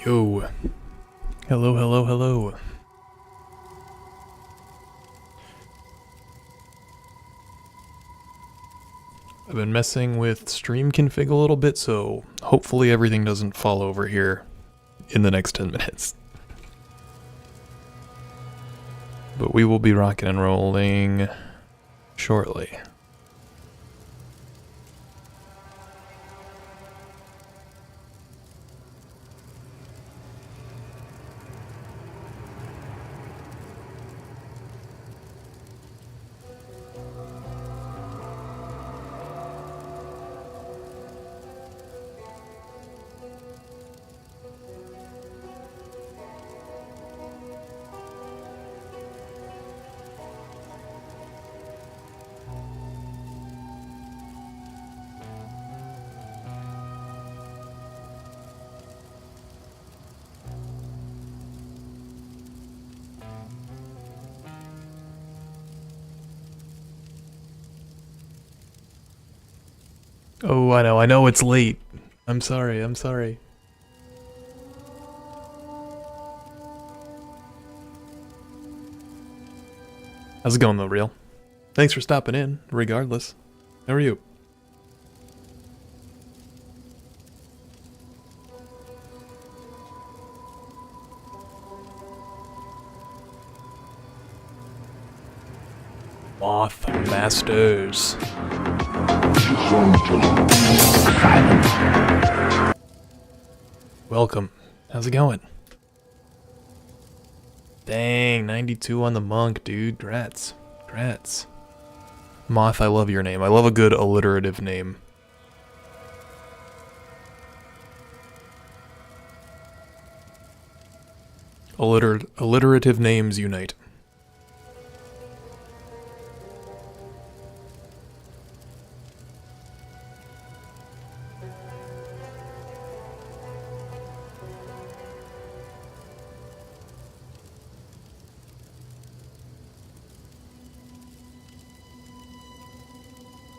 Yo. Hello, hello, hello. I've been messing with stream config a little bit, so hopefully everything doesn't fall over here in the next 10 minutes. But we will be rocking and rolling shortly. Oh, I know it's late. I'm sorry. How's it going though, Real? Thanks for stopping in, regardless. How are you? Moth Masters. Welcome. How's it going? Dang, 92 on the monk, dude. Grats. Moth, I love your name. I love a good alliterative name. Alliterative names unite.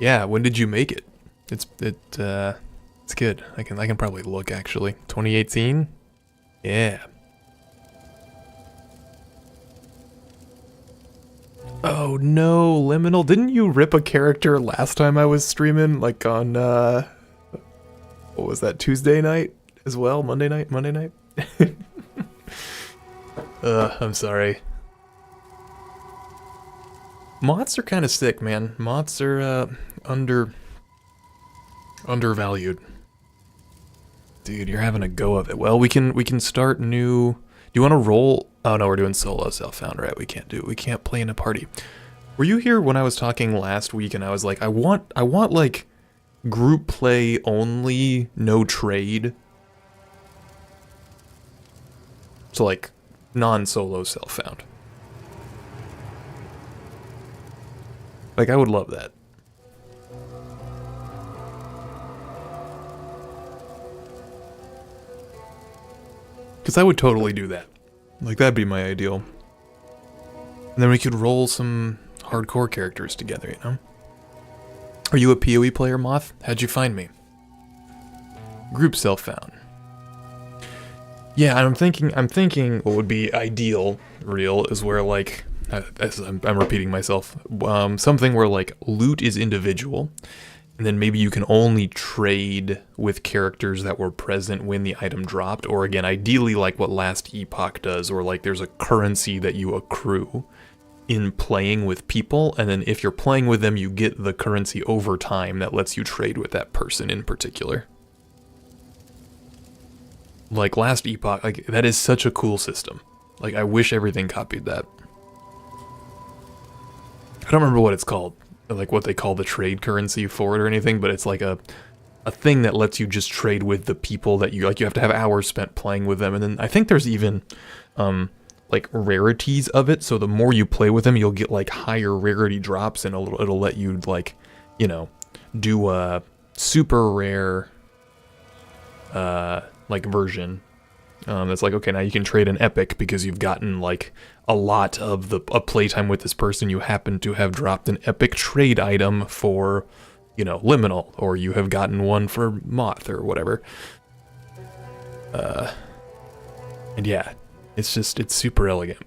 Yeah, when did you make it? It's good. I can probably look actually. 2018? Yeah. Oh no, Liminal, didn't you rip a character last time I was streaming, like on what was that, Tuesday night as well? Monday night? I'm sorry. Moths are kind of sick, man. Moths are undervalued. Dude, you're having a go of it. Well, we can start new. Do you want to roll? Oh no, we're doing solo self-found, right? We can't play in a party. Were you here when I was talking last week and I was like, I want like group play only, no trade. So like non-solo self-found. Like, I would love that. Because I would totally do that. Like, that'd be my ideal. And then we could roll some hardcore characters together, you know? Are you a PoE player, Moth? How'd you find me? Group self-found. Yeah, I'm thinking what would be ideal, Real, is where, like... I'm repeating myself. Something where like loot is individual, and then maybe you can only trade with characters that were present when the item dropped, or again, ideally like what Last Epoch does, or like there's a currency that you accrue in playing with people, and then if you're playing with them, you get the currency over time that lets you trade with that person in particular. Like Last Epoch, like that is such a cool system. Like I wish everything copied that. I don't remember what it's called, like what they call the trade currency for it or anything, but it's like a thing that lets you just trade with the people that you like. You have to have hours spent playing with them, and then I think there's even like rarities of it. So the more you play with them, you'll get like higher rarity drops, and it'll let you like, you know, do a super rare like version. It's like, okay, now you can trade an epic because you've gotten like a lot of a playtime with this person. You happen to have dropped an epic trade item for, you know, Liminal, or you have gotten one for Moth or whatever. And yeah, it's super elegant.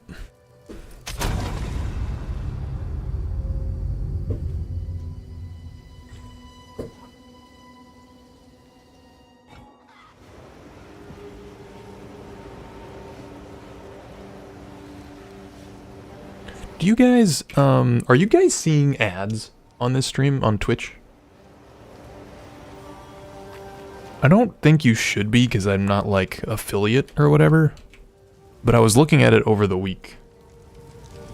Do you guys, are you guys seeing ads on this stream on Twitch? I don't think you should be, because I'm not, like, affiliate or whatever. But I was looking at it over the week.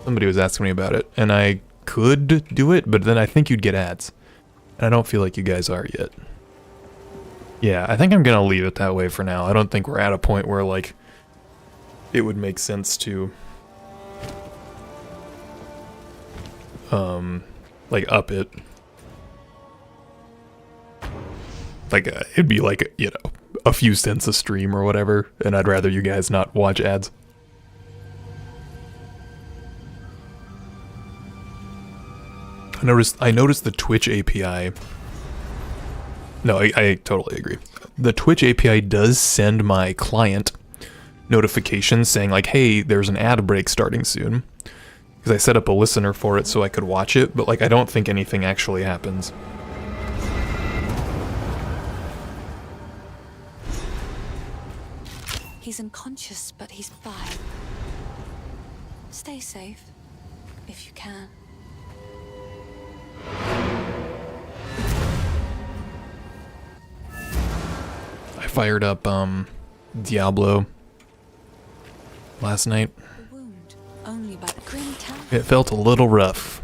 Somebody was asking me about it, and I could do it, but then I think you'd get ads. And I don't feel like you guys are yet. Yeah, I think I'm gonna leave it that way for now. I don't think we're at a point where, like, it would make sense to... like, up it. Like, it'd be like, you know, a few cents a stream or whatever, and I'd rather you guys not watch ads. I noticed the Twitch API. No, I totally agree. The Twitch API does send my client notifications saying, like, hey, there's an ad break starting soon. Because I set up a listener for it so I could watch it, but, like, I don't think anything actually happens. He's unconscious, but he's fine. Stay safe, if you can. I fired up, Diablo last night. A wound only by the grim town. It felt a little rough.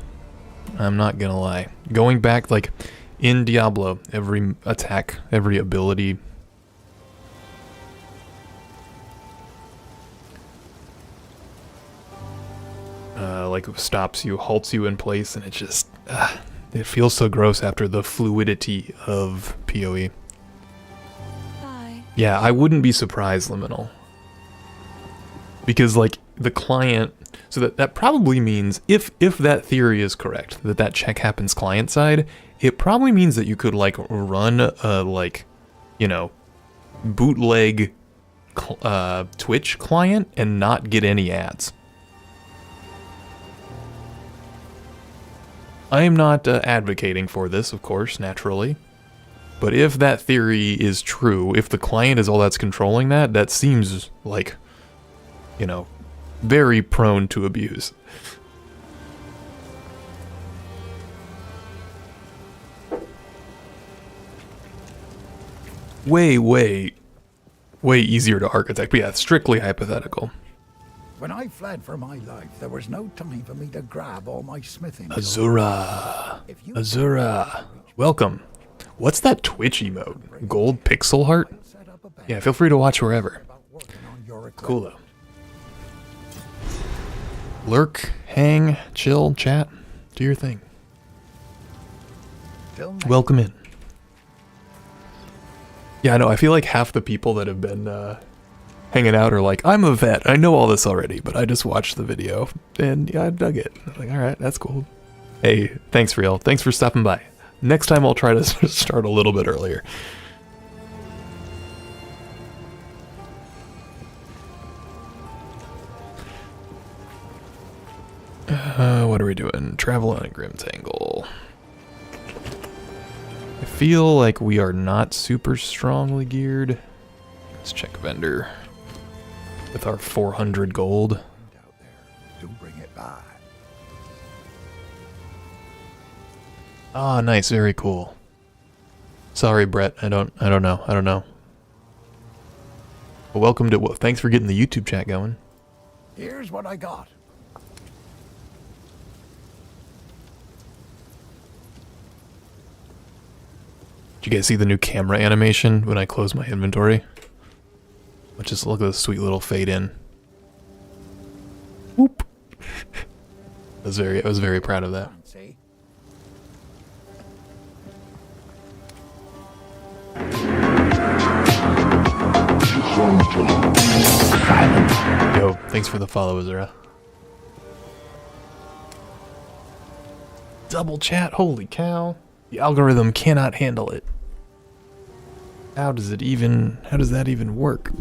I'm not gonna lie. Going back, like, in Diablo, every attack, every ability... like, stops you, halts you in place, and it just... it feels so gross after the fluidity of PoE. Bye. Yeah, I wouldn't be surprised, Liminal. Because, like, the client... So that probably means, if that theory is correct, that check happens client-side, it probably means that you could, like, run a, like, you know, bootleg Twitch client and not get any ads. I am not advocating for this, of course, naturally. But if that theory is true, if the client is all that's controlling that, that seems like, you know, very prone to abuse. Way easier to architect, but yeah, strictly hypothetical. When I fled for my life, there was no time for me to grab all my smithing. Azura. Azura. Welcome. What's that Twitch emote? Gold pixel heart? Yeah, feel free to watch wherever. Cool though. Lurk, hang, chill, chat. Do your thing. Welcome in. Yeah, I know. I feel like half the people that have been hanging out are like, I'm a vet. I know all this already, but I just watched the video. And yeah, I dug it. I'm like, all right, that's cool. Hey, thanks, Real. Thanks for stopping by. Next time I'll try to start a little bit earlier. What are we doing? Travel on a Grim Tangle. I feel like we are not super strongly geared. Let's check vendor. With our 400 gold. Do bring it by. Ah, nice, very cool. Sorry, Brett. I don't know. Well, welcome to. Well, thanks for getting the YouTube chat going. Here's what I got. Did you guys see the new camera animation when I close my inventory? Let's just look at this sweet little fade in. Whoop. I was very proud of that. Yo, thanks for the follow, Azura. Double chat, holy cow. The algorithm cannot handle it. How does that even work?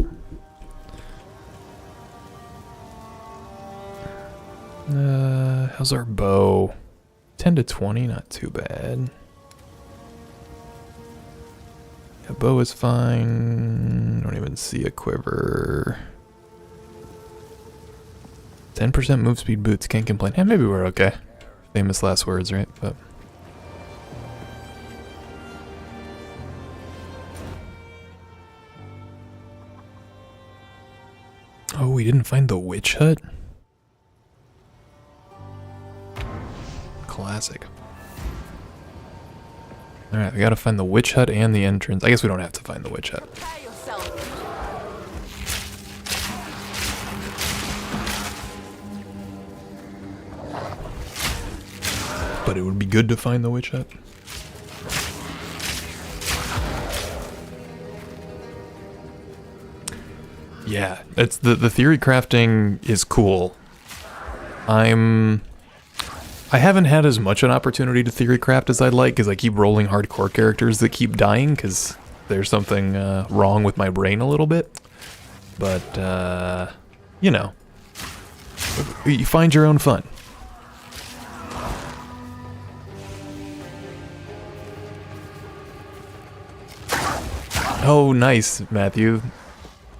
How's our bow? 10 to 20, not too bad. A bow is fine. Don't even see a quiver. 10% move speed boots, can't complain. Yeah, maybe we're okay. Famous last words, right? But oh, we didn't find the witch hut? Classic. Alright, we gotta find the witch hut and the entrance. I guess we don't have to find the witch hut. But it would be good to find the witch hut. Yeah, it's the theory crafting is cool. I haven't had as much an opportunity to theory craft as I'd like, because I keep rolling hardcore characters that keep dying, because there's something wrong with my brain a little bit. But, you know, you find your own fun. Oh, nice, Matthew.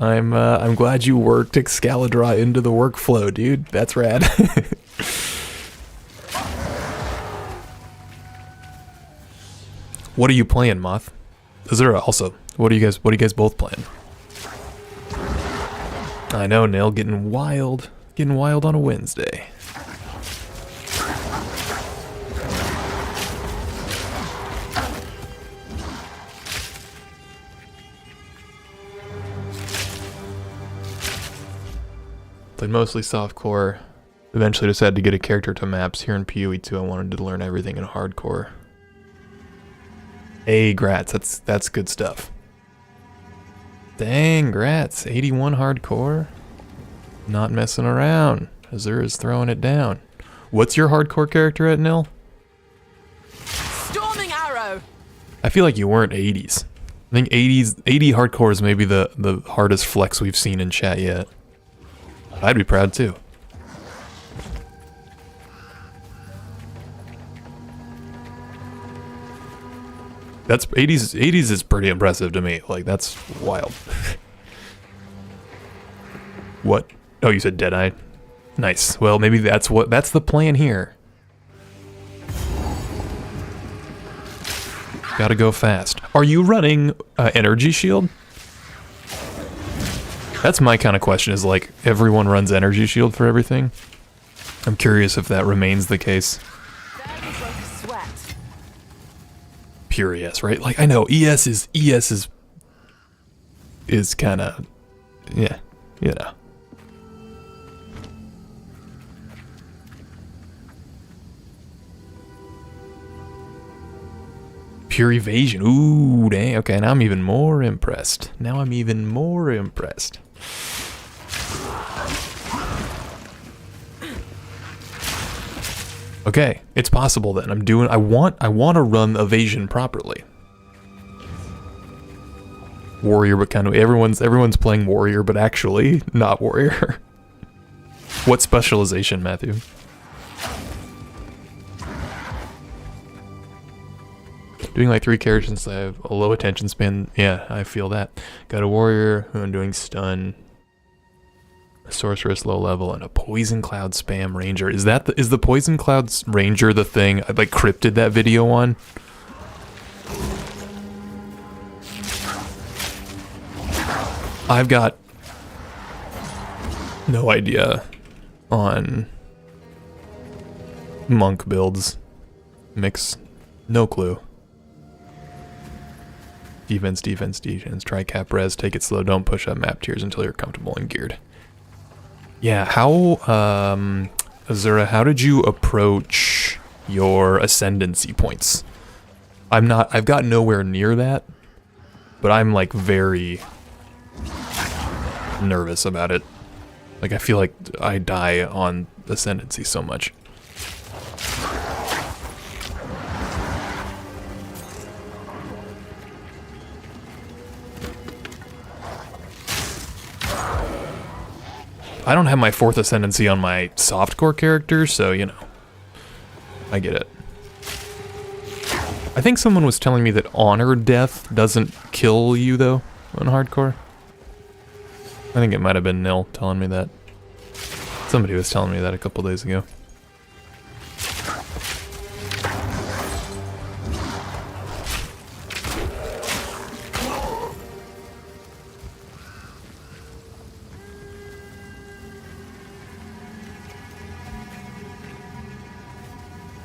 I'm glad you worked Excalibur into the workflow, dude. That's rad. What are you playing, Moth? Is there also? What are you guys both playing? I know, Nil, getting wild on a Wednesday. Played mostly softcore. Eventually decided to get a character to maps. Here in PoE 2, I wanted to learn everything in hardcore. Hey, Grats, that's good stuff. Dang, Grats, 81 hardcore? Not messing around. Azura's throwing it down. What's your hardcore character at, Nil? Storming arrow! I feel like you weren't 80s. I think 80 hardcore is maybe the hardest flex we've seen in chat yet. I'd be proud too. That's 80s is pretty impressive to me. Like, that's wild. What? Oh, you said Deadeye. Nice. Well, maybe that's the plan here. Gotta go fast. Are you running energy shield? That's my kind of question, is like, everyone runs energy shield for everything? I'm curious if that remains the case. Pure ES, right? Like, I know ES is kind of, yeah, you know. Pure evasion. Ooh, dang. Okay, now I'm even more impressed. Okay, it's possible then. I want to run evasion properly. Warrior, but kind of everyone's playing warrior, but actually not warrior. What specialization, Matthew? Doing like 3 characters, I have a low attention span. Yeah, I feel that. Got a warrior who I'm doing stun, a sorceress low level, and a poison cloud spam ranger. Is the poison clouds ranger the thing I like crypted that video on? I've got no idea on monk builds. Mix, no clue. Defense, try cap res, take it slow, don't push up map tiers until you're comfortable and geared. Yeah, how, Azura, how did you approach your ascendancy points? I've got nowhere near that, but I'm like very nervous about it. Like, I feel like I die on ascendancy so much. I don't have my 4th ascendancy on my softcore character, so, you know, I get it. I think someone was telling me that honor death doesn't kill you, though, on hardcore. I think it might have been Nil telling me that. Somebody was telling me that a couple days ago.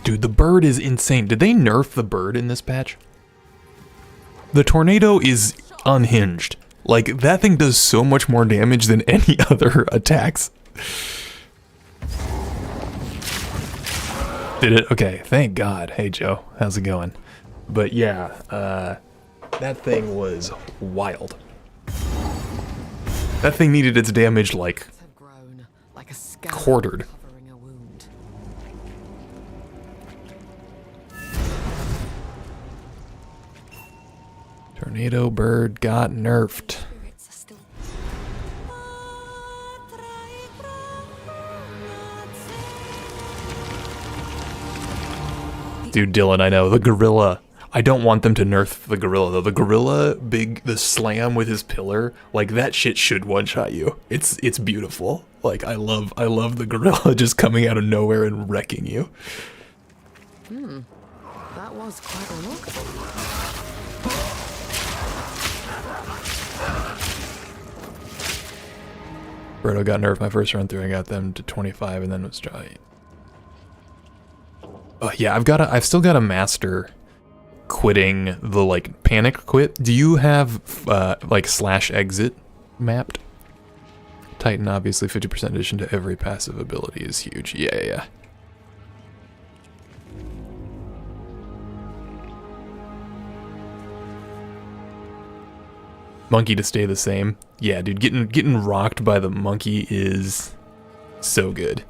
Dude, the bird is insane. Did they nerf the bird in this patch? The tornado is unhinged. Like, that thing does so much more damage than any other attacks. Did it? Okay, thank God. Hey, Joe. How's it going? But yeah, that thing was wild. That thing needed its damage, like, quartered. Tornado bird got nerfed. Dude, Dylan, I know. The gorilla. I don't want them to nerf the gorilla, though. The gorilla, the slam with his pillar, like, that shit should one-shot you. It's beautiful. Like, I love the gorilla just coming out of nowhere and wrecking you. That was quite remarkable. Birdo got nerfed my first run through. I got them to 25 and then was dry. Yeah, I've still got to master quitting the, like, panic quit. Do you have, like, /exit mapped? Titan, obviously, 50% addition to every passive ability is huge. Yeah. Monkey to stay the same. Yeah, dude, getting rocked by the monkey is so good.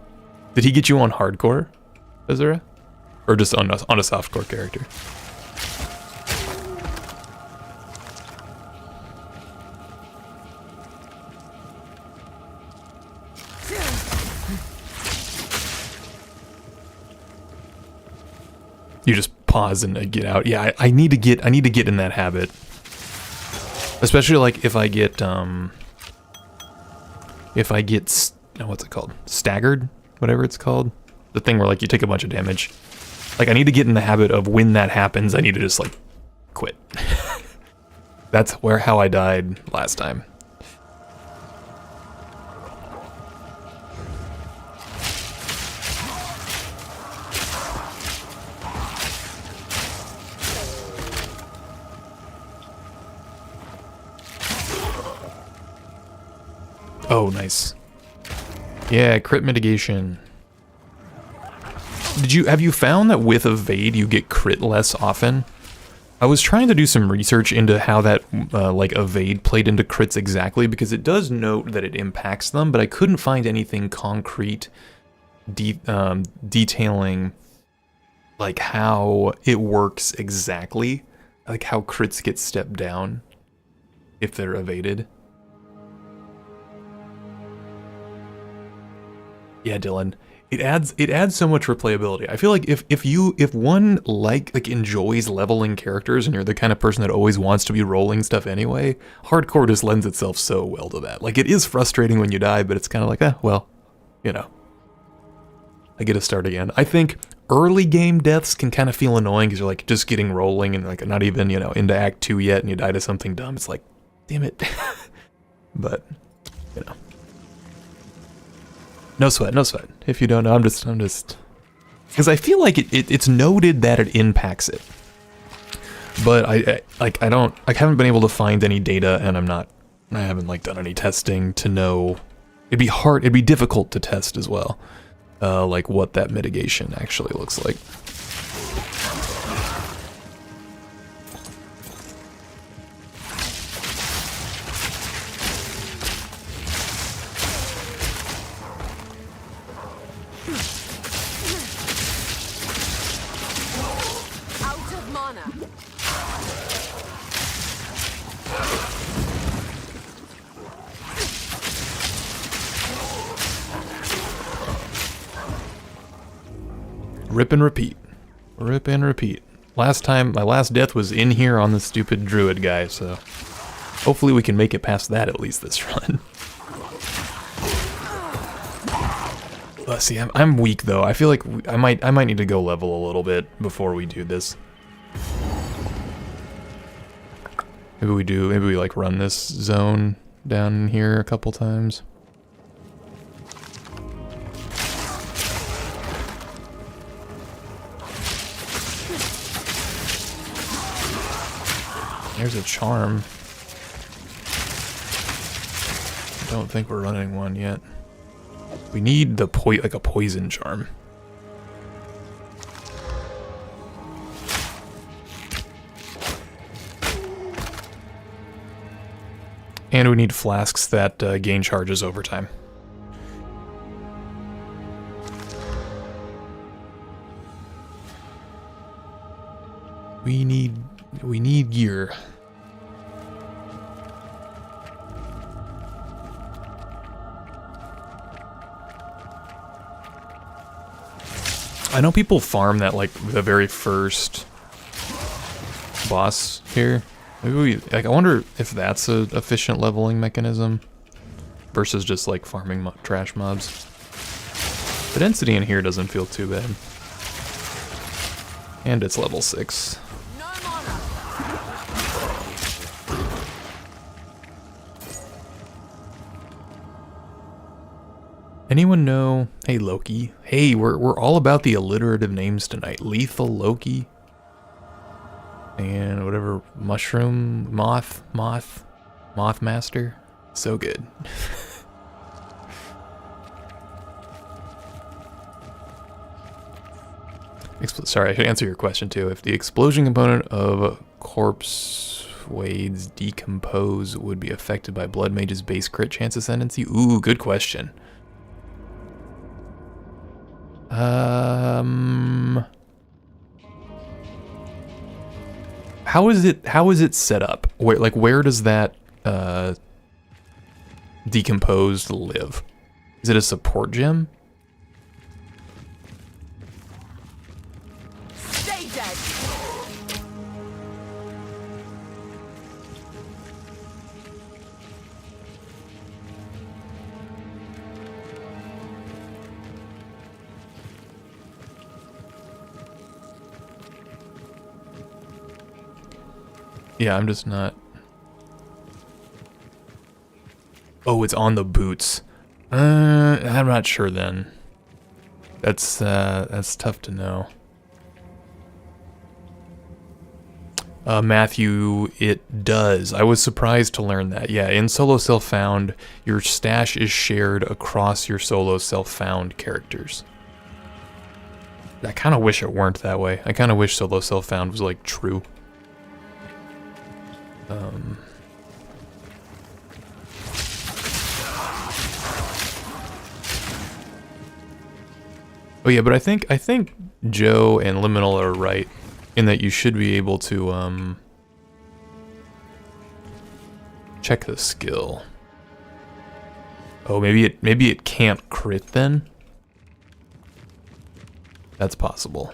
Did he get you on hardcore, Azura? Or just on a softcore character? You just pause and get out. Yeah, I need to get in that habit. Especially like if I get what's it called? Staggered, whatever it's called. The thing where like you take a bunch of damage. Like I need to get in the habit of when that happens, I need to just like quit. That's how I died last time. Oh, nice. Yeah, crit mitigation. Have you found that with evade you get crit less often? I was trying to do some research into how that like evade played into crits exactly, because it does note that it impacts them, but I couldn't find anything concrete detailing like how it works exactly, like how crits get stepped down if they're evaded. Yeah, Dylan. It adds so much replayability. I feel like if one like enjoys leveling characters and you're the kind of person that always wants to be rolling stuff anyway, hardcore just lends itself so well to that. Like it is frustrating when you die, but it's kind of like, well, you know, I get to start again. I think early game deaths can kind of feel annoying because you're like just getting rolling and like not even, you know, into Act 2 yet and you die to something dumb. It's like, damn it. But, you know. No sweat, no sweat. If you don't know, I'm just, because I feel like it's noted that it impacts it, but I haven't been able to find any data, and I haven't like done any testing to know. It'd be difficult to test as well, like what that mitigation actually looks like. rip and repeat. Rip and repeat. Last time, my last death was in here on the stupid druid guy, so hopefully we can make it past that at least this run. See, I'm weak though. I feel like I might need to go level a little bit before we do this. Maybe we like run this zone down in here a couple times. There's a charm. I don't think we're running one yet. We need the like a poison charm. And we need flasks that gain charges over time. We need gear. I know people farm that like the very first boss here. Maybe we like. I wonder if that's a efficient leveling mechanism versus just like farming trash mobs. The density in here doesn't feel too bad, and it's level 6. Anyone know? Hey Loki. Hey, we're all about the alliterative names tonight. Lethal Loki. And whatever mushroom moth master. So good. Sorry, I should answer your question too. If the explosion component of corpse wades decompose would be affected by Blood Mage's base crit chance ascendancy? Ooh, good question. How is it set up? Where does that decomposed live? Is it a support gem? Stay dead. Yeah, I'm just not. Oh, it's on the boots. I'm not sure then. That's tough to know. Matthew, it does. I was surprised to learn that. Yeah, in Solo Self-Found, your stash is shared across your Solo Self-Found characters. I kind of wish it weren't that way. I kind of wish Solo Self-Found was, like, true. Oh yeah, but I think Joe and Liminal are right in that you should be able to check the skill. Oh, maybe it can't crit then? That's possible.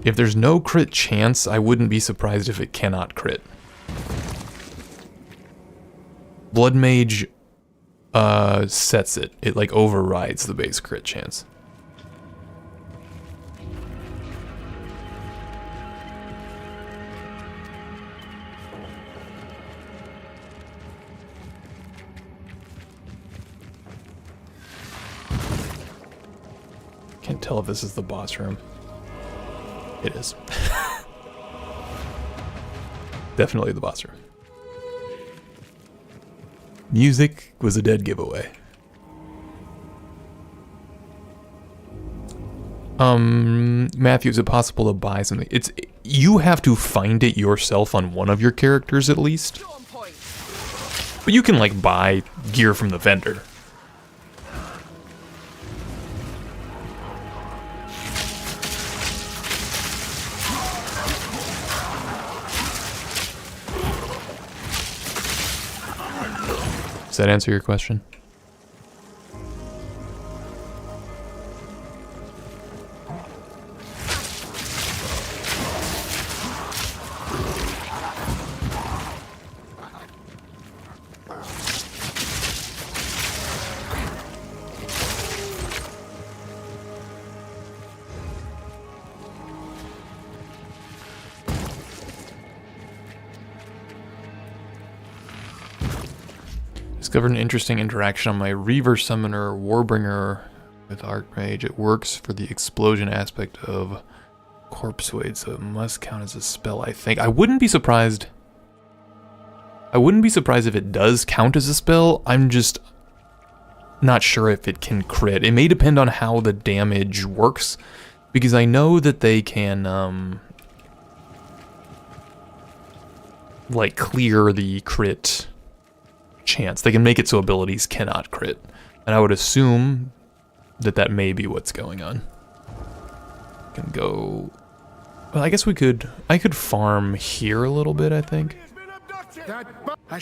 If there's no crit chance, I wouldn't be surprised if it cannot crit. Blood Mage sets it. It like overrides the base crit chance. Can't tell if this is the boss room. It is. Definitely the boss room. Music was a dead giveaway. Matthew, is it possible to buy something? You have to find it yourself on one of your characters at least. But you can like buy gear from the vendor. Does that answer your question? Discovered an interesting interaction on my Reaver Summoner Warbringer with Archmage. It works for the explosion aspect of Corpse Weight, so it must count as a spell, I think. I wouldn't be surprised if it does count as a spell. I'm just not sure if it can crit. It may depend on how the damage works, because I know that they can, like, clear the crit chance. They can make it so abilities cannot crit, and I would assume that that may be what's going on. Can go. Well, I guess I could farm here a little bit. I think. I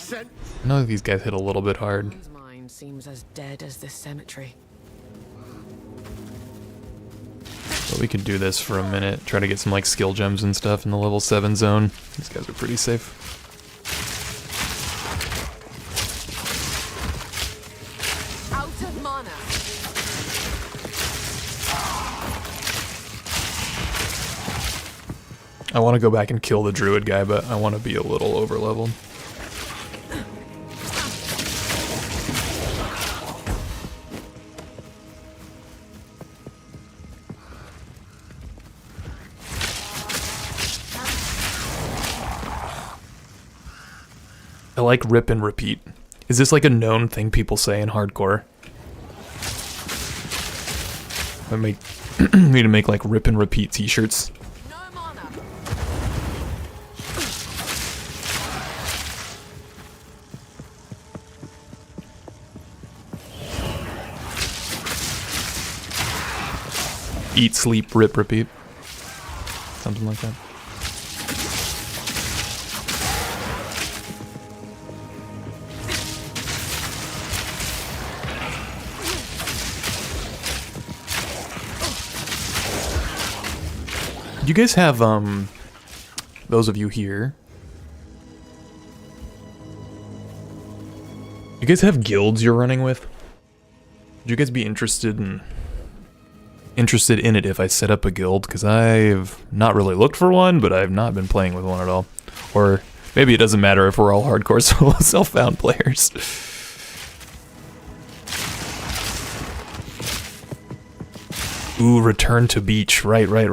know these guys hit a little bit hard. His mind seems as dead as this cemetery. But we could do this for a minute. Try to get some like skill gems and stuff in the level 7 zone. These guys are pretty safe. I want to go back and kill the druid guy, but I want to be a little over leveled. I like rip and repeat. Is this like a known thing people say in hardcore? I need to make like rip and repeat t-shirts. Eat, sleep, rip, repeat. Something like that. You guys have, those of you here, you guys have guilds you're running with? Would you guys be interested in it if I set up a guild? Because I've not really looked for one, but I've not been playing with one at all. Or maybe it doesn't matter if we're all hardcore solo self-found players. Ooh, return to beach. Right. I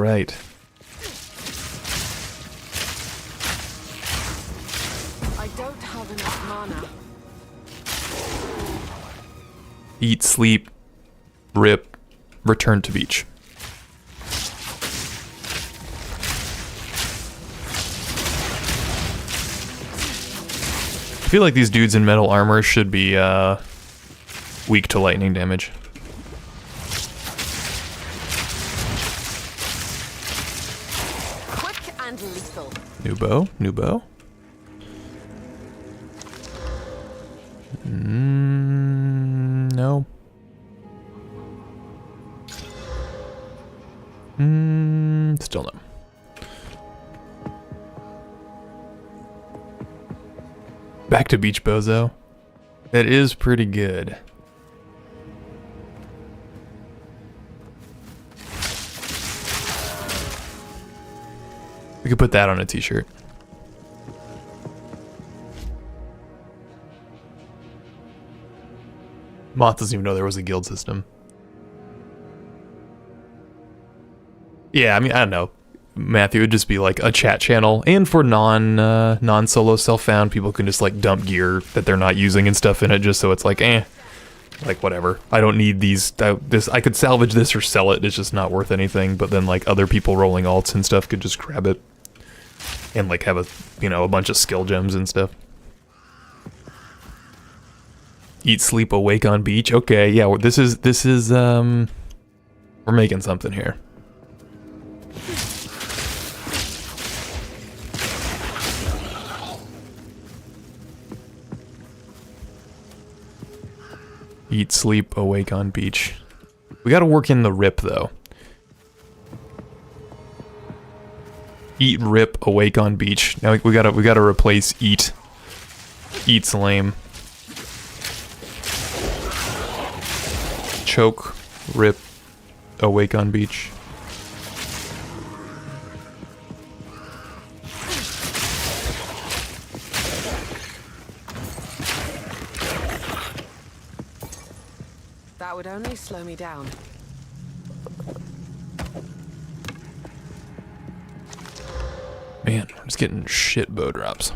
don't have enough mana. Eat, sleep, rip, return to beach. I feel like these dudes in metal armor should be weak to lightning damage. Quick and lethal. New bow. No. Still no. Back to beach bozo. That is pretty good. We could put that on a t-shirt. Moth doesn't even know there was a guild system. Yeah, I mean, I don't know. Matthew, would just be like a chat channel, and for non-solo self-found, people can just like dump gear that they're not using and stuff in it, just so it's like, like whatever. I don't need these. I could salvage this or sell it. It's just not worth anything. But then like other people rolling alts and stuff could just grab it and like have a bunch of skill gems and stuff. Eat, sleep, awake on beach. Okay, yeah, this is we're making something here. Eat, sleep, awake on beach. We gotta work in the rip though. Eat, rip, awake on beach. Now we gotta replace eat. Eat's lame. Choke, rip, awake on beach. That would only slow me down. Man, I'm just getting shit bow drops.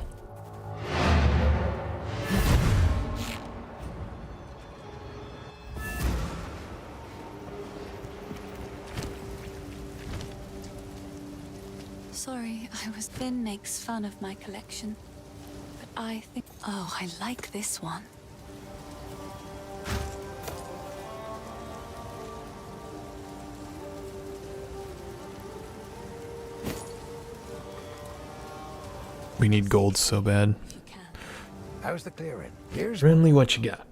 Sorry, I was Finn makes fun of my collection. But I think... Oh, I like this one. We need gold so bad. You can. How's the clearing? Here's Renly, what you got?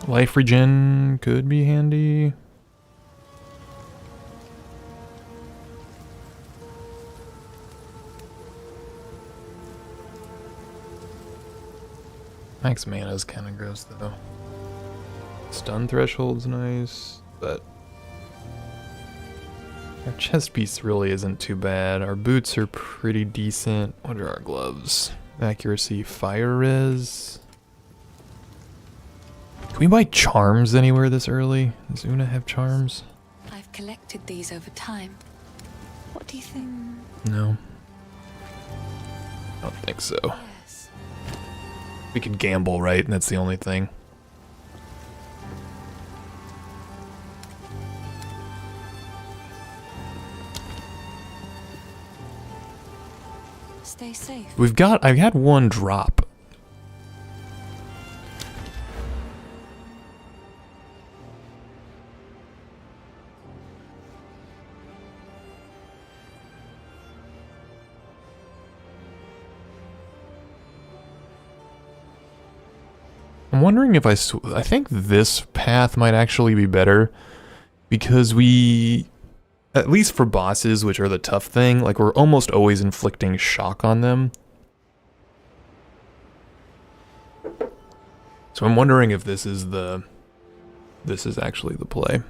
Life regen could be handy. Max mana is kind of gross though. Stun threshold's nice, but our chest piece really isn't too bad. Our boots are pretty decent. What are our gloves? Accuracy, fire res. Can we buy charms anywhere this early? Does Una have charms? I've collected these over time. What do you think? No. I don't think so. Yes. We could gamble, right? And that's the only thing. Stay safe. I've had one drop. I'm wondering if I think this path might actually be better because we, at least for bosses, which are the tough thing, like we're almost always inflicting shock on them. So I'm wondering if this is actually the play.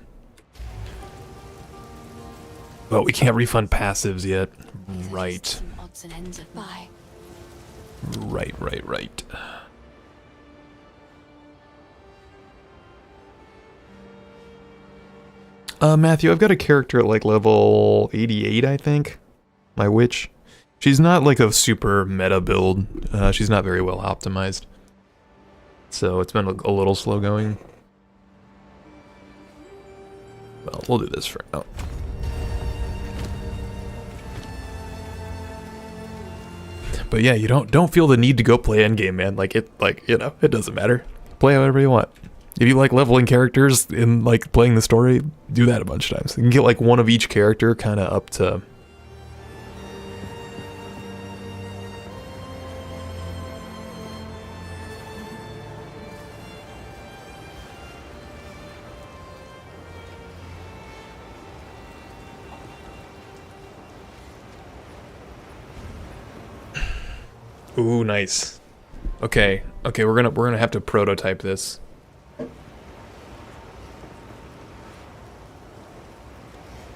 But we can't refund passives yet. Right. Some odds and ends of bye. Right. Matthew, I've got a character at like level 88, I think. My witch. She's not like a super meta build. She's not very well optimized. So it's been a little slow going. Well, we'll do this for now. But yeah, you don't feel the need to go play endgame, man. It doesn't matter. Play however you want. If you like leveling characters in like playing the story, do that a bunch of times. You can get like one of each character kind of up to. Ooh, nice. Okay, we're gonna have to prototype this.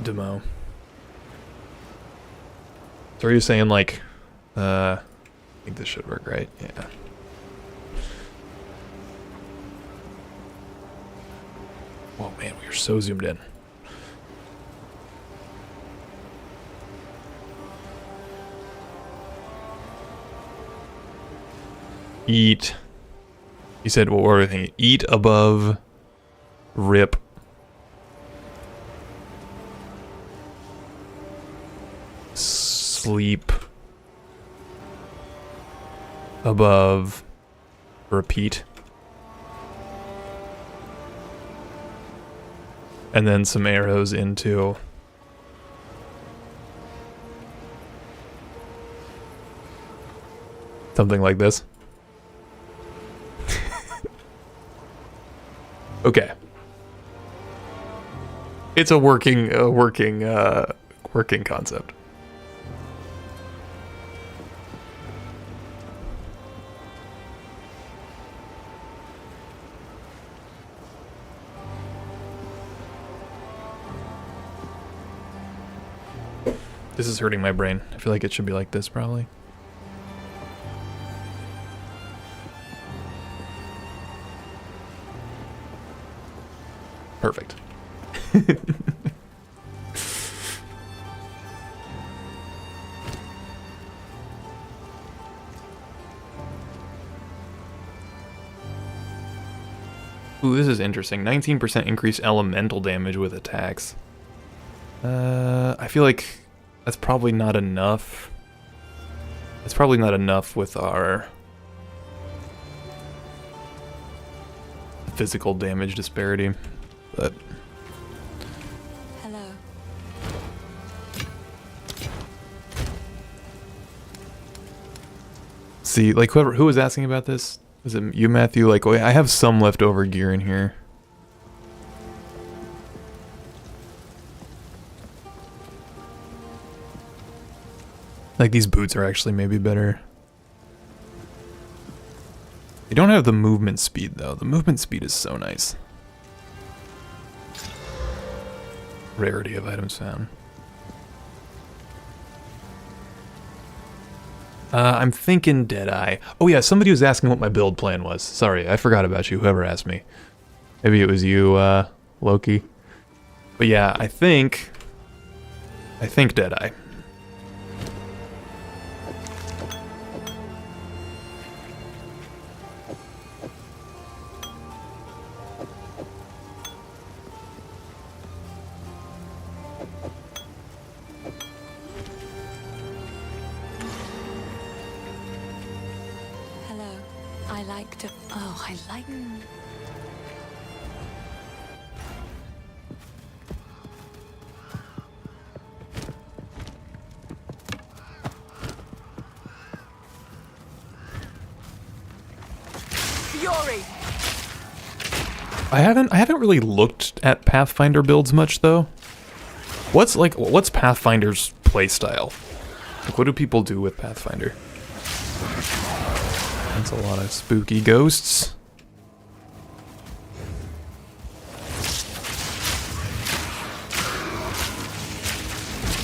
Demo. So are you saying like, I think this should work, right? Yeah. Oh man, we are so zoomed in. Eat. You said what were we thinking? Eat above, rip. Sleep above, repeat, and then some arrows into Something like this. Okay. It's a working concept. This is hurting my brain. I feel like it should be like this, probably. Perfect. Ooh, this is interesting. 19% increased elemental damage with attacks. I feel like that's probably not enough. It's probably not enough with our physical damage disparity, but Hello. see, like who was asking about this? Was it you, Matthew? Like, oh, I have some leftover gear in here. Like, these boots are actually maybe better. They don't have the movement speed, though. The movement speed is so nice. Rarity of items found. I'm thinking Deadeye. Oh yeah, somebody was asking what my build plan was. Sorry, I forgot about you, whoever asked me. Maybe it was you, Loki. But yeah, I think Deadeye. Hello. I like to. Oh, I like. Fury! I haven't really looked at Pathfinder builds much though. What's Pathfinder's playstyle? Like, what do people do with Pathfinder? That's a lot of spooky ghosts.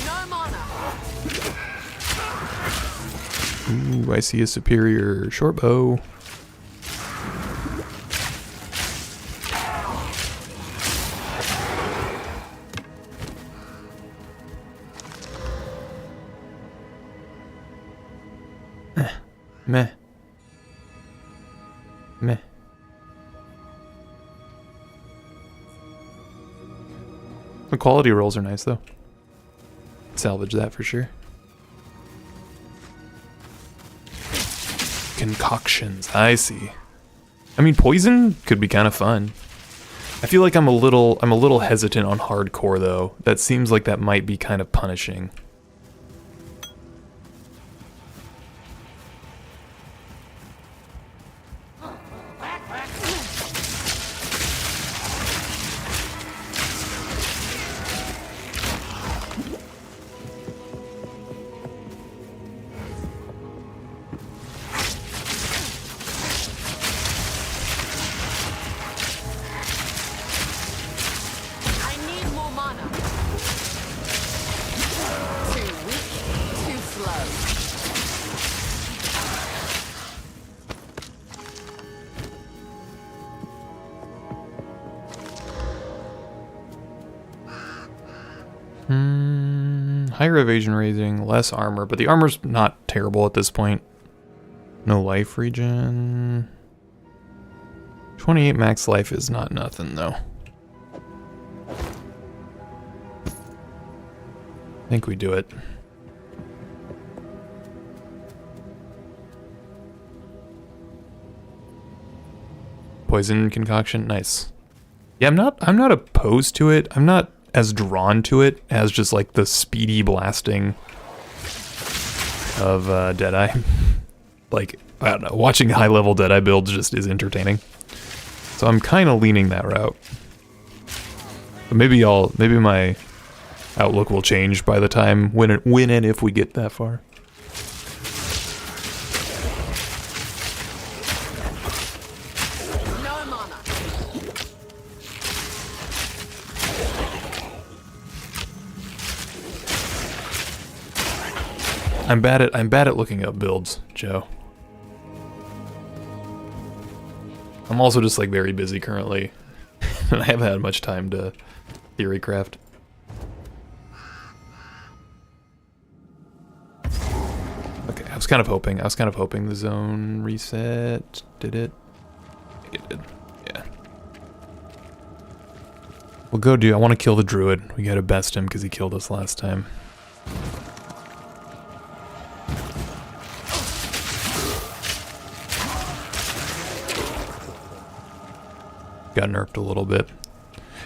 No mana! Ooh, I see a superior short bow. Meh. Meh. The quality rolls are nice though. Salvage that for sure. Concoctions, I see. I mean, poison could be kind of fun. I feel like I'm a little hesitant on hardcore though. That seems like that might be kind of punishing. I need more mana. Too weak, too slow. Higher evasion rating, less armor, but the armor's not terrible at this point. No life regen. 28 max life is not nothing though. I think we do it. Poison concoction, nice. Yeah, I'm not opposed to it. I'm not as drawn to it as just like the speedy blasting of Deadeye. Like, I don't know, watching high-level Deadeye builds just is entertaining. So I'm kind of leaning that route. But maybe my outlook will change by the time when and if we get that far. No mana. I'm bad at looking up builds, Joe. I'm also just like very busy currently, and I haven't had much time to theorycraft. Okay, I was kind of hoping the zone reset. Did it? It did. Yeah. We'll go do. I want to kill the druid. We gotta best him because he killed us last time. Got nerfed a little bit.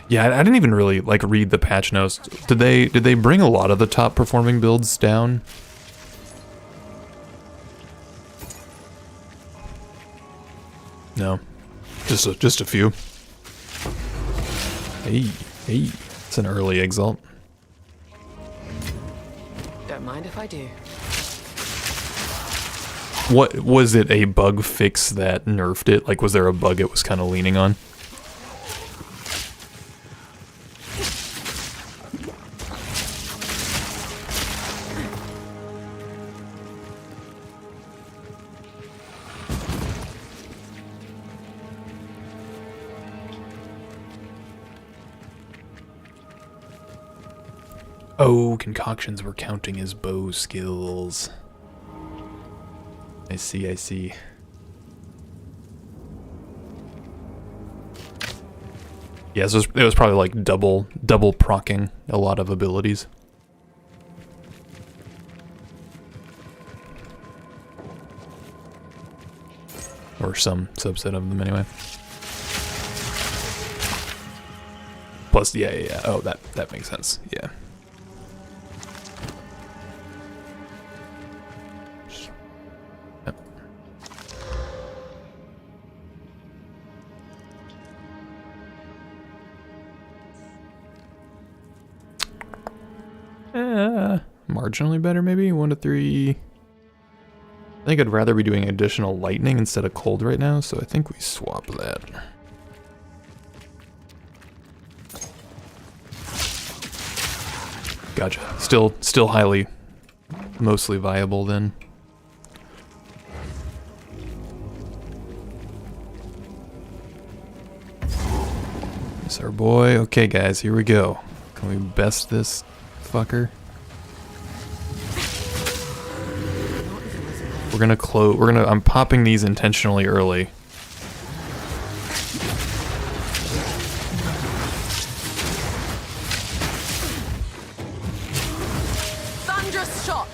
Yeah, I didn't even really like read the patch notes. Did they bring a lot of the top performing builds down? No, just a few. Hey, it's an early exalt. Don't mind if I do. What was it? A bug fix that nerfed it? Like, was there a bug it was kind of leaning on? Oh, concoctions were counting as bow skills. I see. Yeah, so it was probably like double procking a lot of abilities. Or some subset of them anyway. Plus, yeah. Oh, that makes sense. Yeah. Marginally better, maybe 1 to 3. I think I'd rather be doing additional lightning instead of cold right now, so I think we swap that. Gotcha. Still highly, mostly viable then. That's our boy. Okay, guys, here we go. Can we best this fucker? I'm popping these intentionally early. Thunderous shot.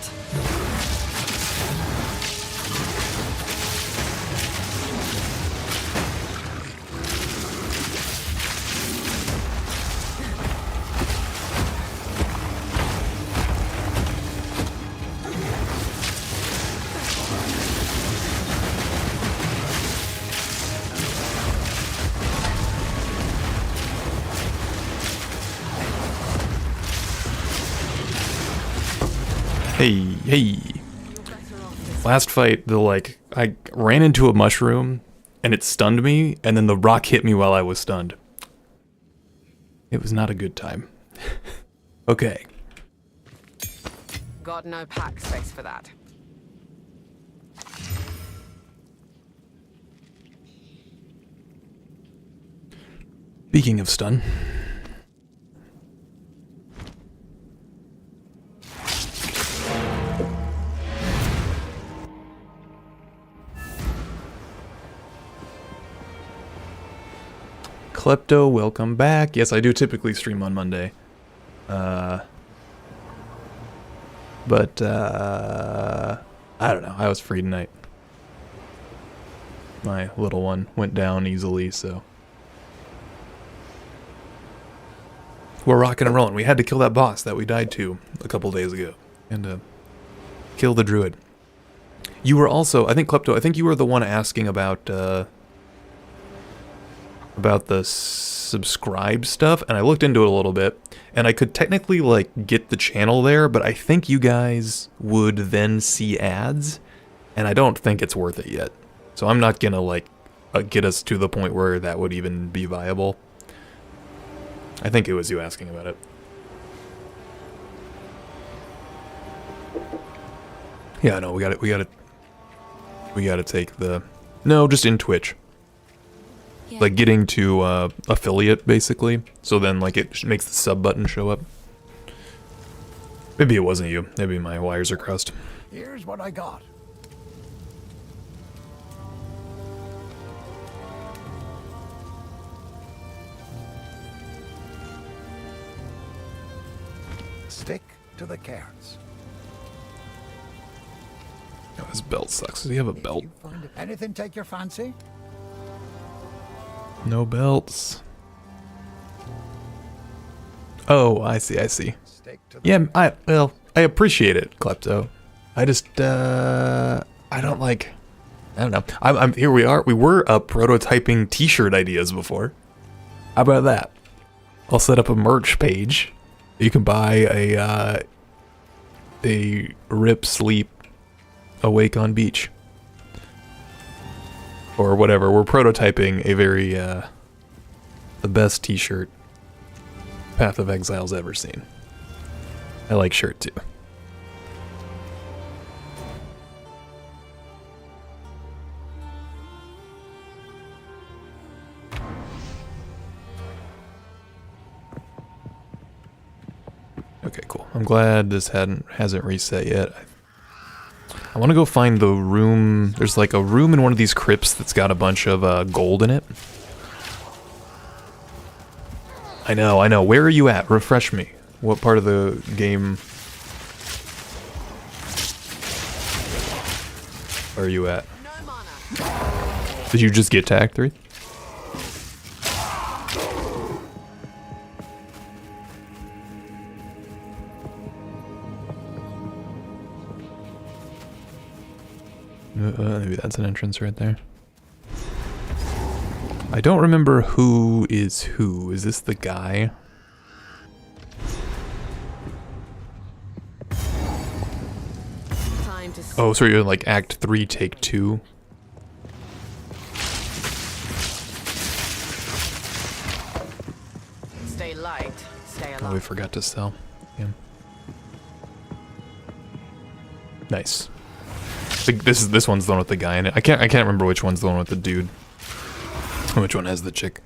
Hey. Last fight, I ran into a mushroom and it stunned me, and then the rock hit me while I was stunned. It was not a good time. Okay. Got no pack space for that. Speaking of stun. Klepto, welcome back. Yes, I do typically stream on Monday. But I don't know. I was free tonight. My little one went down easily, so we're rocking and rolling. We had to kill that boss that we died to a couple days ago, and kill the druid. You were also, I think, Klepto, I think you were the one asking about the subscribe stuff, and I looked into it a little bit, and I could technically, like, get the channel there, but I think you guys would then see ads, and I don't think it's worth it yet. So I'm not gonna, like, get us to the point where that would even be viable. I think it was you asking about it. Yeah, no, we gotta take the... No, just in Twitch. Yeah. Like, getting to affiliate, basically. So then, like, it makes the sub button show up. Maybe it wasn't you. Maybe my wires are crossed. Here's what I got. Stick to the carrots. Oh, his belt sucks. Does he have a belt? You find anything take your fancy? No belts. Oh, I see, I see. Stick to the Yeah, I appreciate it, Klepto. I just, I don't like... I don't know. Here we are. We were prototyping t-shirt ideas before. How about that? I'll set up a merch page. You can buy a Rip Sleep Awake on Beach. Or whatever. We're prototyping a very, the best t-shirt Path of Exile's ever seen. I like shirt too. Okay, cool. I'm glad this hasn't reset yet. I want to go find the room. There's like a room in one of these crypts that's got a bunch of gold in it. I know. Where are you at? Refresh me. What part of the game are you at? No mana. Did you just get to Act 3? Maybe that's an entrance right there. I don't remember who is who. Is this the guy? Time to Oh, sorry, you're in like Act 3, Take 2. stay light, stay alive. Oh, we forgot to sell. Yeah. Nice. This one's the one with the guy in it. I can't remember which one's the one with the dude. And which one has the chick.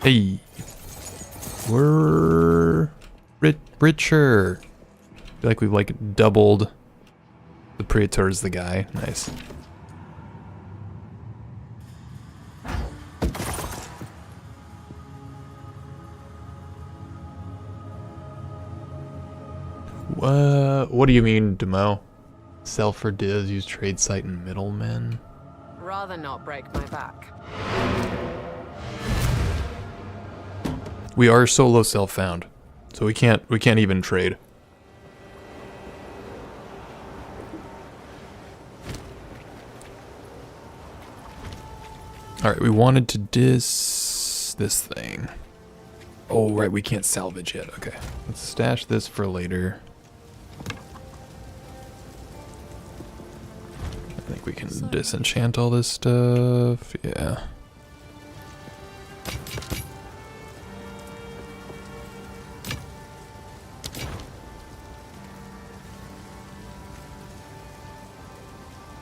Hey. We're richer. I feel like we've like doubled the Praetor's the guy. Nice. What do you mean, Demo? Sell for divs, use trade site and middlemen? Rather not break my back. We are solo self-found, so we can't even trade. Alright, we wanted to this thing. Oh, right, we can't salvage yet. Okay, let's stash this for later. I think we can disenchant all this stuff. Yeah.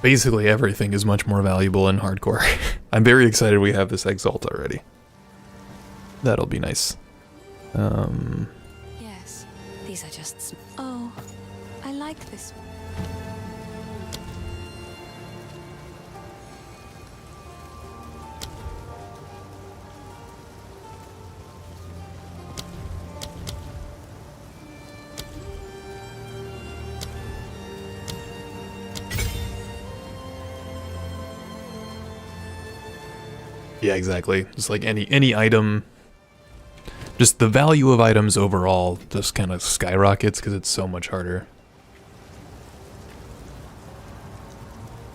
Basically everything is much more valuable in hardcore. I'm very excited we have this Exalt already. That'll be nice. Yes, these are just... Oh, I like this one. Yeah, exactly. Just like any item, just the value of items overall just kind of skyrockets because it's so much harder.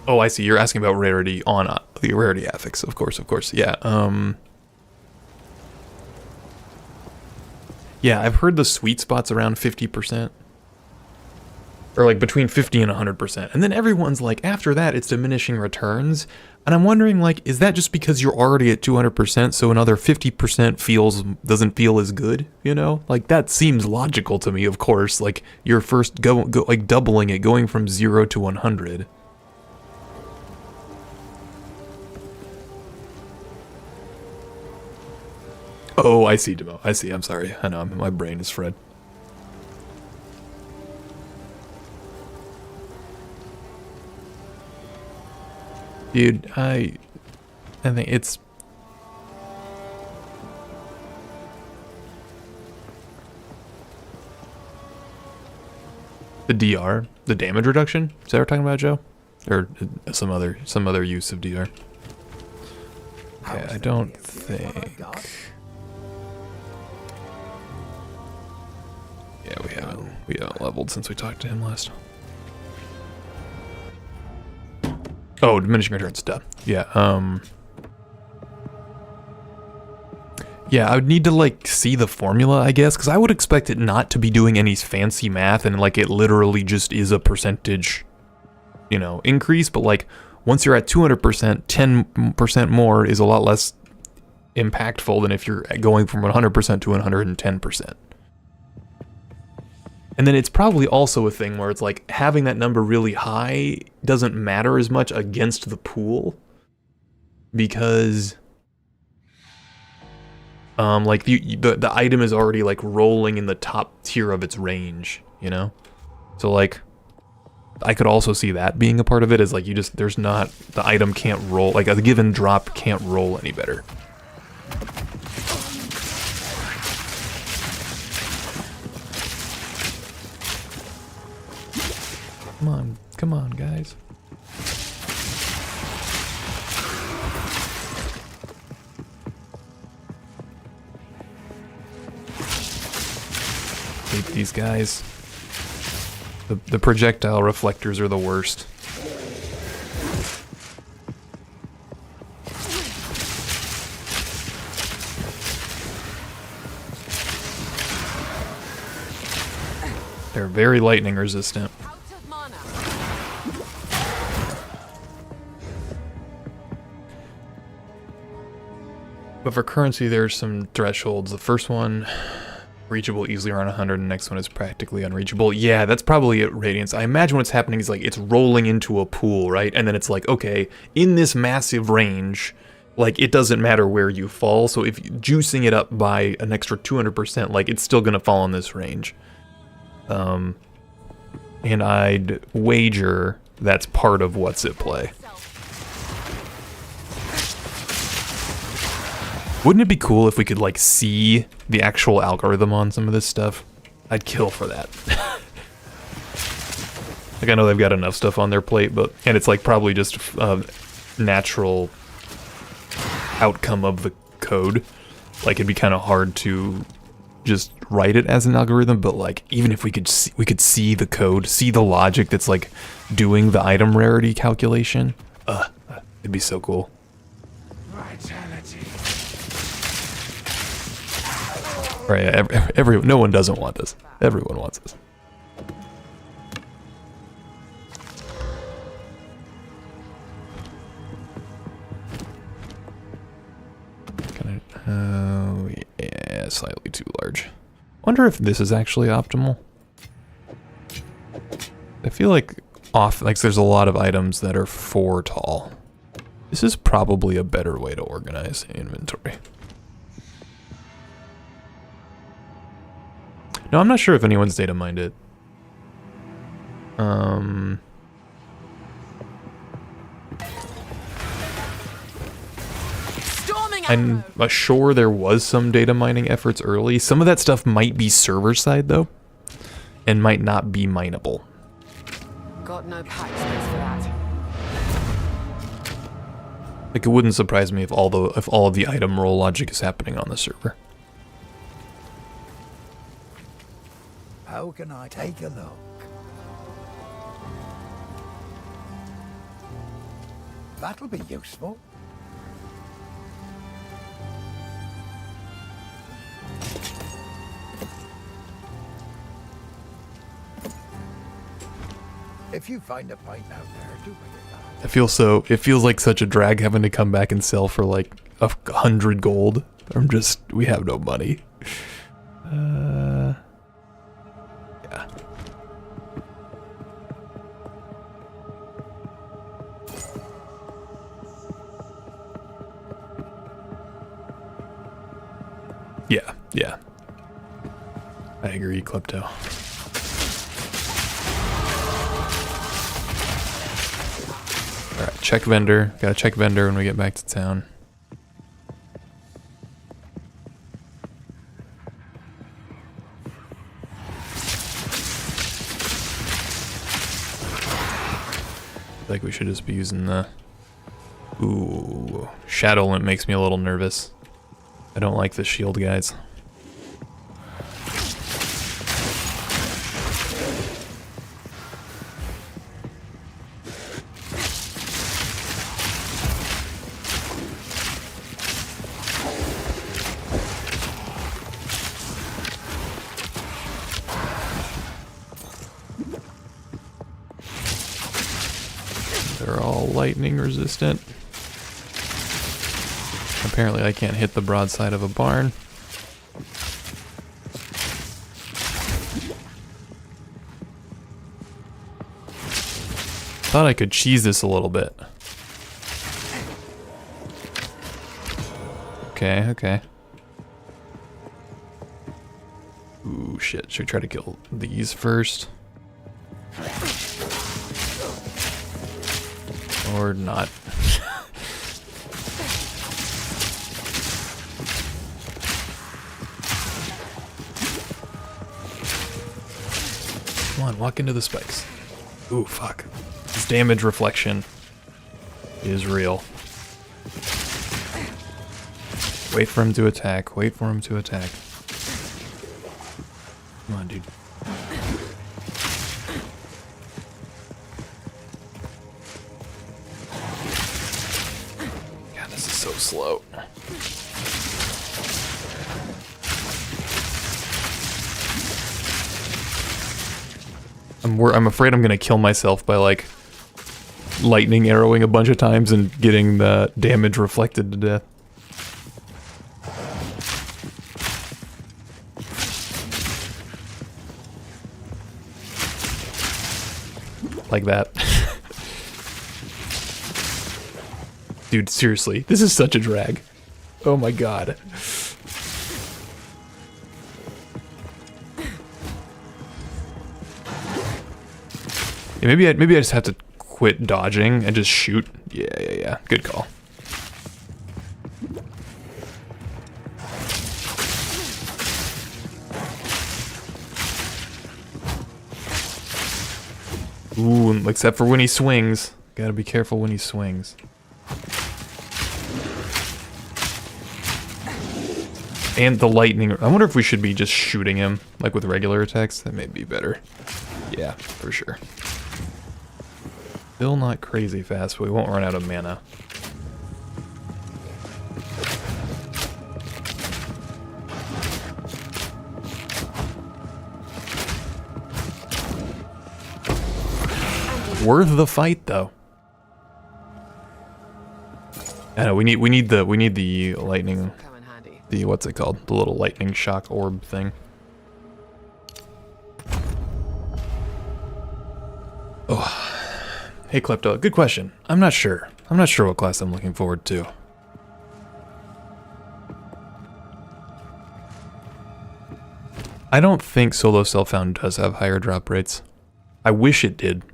Oh, I see. You're asking about rarity on the rarity affix, of course, Yeah. Yeah, I've heard the sweet spot's around 50%. Or like between 50 and 100%. And then everyone's like, after that, it's diminishing returns. And I'm wondering, like, is that just because you're already at 200%, so another 50% doesn't feel as good, you know? Like, that seems logical to me, of course. Like, you're first like doubling it, going from 0 to 100. Oh, I see, Demo. I see. I'm sorry. I know. My brain is fried. Dude, I think it's... The DR? The damage reduction? Is that what we're talking about, Joe? Or some other use of DR? Okay, I don't think... Yeah, we haven't leveled since we talked to him last. Oh, diminishing returns, duh. Yeah, yeah, I would need to, like, see the formula, I guess, because I would expect it not to be doing any fancy math, and, like, it literally just is a percentage, you know, increase, but, like, once you're at 200%, 10% more is a lot less impactful than if you're going from 100% to 110%. And then it's probably also a thing where it's like having that number really high doesn't matter as much against the pool because like the item is already like rolling in the top tier of its range, you know? So like I could also see that being a part of it is like there's not, the item can't roll, like a given drop can't roll any better. Come on, guys. Hate these guys. The projectile reflectors are the worst. They're very lightning resistant. But for currency, there's some thresholds. The first one, reachable easily around 100, and the next one is practically unreachable. Yeah, that's probably at Radiance. I imagine what's happening is like it's rolling into a pool, right? And then it's like, okay, in this massive range, like it doesn't matter where you fall. So if juicing it up by an extra 200%, like it's still gonna fall in this range. And I'd wager that's part of what's at play. Wouldn't it be cool if we could, like, see the actual algorithm on some of this stuff? I'd kill for that. Like, I know they've got enough stuff on their plate, and it's, like, probably just a natural outcome of the code. Like, it'd be kind of hard to just write it as an algorithm, but, like, even if we could see the code, see the logic that's, like, doing the item rarity calculation, it'd be so cool. Right, no one doesn't want this. Everyone wants this. Oh, yeah, slightly too large. Wonder if this is actually optimal. I feel like there's a lot of items that are for tall. This is probably a better way to organize inventory. No, I'm not sure if anyone's data mined it. I'm sure there was some data mining efforts early. Some of that stuff might be server side though, and might not be mineable. Got no pack space for that. Like, it wouldn't surprise me if all of the item roll logic is happening on the server. How can I take a look? That'll be useful. If you find a pint out there, do bring it back. It feels like such a drag having to come back and sell for like 100 gold. We have no money. Yeah. Yeah. I agree, Klepto. Alright, check vendor. Gotta check vendor when we get back to town. I think we should just be using the... Ooh, Shadowlint makes me a little nervous. I don't like the shield guys. They're all lightning resistant. Apparently I can't hit the broadside of a barn. Thought I could cheese this a little bit. Okay. Ooh, shit. Should we try to kill these first? Or not. Come on, walk into the spikes. Ooh, fuck. This damage reflection is real. Wait for him to attack. Wait for him to attack. Come on, dude. God, this is so slow. I'm afraid I'm gonna kill myself by like lightning arrowing a bunch of times and getting the damage reflected to death. Like that. Dude, seriously, this is such a drag. Oh my god. Yeah, maybe I just have to quit dodging and just shoot. Yeah. Good call. Ooh, except for when he swings. Gotta be careful when he swings. And the lightning. I wonder if we should be just shooting him, like with regular attacks. That may be better. Yeah, for sure. Still not crazy fast, but we won't run out of mana. Worth the fight, though. I know we need the lightning. The what's it called? The little lightning shock orb thing. Oh. Hey Klepto, good question. I'm not sure. I'm not sure what class I'm looking forward to. I don't think solo self-found does have higher drop rates. I wish it did.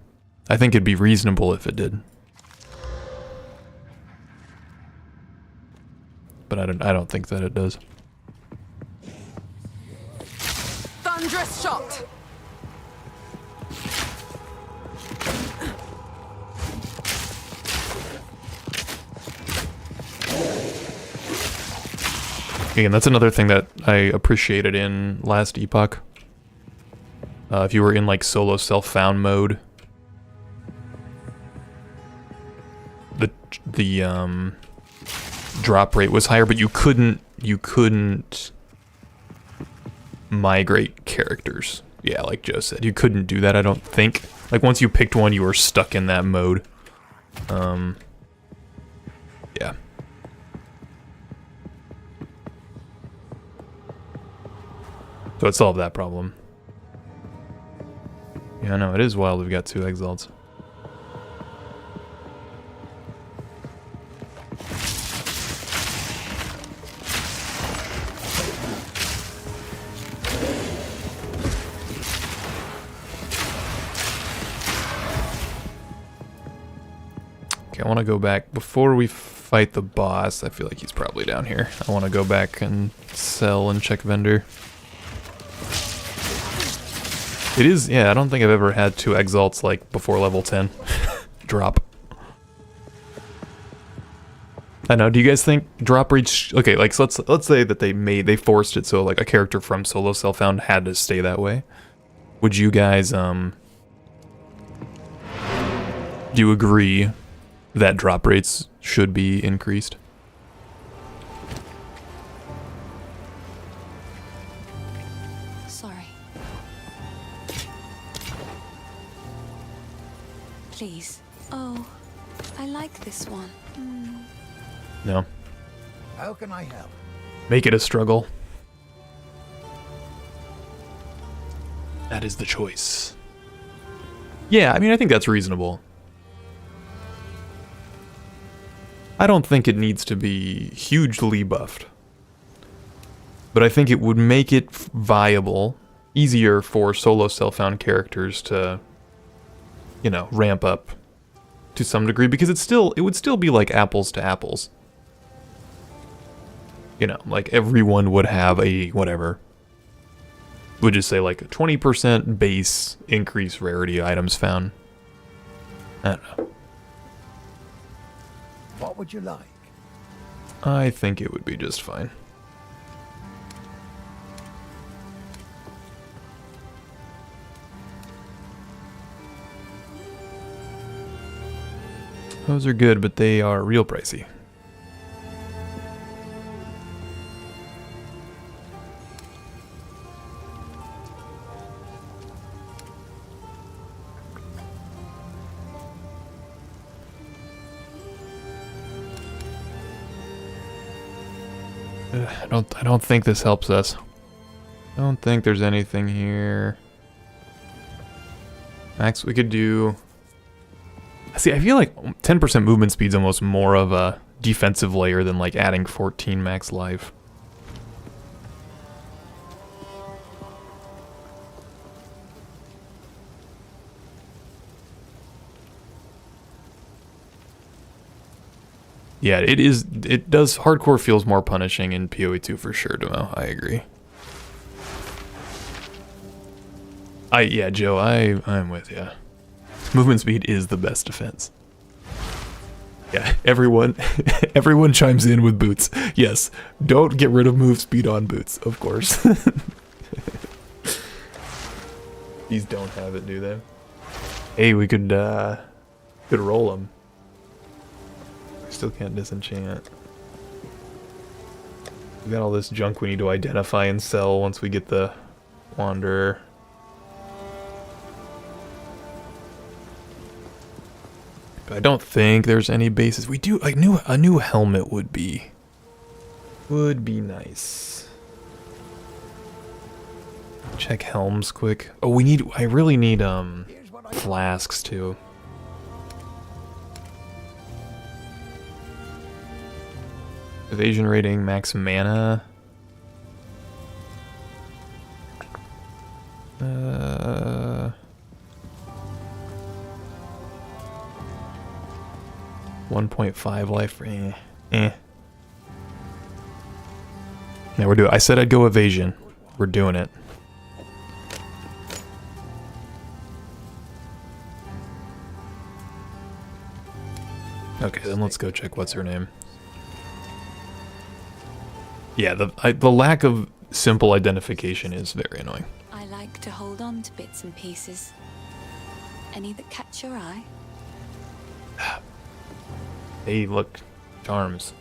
I think it'd be reasonable if it did. But I don't think that it does. Thunderous shot. Again, that's another thing that I appreciated in last Epoch. If you were in like solo self-found mode, the drop rate was higher, but you couldn't migrate characters. Yeah, like Joe said, you couldn't do that, I don't think. Like once you picked one, you were stuck in that mode. Yeah. So it solved that problem. Yeah, no, it is wild we've got 2 exalts. Okay, I want to go back before we fight the boss. I feel like he's probably down here. I want to go back and sell and check vendor. It is, yeah, I don't think I've ever had 2 exalts like before level 10 drop. I know, do you guys think drop rates, okay, like so let's say that they forced it so like a character from solo self-found had to stay that way. Would you guys do you agree that drop rates should be increased? Sorry. Please. Oh, I like this one. No. How can I help? Make it a struggle. That is the choice. Yeah, I mean, I think that's reasonable. I don't think it needs to be hugely buffed. But I think it would make it viable, easier for solo self-found characters to, you know, ramp up to some degree, because it would still be like apples to apples. You know, like everyone would have a whatever. Would just say like a 20% base increase rarity items found. I don't know. What would you like? I think it would be just fine. Those are good, but they are real pricey. I don't think this helps us. I don't think there's anything here. Max, we could do... See, I feel like 10% movement speed's almost more of a defensive layer than like adding 14 max life. Yeah, it does, hardcore feels more punishing in PoE 2 for sure, Demo. I agree. Yeah, Joe, I'm with you. Movement speed is the best defense. Yeah, everyone chimes in with boots. Yes, don't get rid of move speed on boots, of course. These don't have it, do they? Hey, we could roll them. Still can't disenchant. We got all this junk we need to identify and sell once we get the Wanderer. But I don't think there's any bases. We do a new helmet would be nice. Check helms quick. Oh, I really need flasks too. Evasion rating, max mana. 1.5 life. Yeah, we're doing. I said I'd go evasion. We're doing it. Okay, then let's go check what's her name. Yeah, the lack of simple identification is very annoying. I like to hold on to bits and pieces. Any that catch your eye? Hey, look, charms.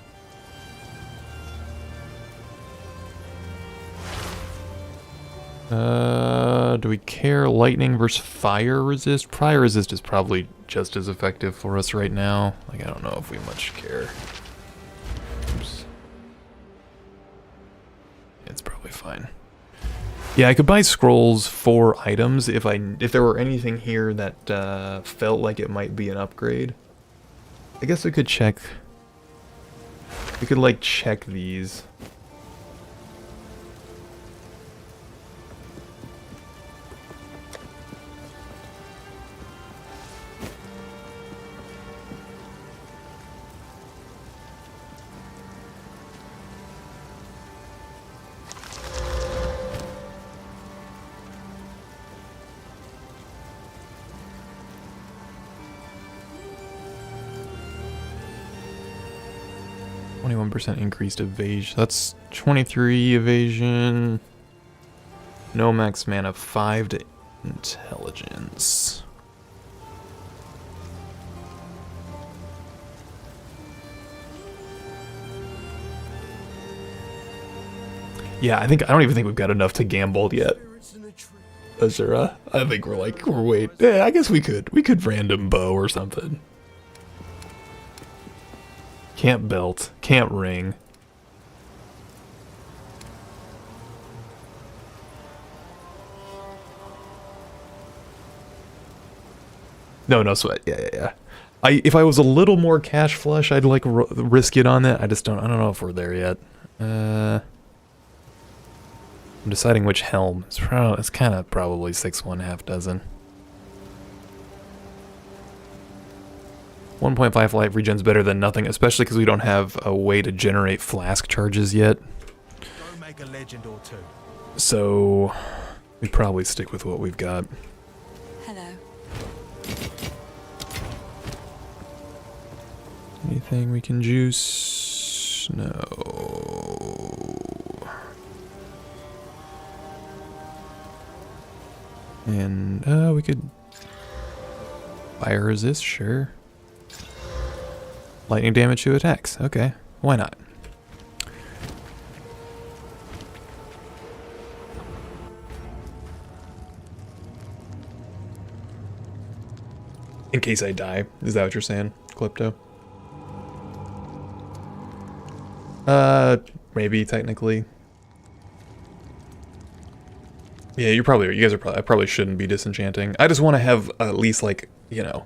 Do we care lightning versus fire resist? Fire resist is probably just as effective for us right now. Like, I don't know if we much care. Oops. It's probably fine. Yeah, I could buy scrolls for items if there were anything here that felt like it might be an upgrade. I guess we could check. We could like check these. %, increased evasion. That's 23 evasion. No max mana, 5 to intelligence. Yeah, I don't even think we've got enough to gamble yet. Azura. I think we're wait. Yeah, I guess we could random bow or something. Can't belt, can't ring. No sweat. Yeah. If I was a little more cash flush, I'd like risk it on that. I don't know if we're there yet. I'm deciding which helm. It's kind of probably 6-1 half dozen. 1.5 life regen's better than nothing, especially because we don't have a way to generate flask charges yet. Go make a legend or two. So we'd probably stick with what we've got. Hello. Anything we can juice? No. And we could fire resist, sure. Lightning damage to attacks. Okay, why not? In case I die, is that what you're saying, Klypto? Maybe technically. Yeah, you guys are probably. I probably shouldn't be disenchanting. I just want to have at least like, you know,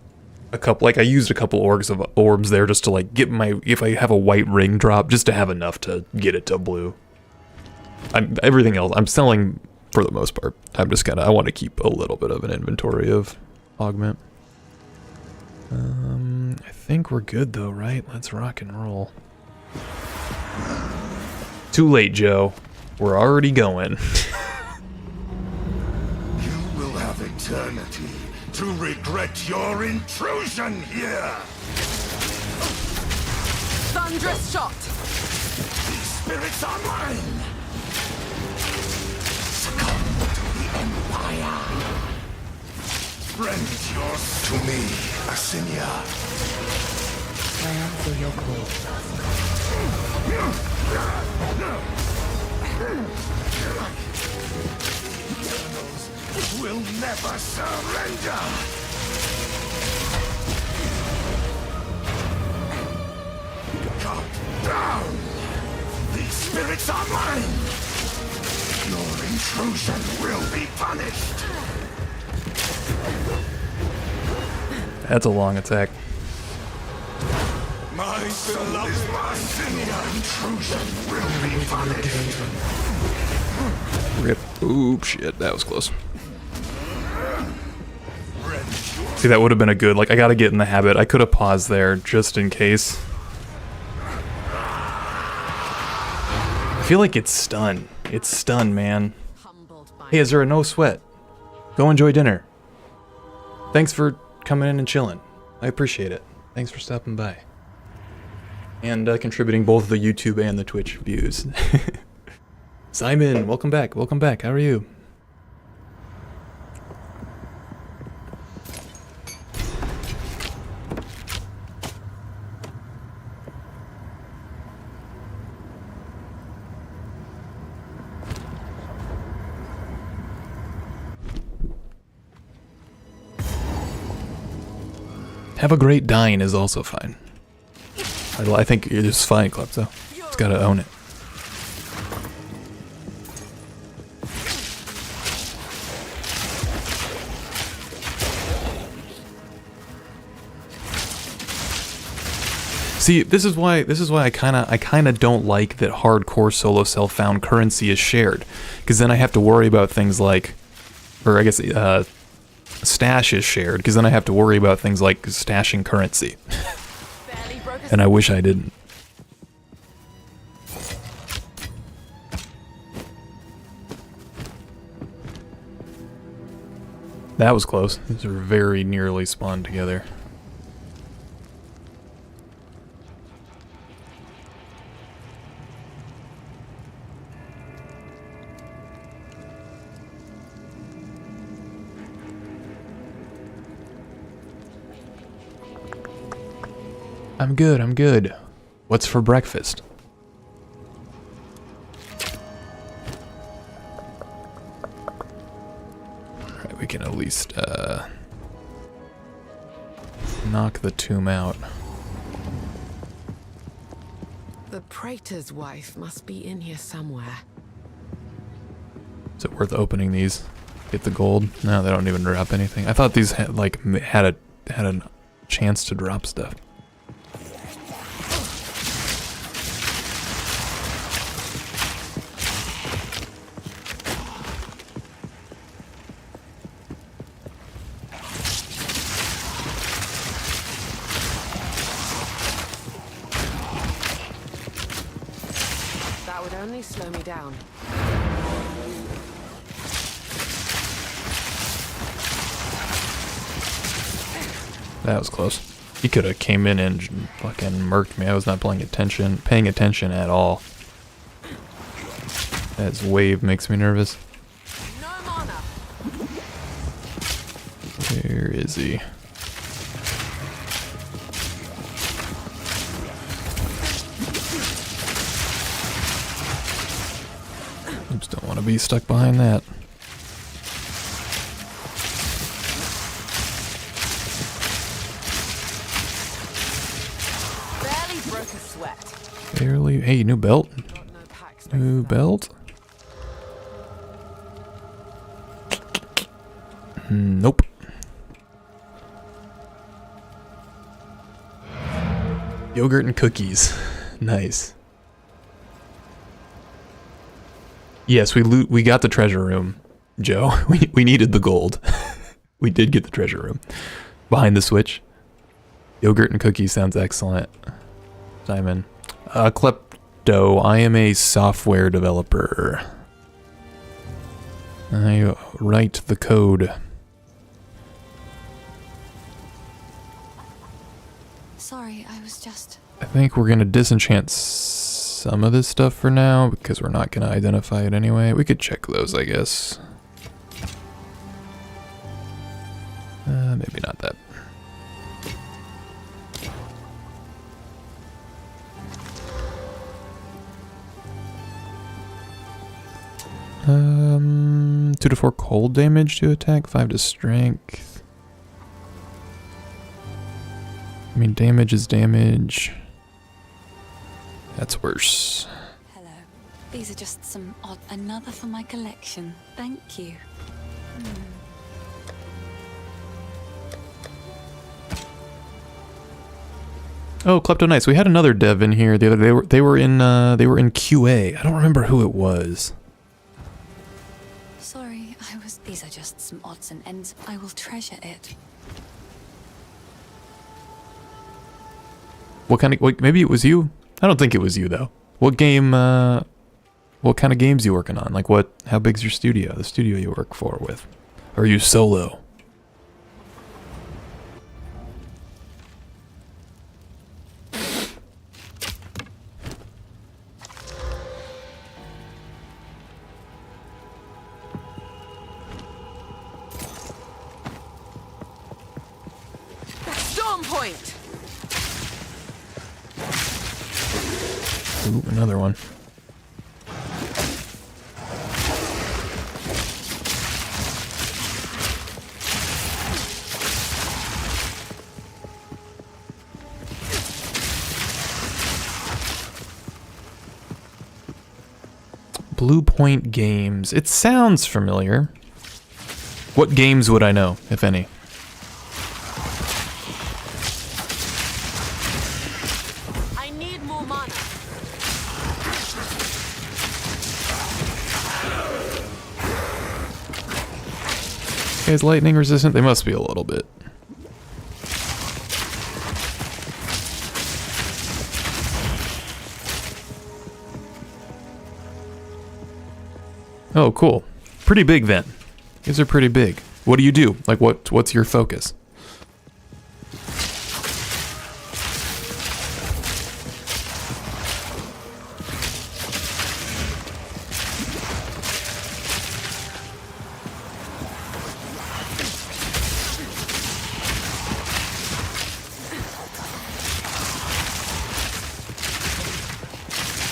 a couple. Like I used a couple orbs there just to like get if I have a white ring drop, just to have enough to get it to blue. Everything else I'm selling for the most part. I want to keep a little bit of an inventory of augment. I think we're good though, right? Let's rock and roll. Too late, Joe. We're already going. You will have eternity to regret your intrusion here. Thunderous shot. These spirits are mine. Succumb to the Empire. Rend yours to me, Asinia. Will never surrender. Come down. These spirits are mine. Your intrusion will be punished. That's a long attack. My soul is mine. Your intrusion will be punished. Rip. Oop, shit, that was close. See, that would have been a good, like, I gotta get in the habit. I could have paused there just in case. I feel like it's stun. It's stun, man. Hey, is there a no sweat? Go enjoy dinner. Thanks for coming in and chilling. I appreciate it. Thanks for stopping by. And contributing both the YouTube and the Twitch views. Simon, welcome back. Welcome back. How are you? Have a great dine is also fine. I think it's fine, Klepto. It's gotta own it. See, this is why I kinda don't like that hardcore solo self-found currency is shared, because then I have to worry about things like, or I guess stash is shared, because then I have to worry about things like stashing currency. And I wish I didn't. That was close. These are very nearly spawned together. I'm good, I'm good. What's for breakfast? Alright, we can at least, knock the tomb out. The praetor's wife must be in here somewhere. Is it worth opening these? Get the gold? No, they don't even drop anything. I thought these had, like, had a chance to drop stuff. Only slow me down. That was close. He could have came in and fucking murked me. I was not paying attention at all. That wave makes me nervous. No mana. Where is he? Oops, don't want to be stuck behind that. Barely broke a sweat. Barely. Hey, new belt. New belt. Nope. Yogurt and cookies. Nice. Yes, we got the treasure room, Joe. We needed the gold. We did get the treasure room. Behind the switch. Yogurt and cookies sounds excellent. Simon. Klepto, I am a software developer. I write the code. Sorry, I was just... I think we're gonna disenchant some of this stuff for now, because we're not gonna identify it anyway. We could check those, I guess. Maybe not that. Um, 2 to 4 cold damage to attack, 5 to strength. I mean, damage is damage. That's worse. Hello. These are just some odd... Another for my collection. Thank you. Oh, Klepto Knights. We had another dev in here the other day. They were in QA. I don't remember who it was. Sorry, I was... These are just some odds and ends. I will treasure it. What kind of... Wait, maybe it was you? I don't think it was you, though. What game... what kind of games you working on? Like, what... How big's your studio? The studio you work for with? Or are you solo? on point. Ooh, another one. Blue Point Games. It sounds familiar. What games would I know, if any? I need more mana. Guys, lightning resistant? They must be a little bit. Oh, cool. Pretty big then. These are pretty big. What do you do? Like, what's your focus?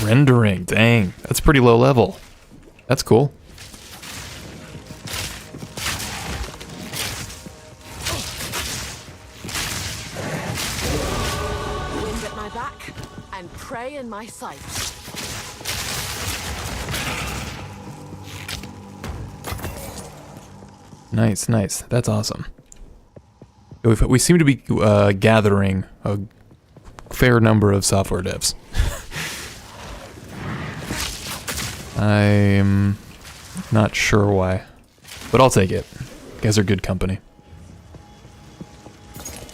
Rendering, dang, that's pretty low level. That's cool. Wind at my back and prey in my sight. Nice, nice. That's awesome. We seem to be gathering a fair number of software devs. I'm not sure why, but I'll take it. You guys are good company.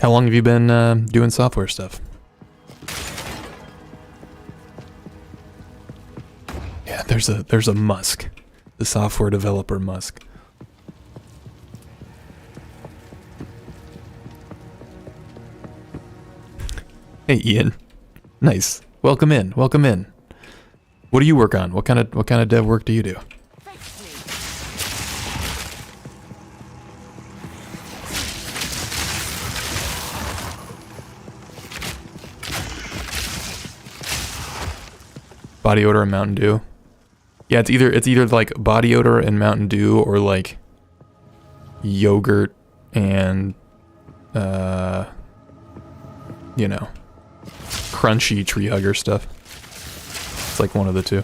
How long have you been doing software stuff? Yeah, there's a Musk, the software developer Musk. Hey Ian, nice. Welcome in. Welcome in. What do you work on? What kind of dev work do you do? Body odor and Mountain Dew. Yeah, it's either like body odor and Mountain Dew or like yogurt and you know, crunchy tree hugger stuff. It's like one of the two.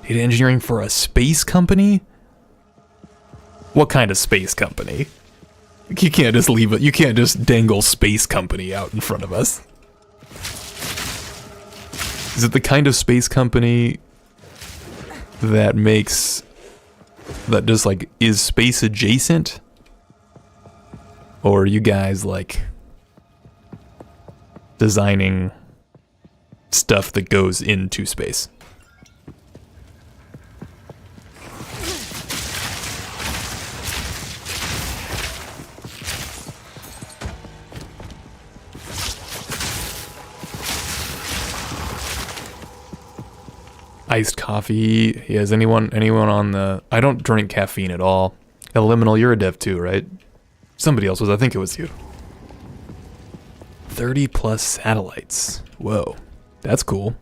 Data engineering for a space company? What kind of space company? You can't just leave it. You can't just dangle space company out in front of us. Is it the kind of space company that just like is space adjacent? Or are you guys like designing stuff that goes into space? Iced coffee. Yeah, is anyone on the... I don't drink caffeine at all. Eliminal, you're a dev too, right? Somebody else was. I think it was you. 30 plus satellites. Whoa. That's cool.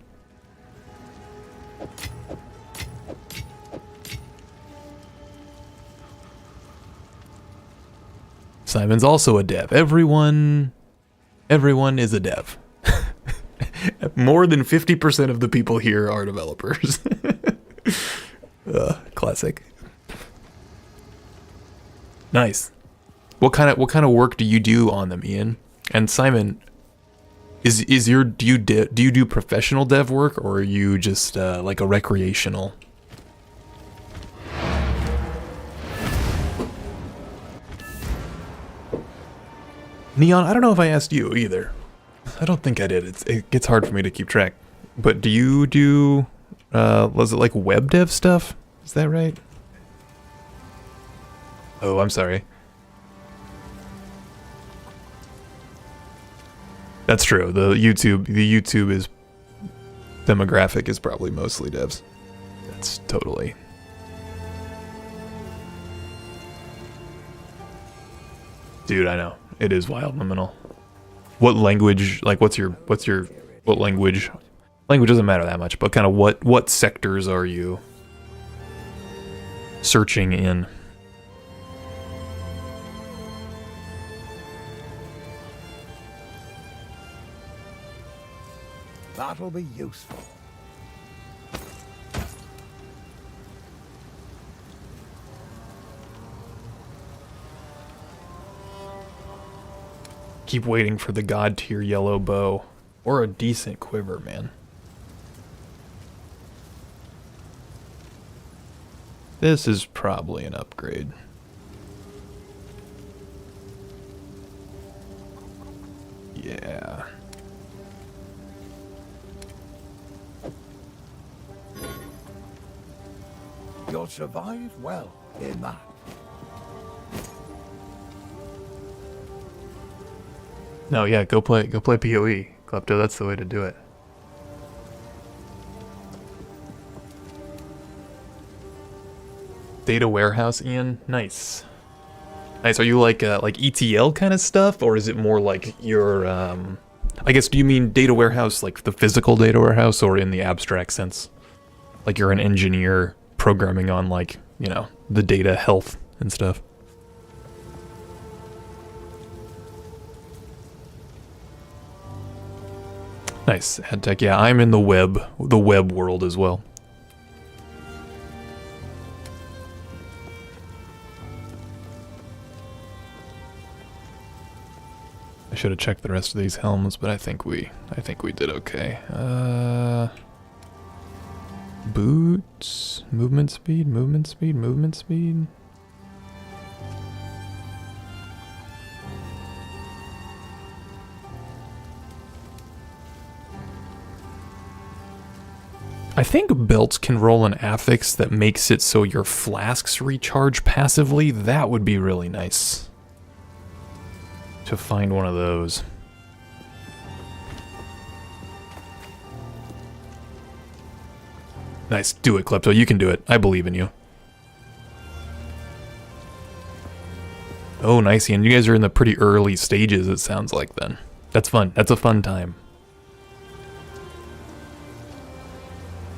Simon's also a dev. Everyone is a dev. More than 50% of the people here are developers. Classic. Nice. What kind of work do you do on them, Ian? And Simon, do you do professional dev work, or are you just like a recreational? Neon, I don't know if I asked you either. I don't think I did. It gets hard for me to keep track. But do you do, was it like web dev stuff? Is that right? Oh, I'm sorry. That's true. The YouTube is demographic is probably mostly devs. That's totally. Dude, I know. It is wild, liminal. What language, like what language? Language doesn't matter that much, but kind of what sectors are you searching in? That'll be useful. Keep waiting for the god tier yellow bow. Or a decent quiver, man. This is probably an upgrade. Yeah. You'll survive well in that. No, yeah, go play PoE, Klepto. That's the way to do it. Data warehouse, Ian. Nice. Nice. Are you like ETL kind of stuff, or is it more like your? I guess, do you mean data warehouse, like the physical data warehouse, or in the abstract sense, like you're an engineer programming on, like, you know, the data health and stuff? Nice. AdTech. Yeah, I'm in the web world as well. I should have checked the rest of these helms, but I think we did okay. Boots, movement speed, movement speed, movement speed. I think belts can roll an affix that makes it so your flasks recharge passively. That would be really nice to find one of those. Nice. Do it, Klepto. You can do it. I believe in you. Oh, nice, Ian. You guys are in the pretty early stages, it sounds like, then. That's fun. That's a fun time.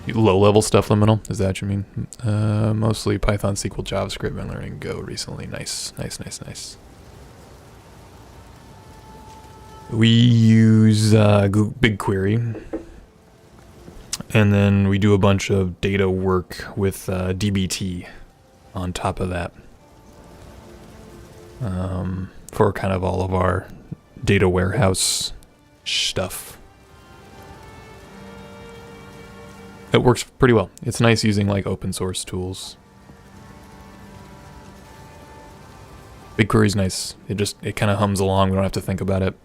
Low-level stuff, Liminal? Is that what you mean? Mostly Python, SQL, JavaScript. Been learning Go recently. Nice, nice, nice, nice. We use BigQuery, and then we do a bunch of data work with DBT on top of that, for kind of all of our data warehouse stuff. It works pretty well. It's nice using like open source tools. BigQuery's nice. It kind of hums along. We don't have to think about it.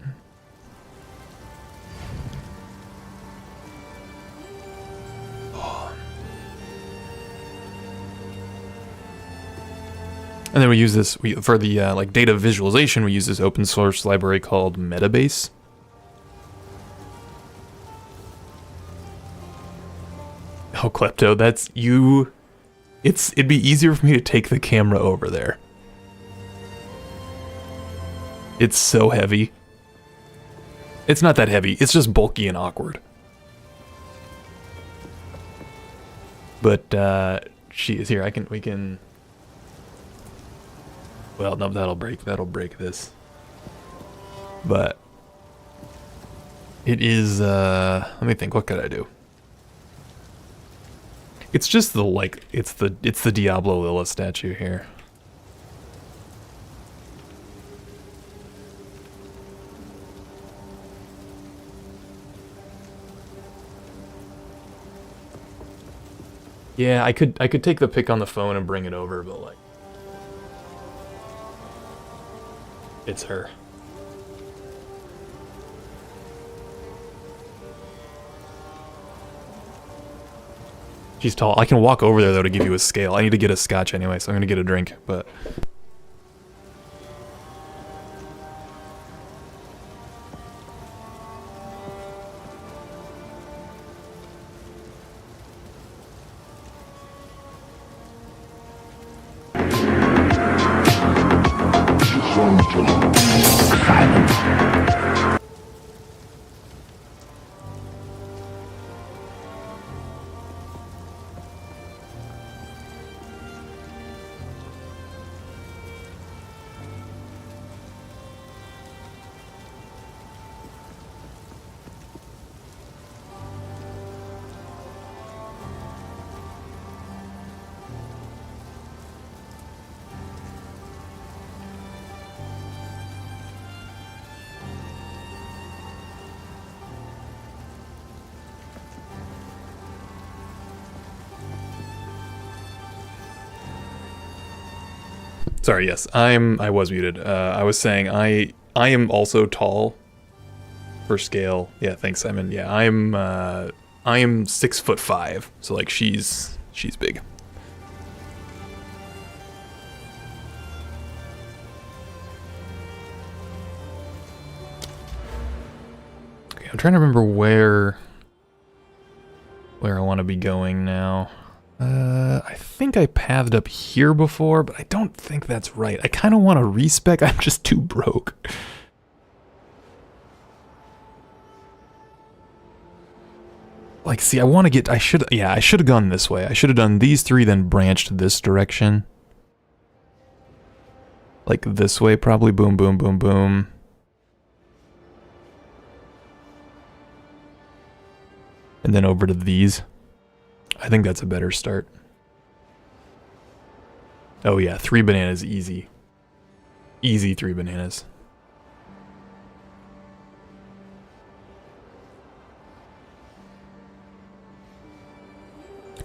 And then we use this for the like data visualization. We use this open source library called Metabase. Oh, Klepto, that's you. It'd be easier for me to take the camera over there. It's so heavy. It's not that heavy. It's just bulky and awkward. But she is here. We can. Well, no, that'll break this. But it is. Let me think. What could I do? It's just it's the Diablo Lilith statue here. Yeah, I could take the pic on the phone and bring it over, but like, it's her. She's tall. I can walk over there, though, to give you a scale. I need to get a scotch anyway, so I'm going to get a drink, but... Sorry, yes, I was muted. I was saying I am also tall for scale. Yeah, thanks, Simon. Yeah, I am 6'5", so like she's big. Okay, I'm trying to remember where I want to be going now. I think I pathed up here before, but I don't think that's right. I kind of want to respec. I'm just too broke. Like, see, I want to get, I should have gone this way. I should have done these 3, then branched this direction. Like this way, probably. Boom, boom, boom, boom. And then over to these. I think that's a better start. Oh yeah, 3 bananas, easy. Easy 3 bananas.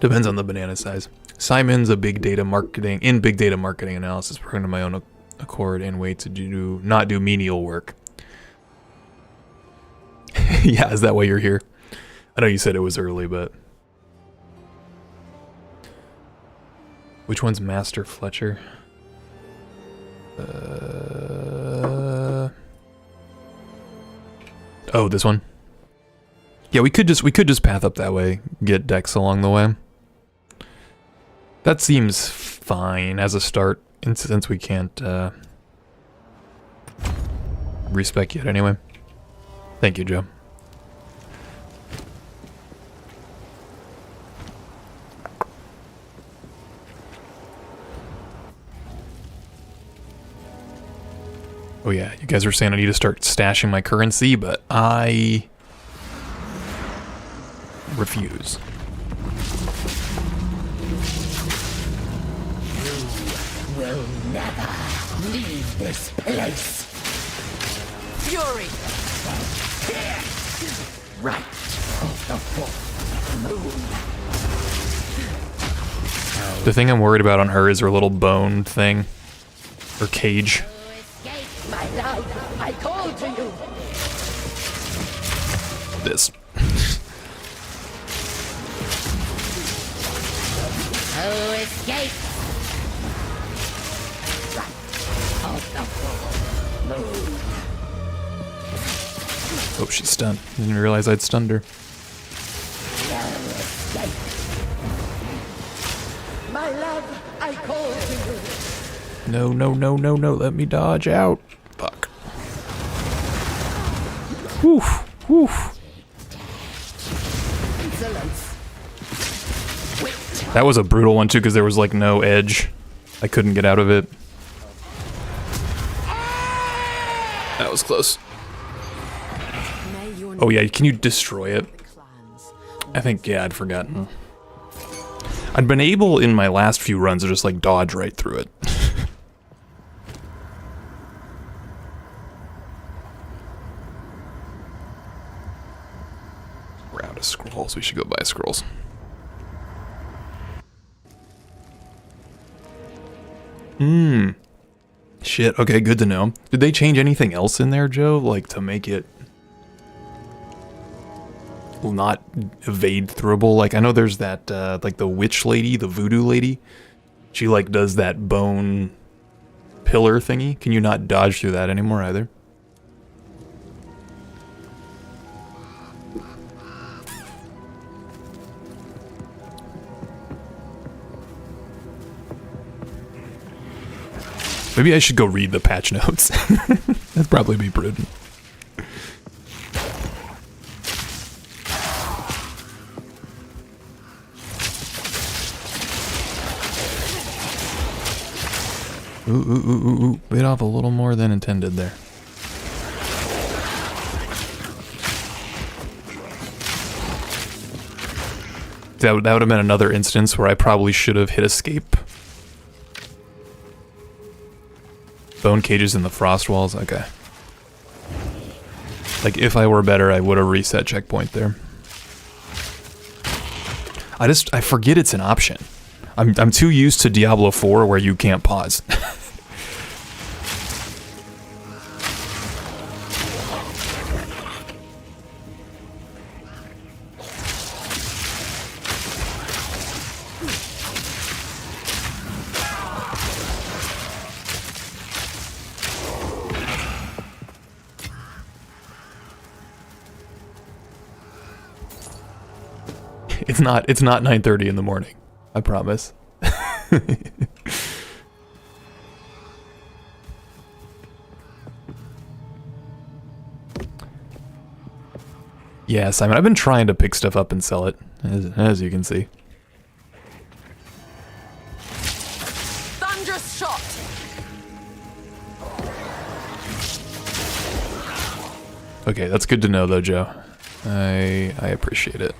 Depends on the banana size. Simon's a big data marketing analysis program of my own accord and way to not do menial work. Yeah, is that why you're here? I know you said it was early, but which one's Master Fletcher? Oh, this one. Yeah, we could just path up that way, get Dex along the way. That seems fine as a start, since we can't respec yet anyway. Thank you, Joe. Oh yeah, you guys were saying I need to start stashing my currency, but I refuse. You will never leave this place. Fury! Right of the full moon. The thing I'm worried about on her is her little bone thing. Her cage. My love, I call to you. This. Oh, escape. Right of the full moon. Oh, she's stunned. Didn't realize I'd stunned her. No escape. My love, I call to you. No, no, no, no, no. Let me dodge out. Fuck. Woof. Woof. That was a brutal one too, because there was like no edge. I couldn't get out of it. That was close. Oh yeah, can you destroy it? I think, yeah, I'd forgotten. I'd been able in my last few runs to just like dodge right through it. We're out of scrolls. We should go buy scrolls. Shit, okay, good to know. Did they change anything else in there, Joe? Like, to make it not evade throwable? Like, I know there's that, like, the witch lady, the voodoo lady. She, like, does that bone pillar thingy. Can you not dodge through that anymore, either? Maybe I should go read the patch notes. That'd probably be prudent. Ooh. Bit off a little more than intended there. That would have been another instance where I probably should have hit escape. Bone cages in the frost walls? Okay. Like, if I were better, I would have reset checkpoint there. I forget it's an option. I'm too used to Diablo 4 where you can't pause. It's not 9:30 in the morning. I promise. Yeah, Simon, I've been trying to pick stuff up and sell it, as you can see. Thunderous shot! Okay, that's good to know though, Joe. I appreciate it.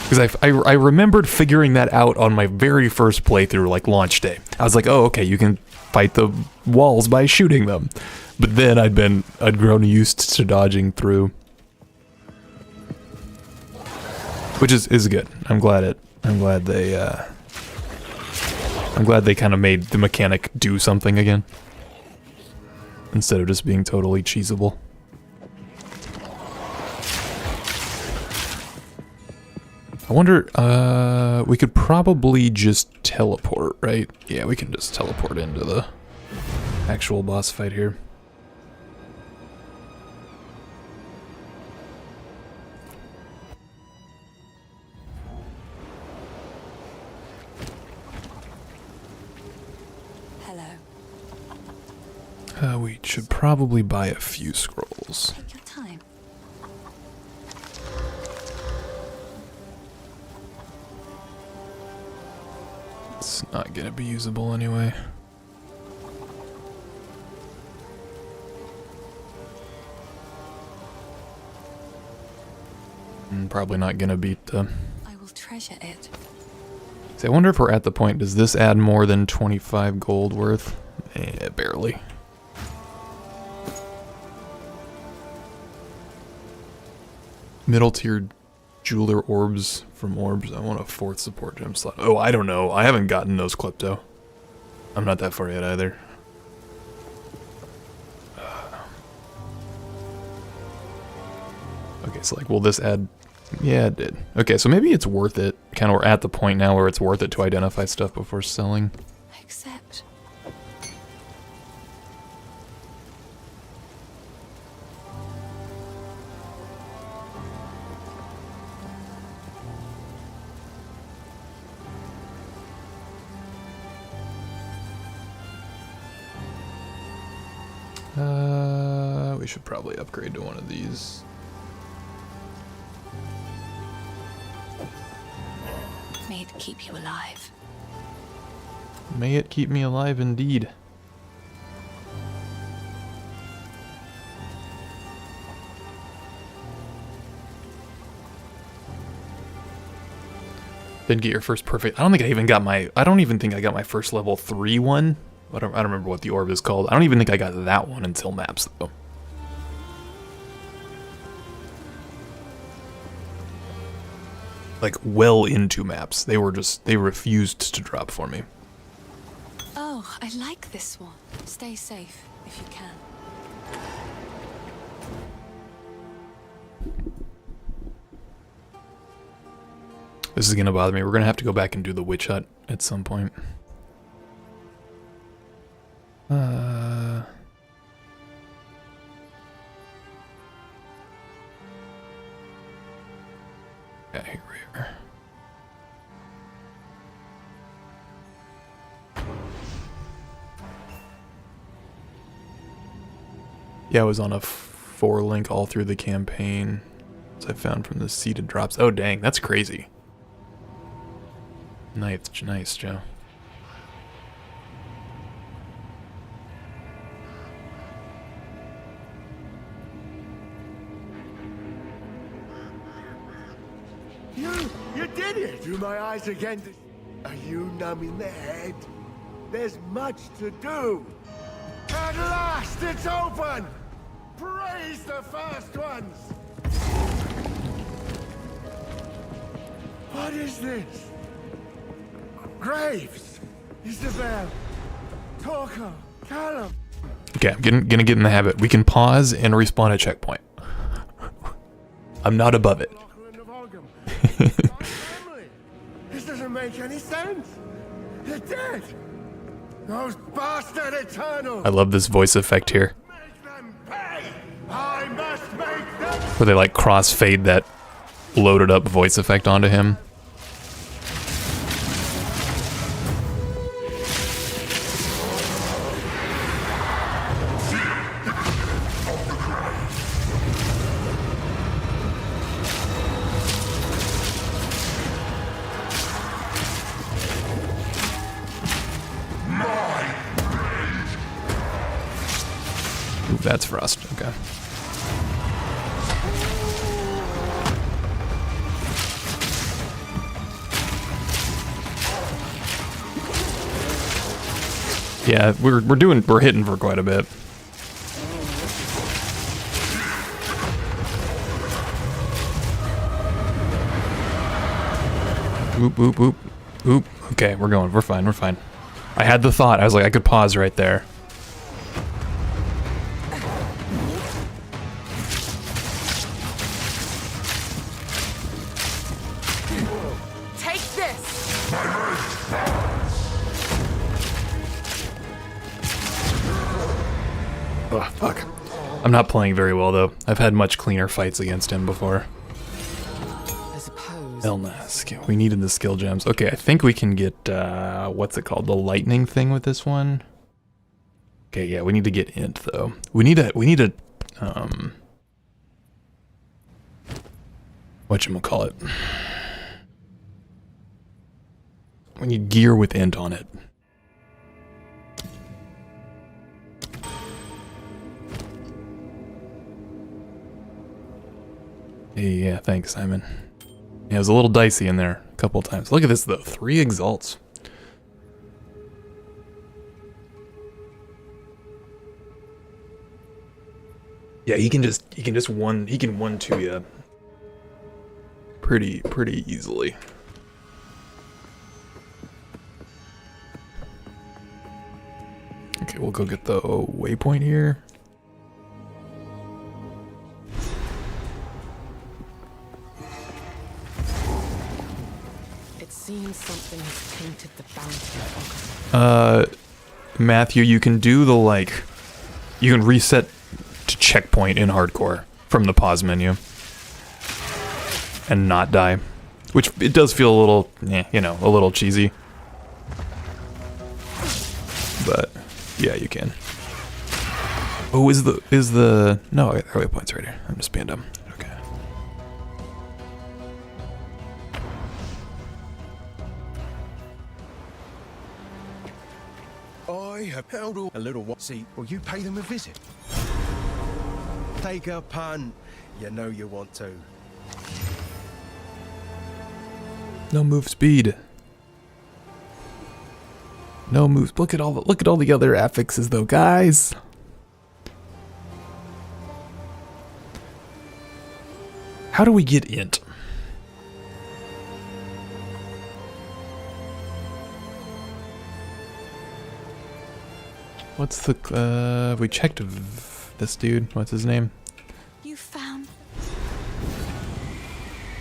Because I remembered figuring that out on my very first playthrough, like launch day. I was like, oh, okay, you can fight the walls by shooting them. But then I'd grown used to dodging through. Which is good. I'm glad they kind of made the mechanic do something again. Instead of just being totally cheesable. I wonder, we could probably just teleport, right? Yeah, we can just teleport into the actual boss fight here. We should probably buy a few scrolls. Take your time. It's not gonna be usable anyway. Probably not gonna beat the... I will treasure it. See, I wonder if we're at the point, does this add more than 25 gold worth? Barely. Middle tier jeweler orbs from orbs. I want a 4th support gem slot. Oh, I don't know. I haven't gotten those Klepto. I'm not that far yet either. Okay, so like, will this add... Yeah, it did. Okay, so maybe it's worth it. Kind of we're at the point now where it's worth it to identify stuff before selling. Accept. We should probably upgrade to one of these. May it keep you alive. May it keep me alive indeed. Didn't get your first perfect. I don't think I even got my. I don't even think I got my first level 3 one. I don't remember what the orb is called. I don't even think I got that one until maps though. Like well into maps. They refused to drop for me. Oh, I like this one. Stay safe if you can. This is gonna bother me. We're gonna have to go back and do the witch hut at some point. Yeah, here we are. Yeah, I was on a 4-link all through the campaign, as I found from the seeded drops. Oh dang, that's crazy. Nice, Joe. You did it! Do my eyes again? Are you numbing the head? There's much to do. At last, it's open! Praise the first ones! What is this? Graves, Isabel, Torko, Callum. Okay, I'm gonna get in the habit. We can pause and respawn at checkpoint. I'm not above it. Is doesn't make any sense. They're dead. Those bastard Eternals. I love this voice effect here, Make them pay. I must make them. where they like crossfade that loaded up voice effect onto him. Ooh, that's Frost. Okay. Yeah, we're hitting for quite a bit. Oop, oop, oop, oop. Okay, we're fine, we're fine. I had the thought, I was like, I could pause right there. Take this! Oh, fuck. I'm not playing very well, though. I've had much cleaner fights against him before. I suppose. Elnask. We needed the skill gems. Okay, I think we can get, what's it called? The lightning thing with this one? Okay, yeah, we need to get int, though. We need a, whatchamacallit? We need gear with int on it. Yeah, thanks, Simon. Yeah, it was a little dicey in there a couple times. Look at this, though. 3 exalts. Yeah, he can 1-2 you pretty easily. Okay, we'll go get the waypoint here. It seems something has tainted the bounty. Matthew, you can do the you can reset to checkpoint in hardcore from the pause menu and not die, which it does feel a little, a little cheesy, but yeah, you can. Oh, is the no, our waypoint's right here. I'm just being dumb. Okay. I have held a little while. See, will you pay them a visit? Take a punt. You know you want to. No move speed. No moves. Look at all the other affixes though, guys. How do we get int? What's the we checked this dude. What's his name? You found.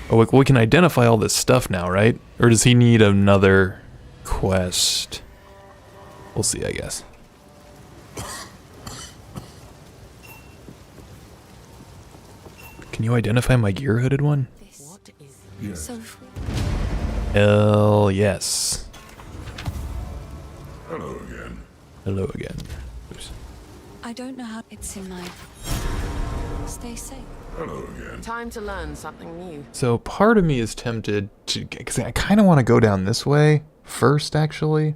Oh, we can identify all this stuff now, right? Or does he need another quest? We'll see, I guess. Can you identify my gear hooded one? What is So. Hell yes. Hello again. Hello again. Oops. I don't know how it's in my. Stay safe. Hello again. time to learn something new? So part of me is tempted to, because I kind of want to go down this way first, actually.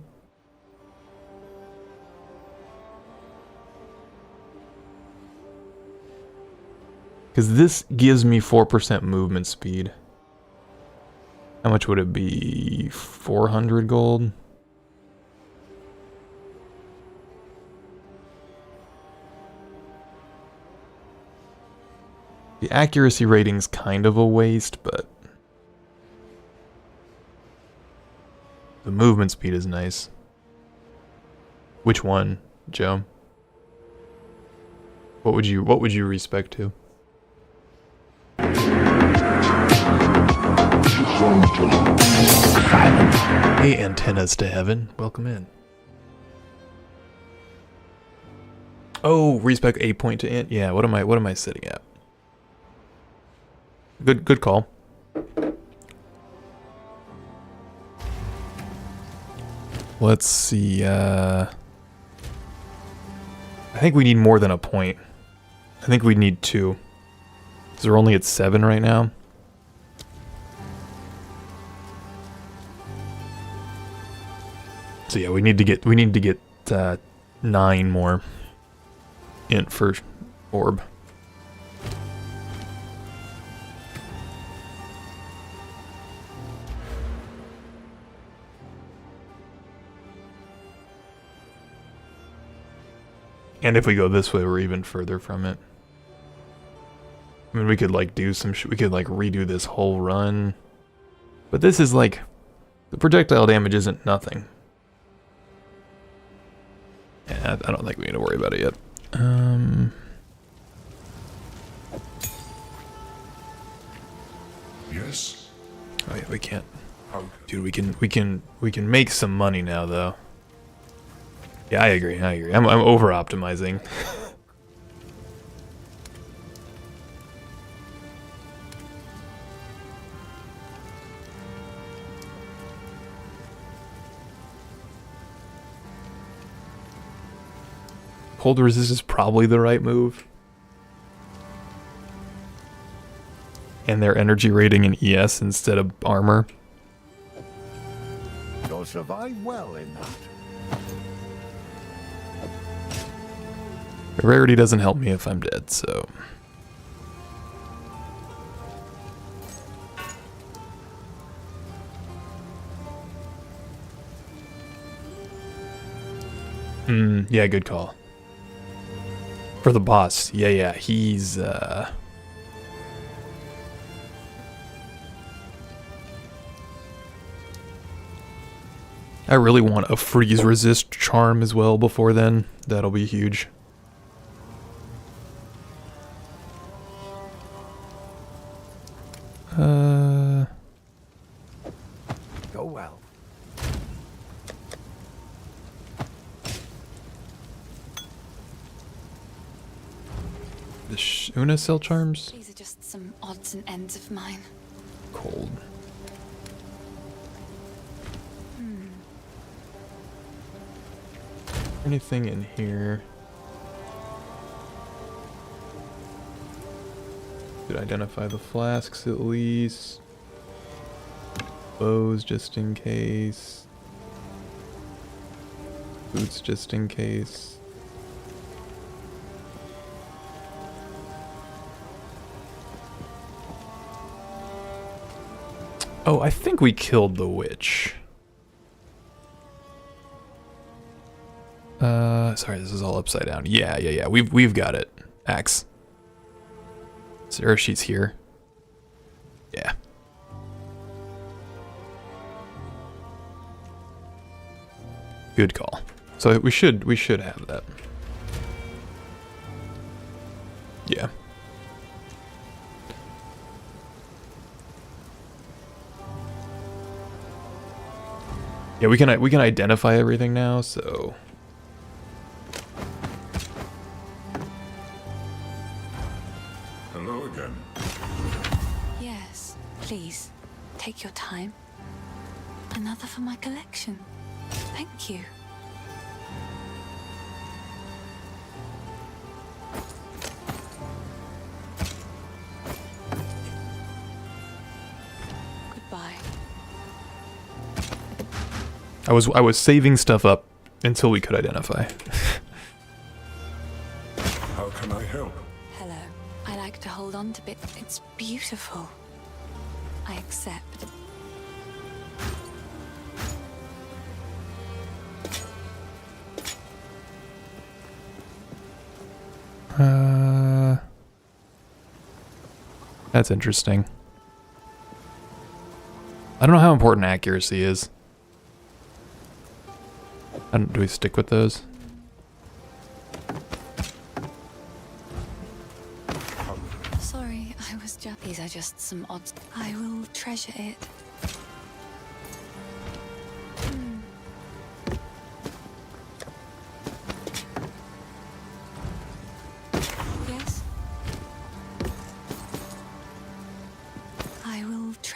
Because this gives me 4% movement speed. How much would it be? 400 gold? The accuracy rating's kind of a waste, but the movement speed is nice. Which one, Joe? What would you respect to? Silence. Hey, antennas to heaven. Welcome in. Oh, respec 8 point to int. Yeah, what am I sitting at? Good call. Let's see. I think we need more than a point. I think we need 2. So we're only at 7 right now. So yeah, we need to get 9 more int for orb. And if we go this way, we're even further from it. I mean, we could like do some we could like redo this whole run. But this is like, the projectile damage isn't nothing. Yeah, I don't think we need to worry about it yet. Yes? Oh yeah, we can't. Dude, we can make some money now though. Yeah, I agree. I'm over optimizing. Cold resist is probably the right move. And their energy rating in ES instead of armor. You'll survive well in that. The rarity doesn't help me if I'm dead, so. Yeah, good call. For the boss, yeah, he's, I really want a freeze resist charm as well before then. That'll be huge. Go well. The Una cell charms? These are just some odds and ends of mine. Cold. Anything in here? Could identify the flasks at least. Bows just in case. Boots just in case. Oh, I think we killed the witch. Sorry, this is all upside down. Yeah. We've got it. Axe. Sarah, she's here. Yeah. Good call. So we should have that. Yeah. Yeah, we can identify everything now, so. Hello again. Yes, please, take your time. Another for my collection. Thank you. Goodbye. I was saving stuff up until we could identify. How can I help? Hello. I like to hold on to bit. It's beautiful. I accept. That's interesting. I don't know how important accuracy is. Do we stick with those? Sorry, I was just. These are just some odds. I will treasure it.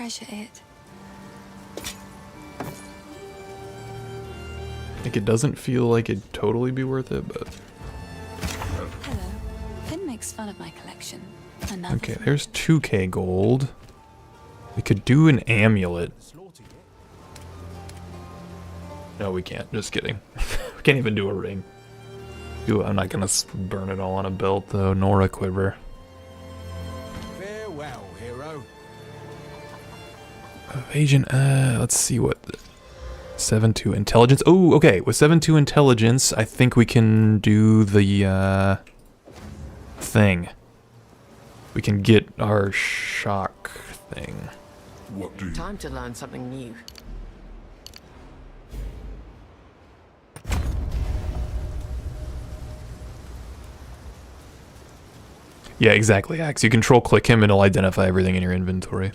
treasure it. Like, it doesn't feel like it'd totally be worth it, but... Hello. Finn makes fun of my collection. Another Okay, for there's 2k gold. We could do an amulet. No, we can't. Just kidding. We can't even do a ring. I'm not gonna burn it all on a belt, though, nor a quiver. Farewell, hero. Evasion, let's see what... 7-2 intelligence. Oh, okay. With 7-2 intelligence, I think we can do the, thing. We can get our shock thing. What do you... Time to learn something new. Yeah, exactly, Axe. You control click him and it'll identify everything in your inventory.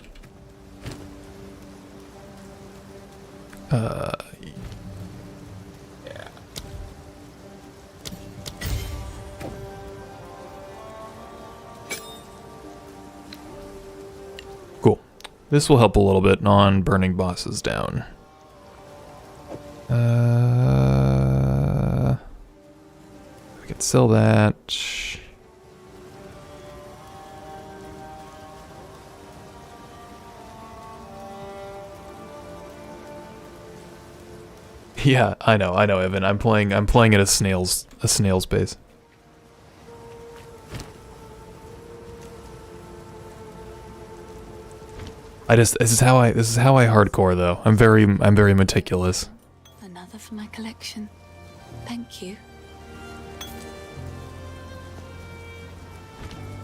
Yeah. Cool. This will help a little bit on burning bosses down. We could sell that. Yeah, I know, Evan. I'm playing at a snail's pace. This is how I hardcore though. I'm very meticulous. another for my collection. Thank you.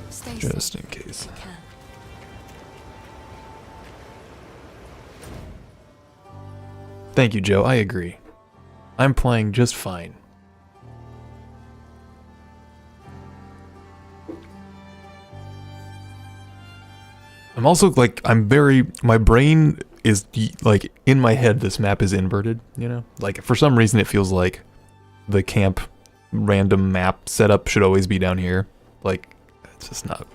Stay Just safe in case. if you can. Thank you, Joe. I agree. I'm playing just fine. I'm also like, my brain is like, in my head this map is inverted, you know? Like, for some reason it feels like the camp random map setup should always be down here. Like, it's just not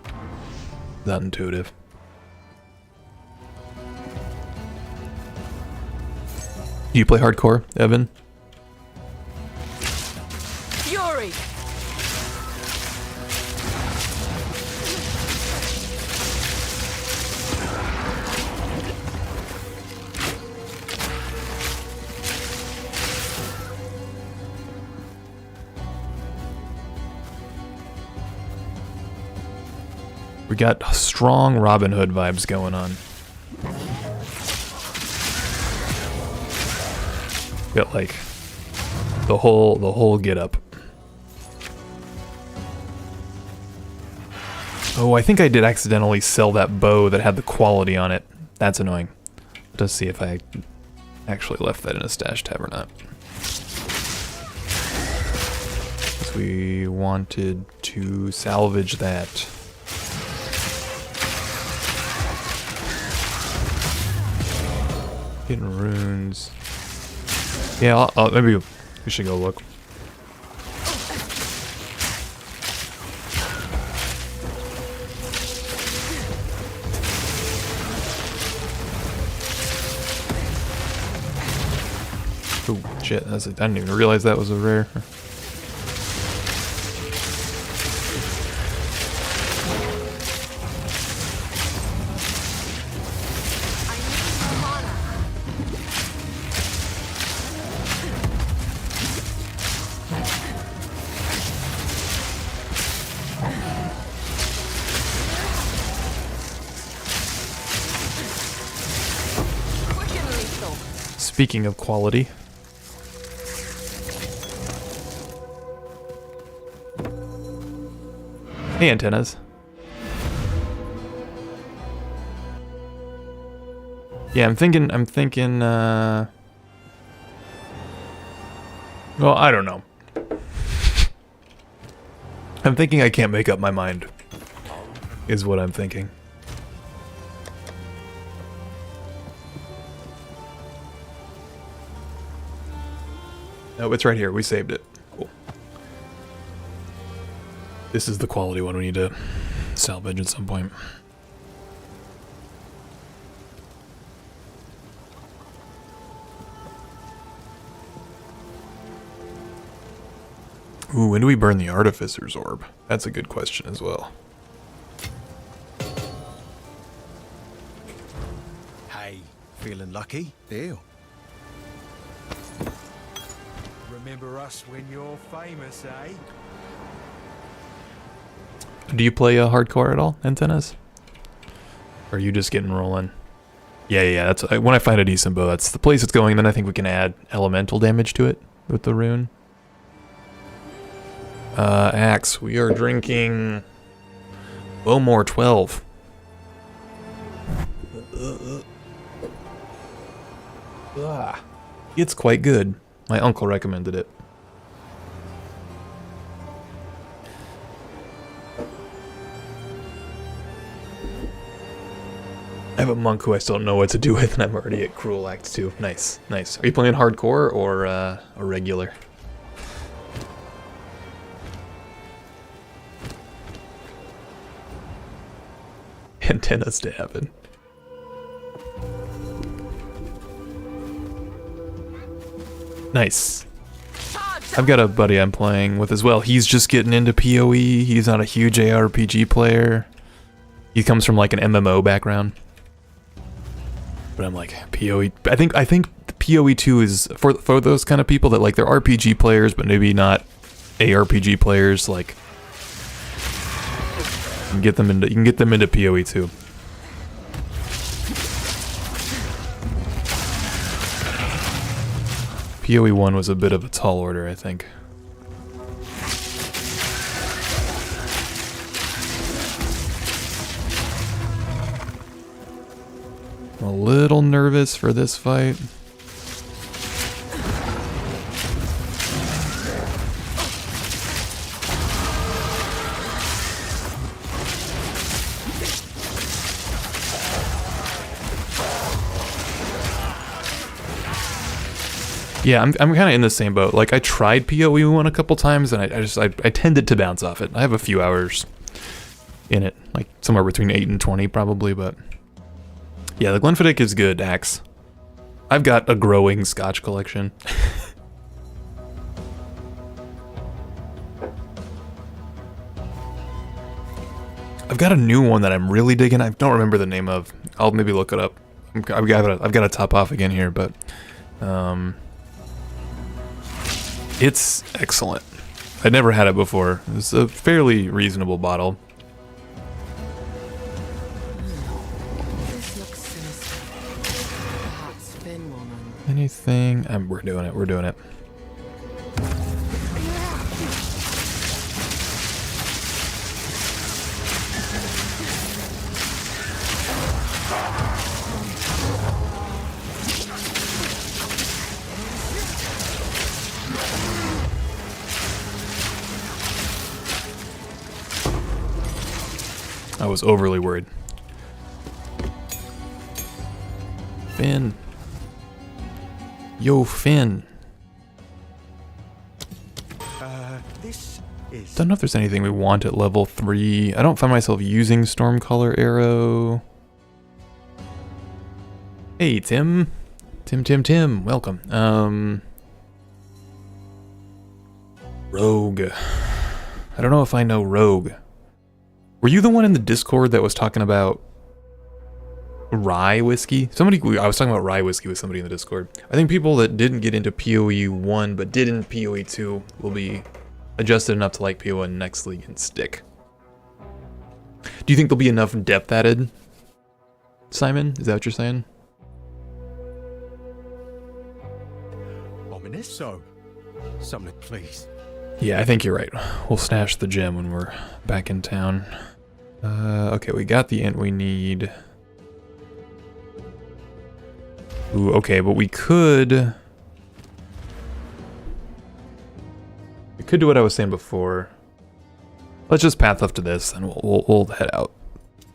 intuitive. Do you play hardcore, Evan? Fury! We got strong Robin Hood vibes going on. Got like the whole get up. Oh, I think I did accidentally sell that bow that had the quality on it. That's annoying. Let's see if I actually left that in a stash tab or not. 'Cause we wanted to salvage that. Hidden runes. Yeah, maybe we should go look. Oh shit! I didn't even realize that was a rare. Speaking of quality. Hey, antennas. Yeah, I'm thinking, well, I don't know. I'm thinking I can't make up my mind, is what I'm thinking. No, it's right here. We saved it. Cool. This is the quality one we need to salvage at some point. Ooh, when do we burn the Artificer's Orb? That's a good question as well. Hey, feeling lucky? Deal. Remember us when you're famous, eh? Do you play hardcore at all, Antennas? Or are you just getting rolling? Yeah, that's when I find a decent bow, that's the place it's going. Then I think we can add elemental damage to it with the rune. Axe, we are drinking Bowmore 12. It's quite good. My uncle recommended it. I have a monk who I still don't know what to do with, and I'm already at Cruel Act 2. Nice, nice. Are you playing hardcore or a regular? Antennas to heaven. Nice. I've got a buddy I'm playing with as well. He's just getting into PoE. He's not a huge ARPG player. He comes from like an MMO background. But I'm like, PoE. I think PoE 2 is for those kind of people that like they're RPG players, but maybe not ARPG players. Like, you can get them into PoE 2. PoE 1 was a bit of a tall order, I think. I'm a little nervous for this fight. Yeah, I'm kind of in the same boat. Like, I tried PoE 1 a couple times, and I tended to bounce off it. I have a few hours in it, like somewhere between 8 and 20 probably, but yeah, the Glenfiddich is good, Axe. I've got a growing Scotch collection. I've got a new one that I'm really digging. I don't remember the name of. I'll maybe look it up. I've got to top off again here, but it's excellent. I'd never had it before. It's a fairly reasonable bottle. This looks sinister. Perhaps Finn will know. Anything? We're doing it. We're doing it. I was overly worried. Finn. Yo, Finn. This is... Don't know if there's anything we want at level 3. I don't find myself using Stormcaller Arrow. Hey, Tim. Tim. Welcome. Rogue. I don't know if I know Rogue. Were you the one in the Discord that was talking about rye whiskey? I was talking about rye whiskey with somebody in the Discord. I think people that didn't get into PoE 1 but did in PoE 2 will be adjusted enough to like PoE next league and stick. Do you think there'll be enough depth added, Simon? Is that what you're saying? Ominous, so... Something, please. Yeah, I think you're right. We'll stash the gem when we're back in town. Okay, we got the int we need. Ooh, okay, but we could do what I was saying before. Let's just path up to this, and we'll head out.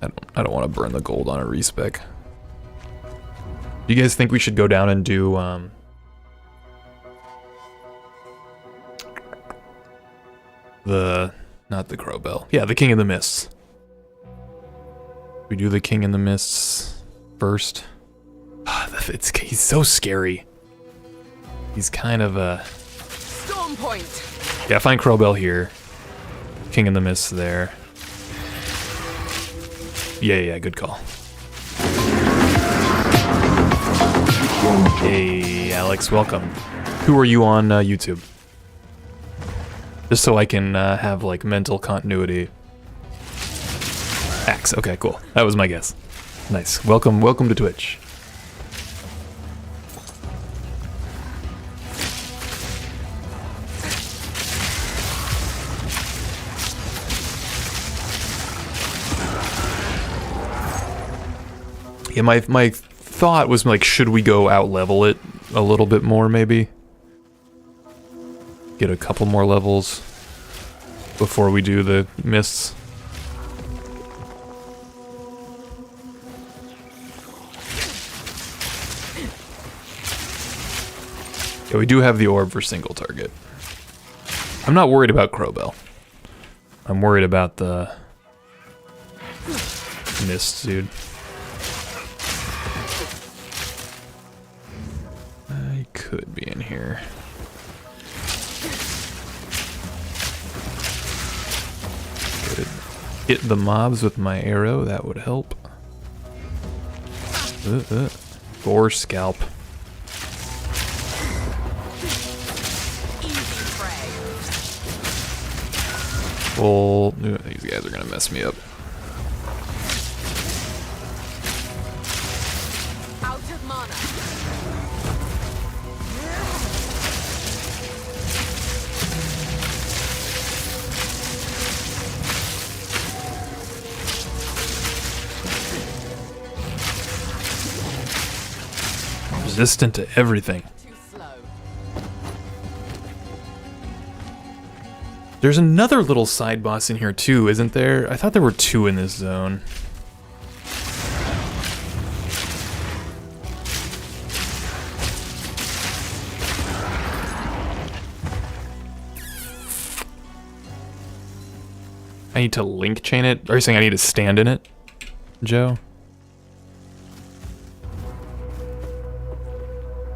I don't want to burn the gold on a respec. Do you guys think we should go down and do not the Crowbell. Yeah, the King of the Mists. We do the King in the Mists first. He's so scary. He's kind of a... Storm point. Yeah, find Crowbell here. King in the Mist there. Yeah, good call. Hey, Alex, welcome. Who are you on YouTube? Just so I can have, like, mental continuity. Axe, okay, cool. That was my guess. Nice. Welcome to Twitch. Yeah, my thought was, like, should we go out level it a little bit more, maybe? Get a couple more levels before we do the mists. Yeah, we do have the orb for single target. I'm not worried about Crowbell. I'm worried about the mists, dude. I could be in here. Could hit the mobs with my arrow, that would help. Boar scalp. Well, these guys are gonna mess me up. Out of mana. Resistant to everything. Too slow. There's another little side boss in here too, isn't there? I thought there were two in this zone. I need to link chain it? Are you saying I need to stand in it, Joe?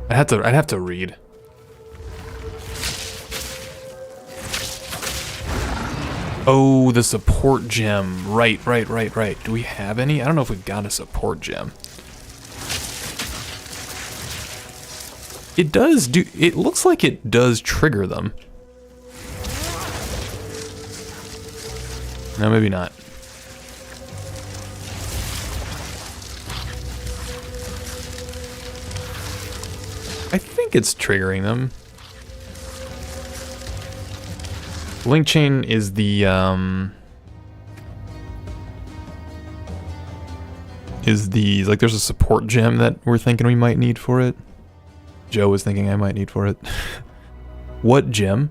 I'd have to read. Oh, the support gem. Right. Do we have any? I don't know if we've got a support gem. It does do, it looks like it does trigger them. No, maybe not. I think it's triggering them. Link chain is the like there's a support gem that we're thinking we might need for it. Joe was thinking I might need for it. What gem?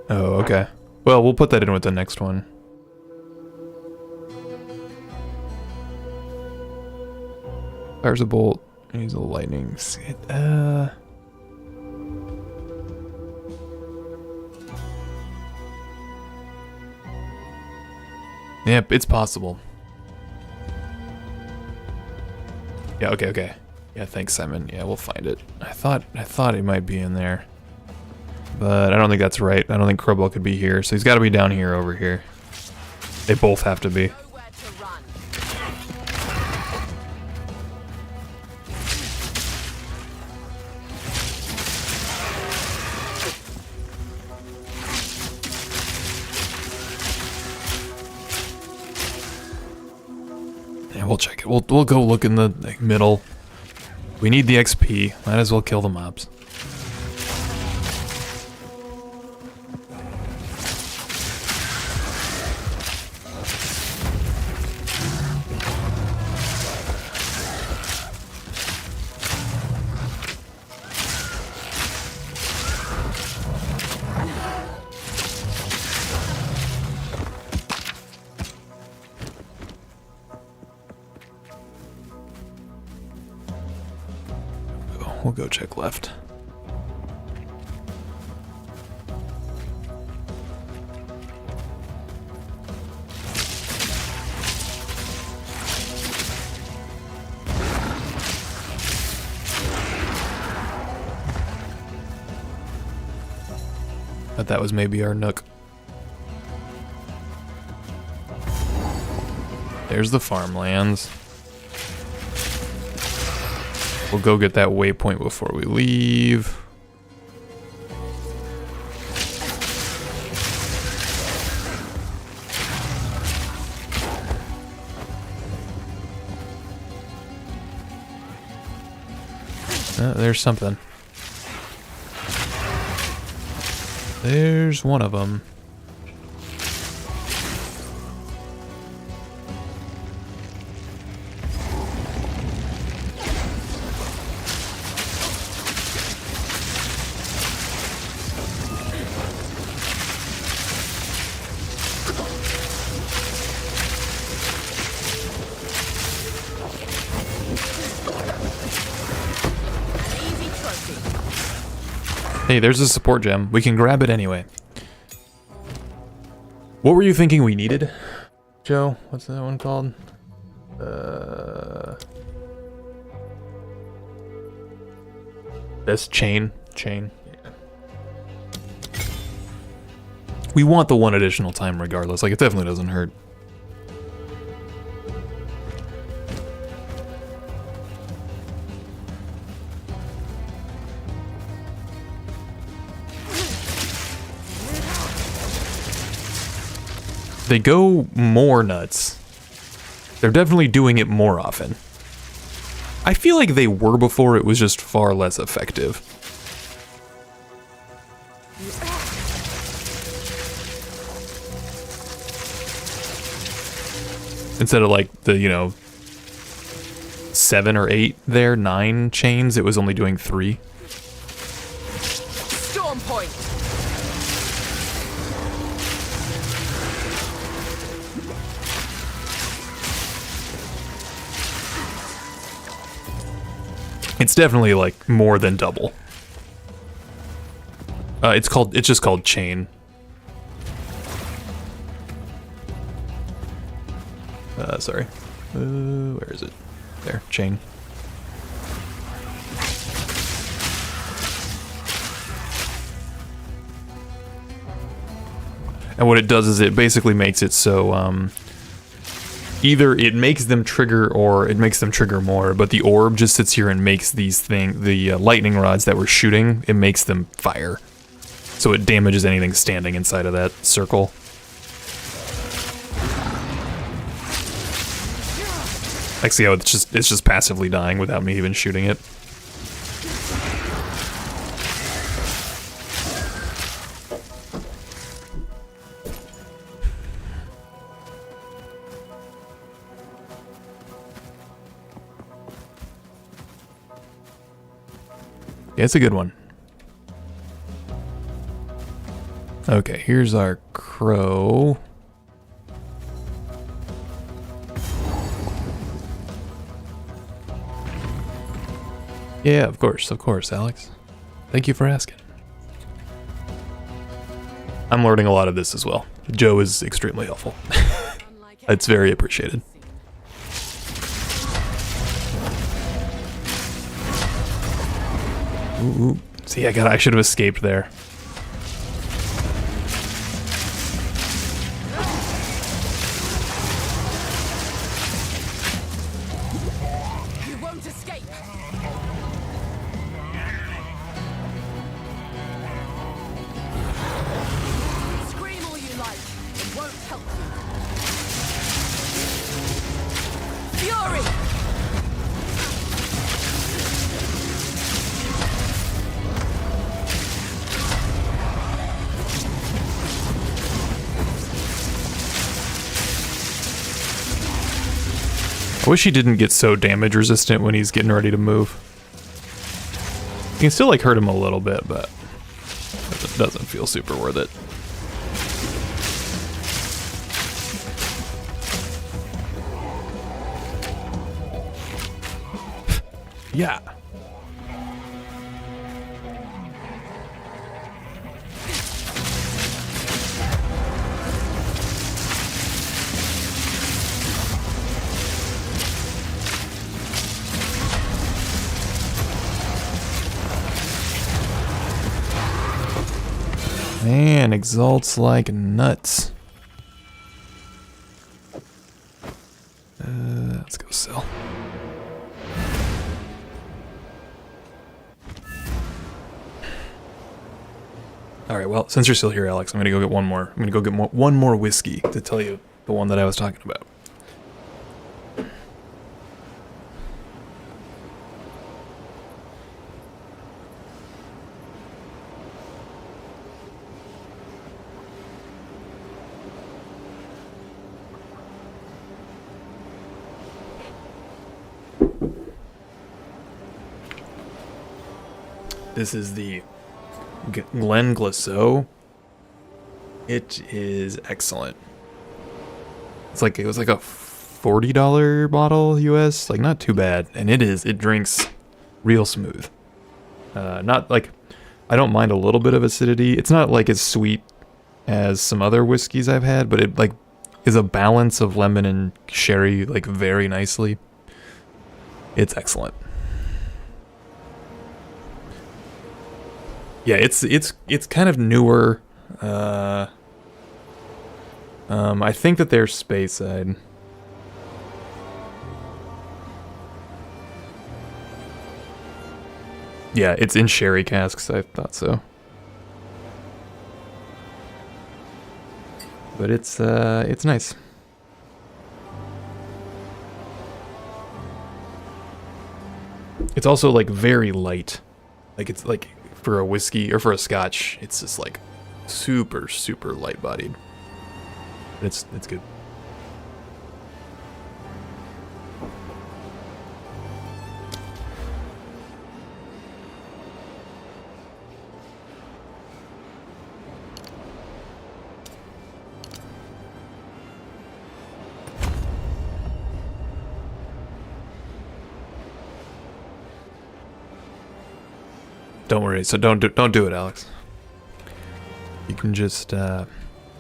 Oh, okay. Well, we'll put that in with the next one. Fires a bolt. Use a lightning. Yep, it's possible. Yeah, okay. Yeah, thanks, Simon. Yeah, we'll find it. I thought it might be in there. But I don't think that's right. I don't think Crowbell could be here, so he's got to be down here over here. They both have to be. Nowhere to run. Yeah, we'll check it. We'll go look in the middle. We need the XP. Might as well kill the mobs. We'll go check left. But that was maybe our nook. There's the farmlands. We'll go get that waypoint before we leave. There's something. There's one of them. Hey, there's a support gem. We can grab it anyway. What were you thinking we needed, Joe? What's that one called? This chain. Yeah. We want the one additional time regardless. Like, it definitely doesn't hurt. They go more nuts. They're definitely doing it more often. I feel like they were before, it was just far less effective. Instead of like the, you know, 7 or 8 there, 9 chains, it was only doing 3. Storm point. It's definitely like more than double. It's just called chain. Sorry. Where is it? There, chain. And what it does is it basically makes it so, either it makes them trigger or it makes them trigger more, but the orb just sits here and makes these the lightning rods that we're shooting, it makes them fire. So it damages anything standing inside of that circle. Like, see how it's just passively dying without me even shooting it. Yeah, it's a good one. Okay, here's our crow. Yeah, of course, Alex. Thank you for asking. I'm learning a lot of this as well. Joe is extremely helpful. It's very appreciated. Ooh. See, I should have escaped there. You won't escape. Scream all you like. It won't help you. Fury! I wish he didn't get so damage resistant when he's getting ready to move. You can still like hurt him a little bit, but it doesn't feel super worth it. Yeah. exalts like nuts. Let's go sell. All right, well, since you're still here, Alex, I'm gonna go get one more. I'm gonna go get one more whiskey to tell you the one that I was talking about. This is the Glen Glaceau. It is excellent. It was like a $40 bottle US, like not too bad, and it drinks real smooth. Not like, I don't mind a little bit of acidity. It's not like as sweet as some other whiskeys I've had, but it like is a balance of lemon and sherry like very nicely. It's excellent. Yeah, it's kind of newer. I think that they're Speyside. Yeah, it's in sherry casks. I thought so. But it's nice. It's also like very light. Like it's like for a whiskey or for a scotch, it's just like super, super light bodied. It's good. Don't worry. So don't do it, Alex. You can just oh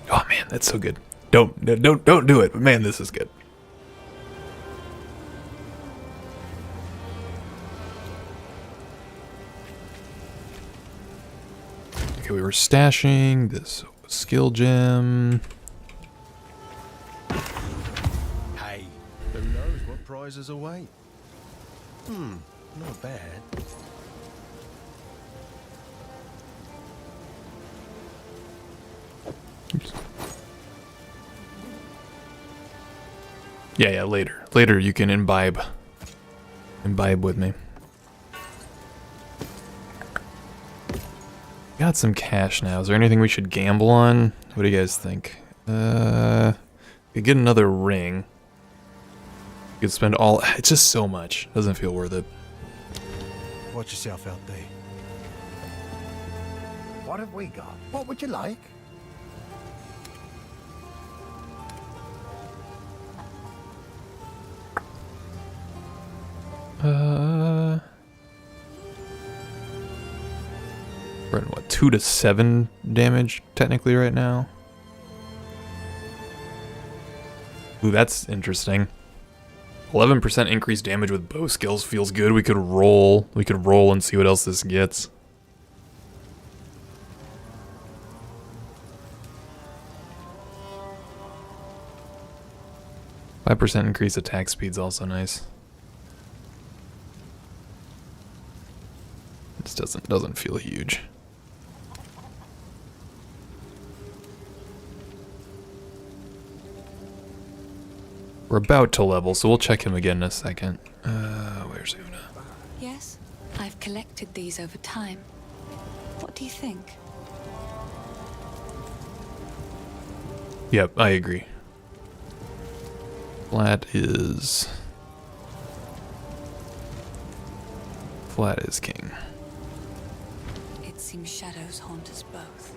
man, that's so good. Don't do it. But man, this is good. Okay, we were stashing this skill gem. Hey, who knows what prizes await? Not bad. Oops. Yeah, later. Later you can imbibe with me. Got some cash now. Is there anything we should gamble on? What do you guys think? We get another ring. You could spend all. It's just so much. Doesn't feel worth it. Watch yourself out there. What have we got? What would you like? We're at what, 2 to 7 damage technically right now. Ooh, that's interesting. 11% increased damage with bow skills feels good. We could roll and see what else this gets. %5 increase attack speed's also nice. This doesn't feel huge. We're about to level, so we'll check him again in a second. Where's Una? Yes, I've collected these over time. What do you think? Yep, I agree. Flat is king. It seems shadows haunt us both.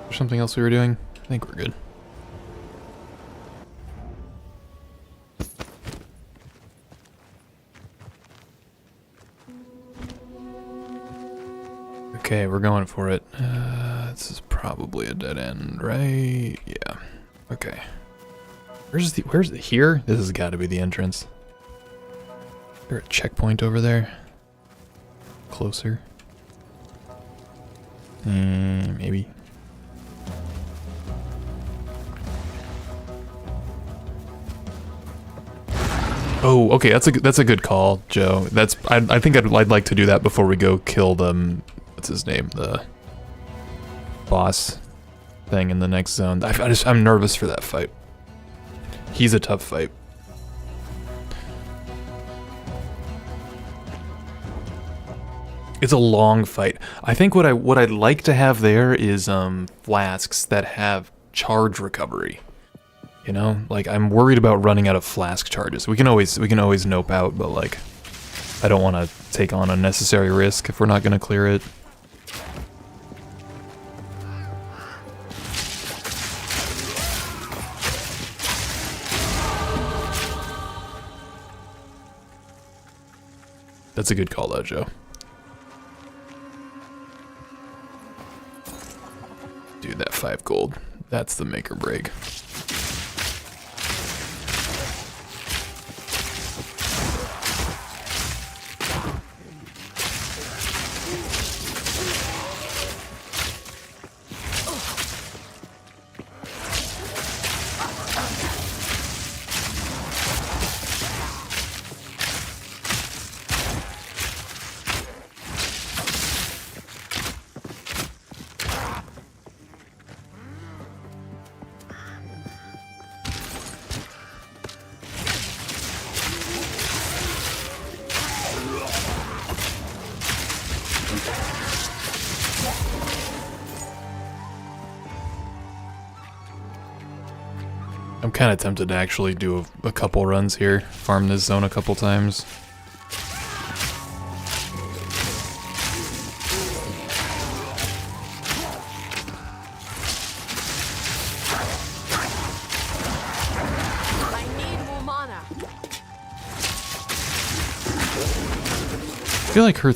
Is there something else we were doing? I think we're good. Okay, we're going for it. This is probably a dead end, right? Yeah. Okay. Where's the here? This has got to be the entrance. Is there a checkpoint over there? closer. Maybe. Oh, okay, that's a good call, Joe. I think I'd like to do that before we go kill them. What's his name? The boss thing in the next zone. I'm nervous for that fight. He's a tough fight. It's a long fight. I think what I'd like to have there is flasks that have charge recovery. You know, like I'm worried about running out of flask charges. We can always nope out, but like I don't want to take on unnecessary risk if we're not going to clear it. That's a good call though, Joe. Dude, that 5 gold. That's the make or break. I'm kind of tempted to actually do a couple runs here, farm this zone a couple times. I need more mana. I feel like her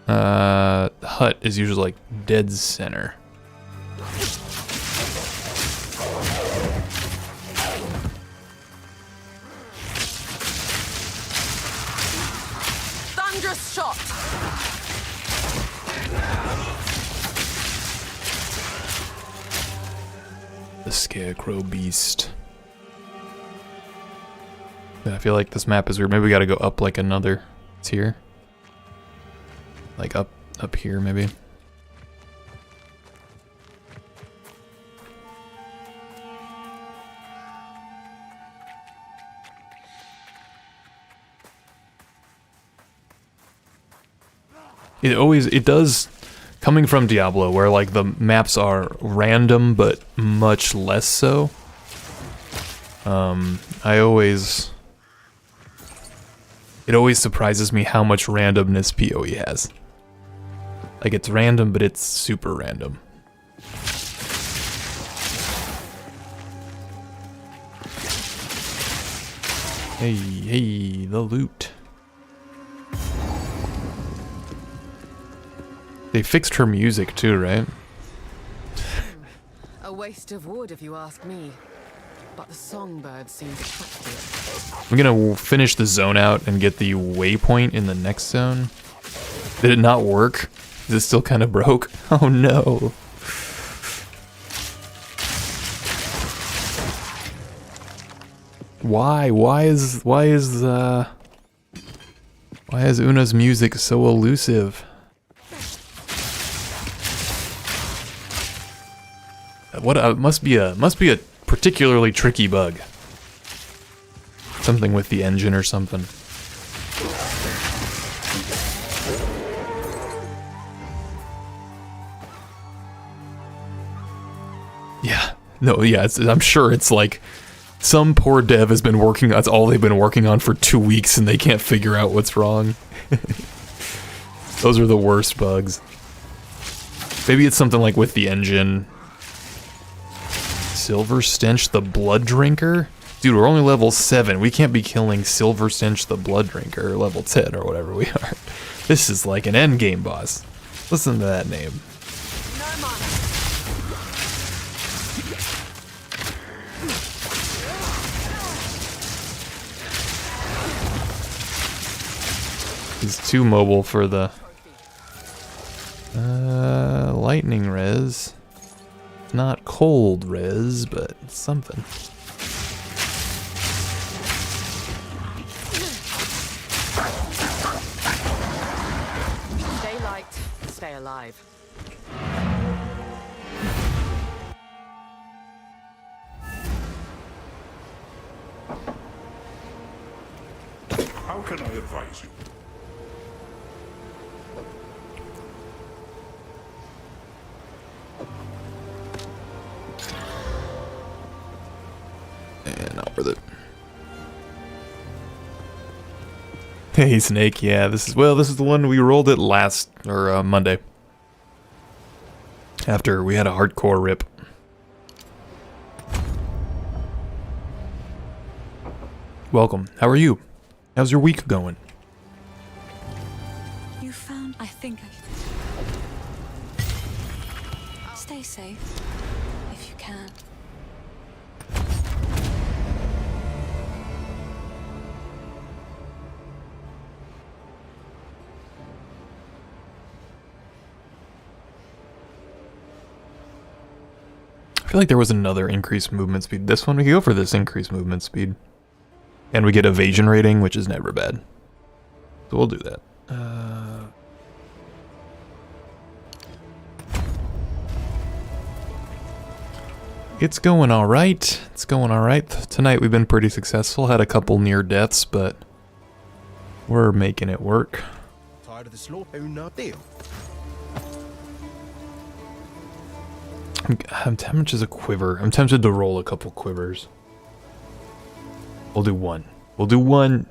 hut is usually like dead center. Thunderous shot. The Scarecrow Beast. Yeah, I feel like this map is weird. Maybe we gotta go up like another. It's here. Like up here maybe. It does, coming from Diablo, where like the maps are random but much less so. It always surprises me how much randomness PoE has. Like it's random, but it's super random. Hey, the loot. They fixed her music too, right? A waste of wood, if you ask me. But the songbird seems attractive. I'm gonna finish the zone out and get the waypoint in the next zone. Did it not work? Is it still kind of broke? Oh no. Why? Why is Una's music so elusive? What must be a particularly tricky bug. Something with the engine or something. Yeah. No, yeah, I'm sure it's like some poor dev has been working, that's all they've been working on for 2 weeks and they can't figure out what's wrong. Those are the worst bugs. Maybe it's something like with the engine. Silver Stench the Blood Drinker? Dude, we're only level 7. We can't be killing Silver Stench the Blood Drinker, level 10 or whatever we are. This is like an endgame boss. Listen to that name. No mana. He's too mobile for the lightning res. Not cold res, but something. Stay light, stay alive. How can I advise you? And not worth it. Hey Snake, yeah, this is the one we rolled it last or Monday. After we had a hardcore rip. Welcome. How are you? How's your week going? You found... I think I... Stay safe, if you can. I feel like there was another increased movement speed. This one, we could go for this increased movement speed. And we get evasion rating, which is never bad. So we'll do that. It's going alright. It's going alright. Tonight we've been pretty successful. Had a couple near deaths, but we're making it work. Tired of the slaughter? Oh, no deal. How much is a quiver? I'm tempted to roll a couple quivers. We'll do one. We'll do one.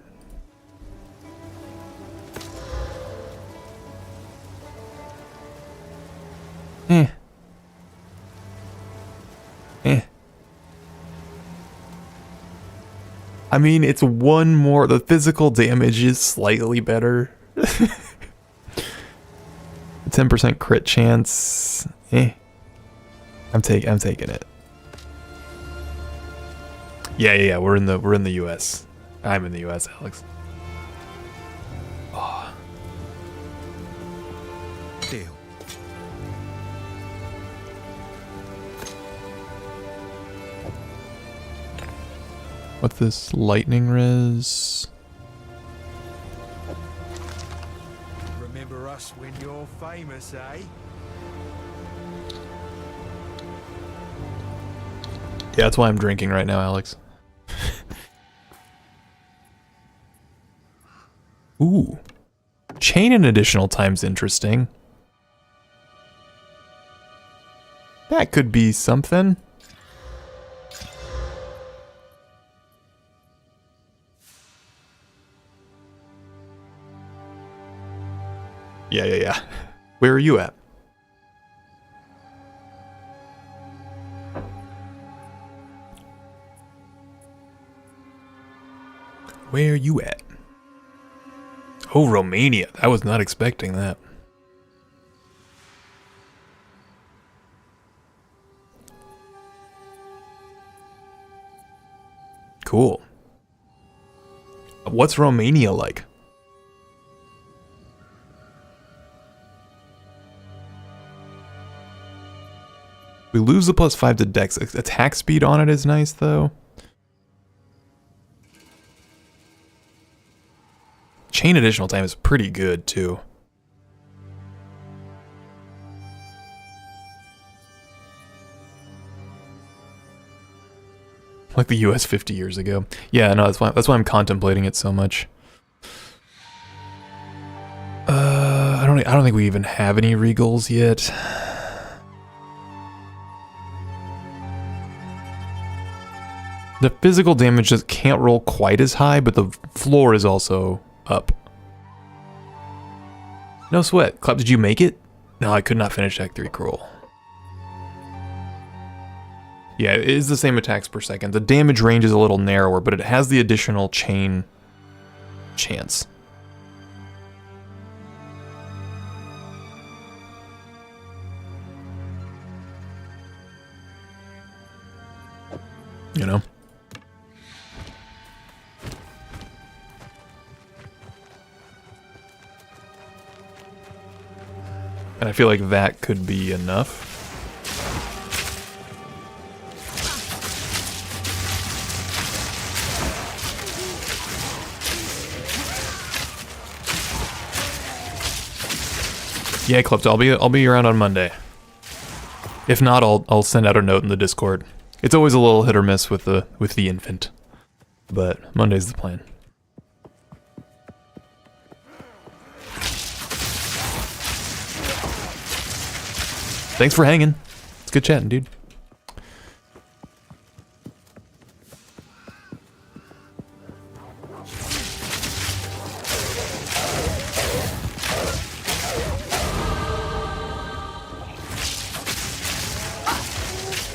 Eh. I mean, it's one more. The physical damage is slightly better. 10% crit chance. I'm taking it. Yeah. We're in the US. I'm in the US, Alex. Oh. Deal. What's this? Lightning res? Remember us when you're famous, eh? Yeah, that's why I'm drinking right now, Alex. Ooh. Chain an additional time's interesting. That could be something. Yeah. Where are you at? Where are you at? Oh, Romania. I was not expecting that. Cool. What's Romania like? We lose the +5 to dex. Attack speed on it is nice, though. Chain additional time is pretty good, too. Like the US 50 years ago. Yeah, no, that's why I'm contemplating it so much. I don't think we even have any regals yet. The physical damage just can't roll quite as high, but the floor is also up. No sweat. Clap, did you make it? No, I could not finish Act 3 Cruel. Yeah, it is the same attacks per second. The damage range is a little narrower, but it has the additional chain chance. You know? And I feel like that could be enough. Yeah, Clips, I'll be around on Monday. If not, I'll send out a note in the Discord. It's always a little hit or miss with the infant, but Monday's the plan. Thanks for hanging. It's good chatting, dude.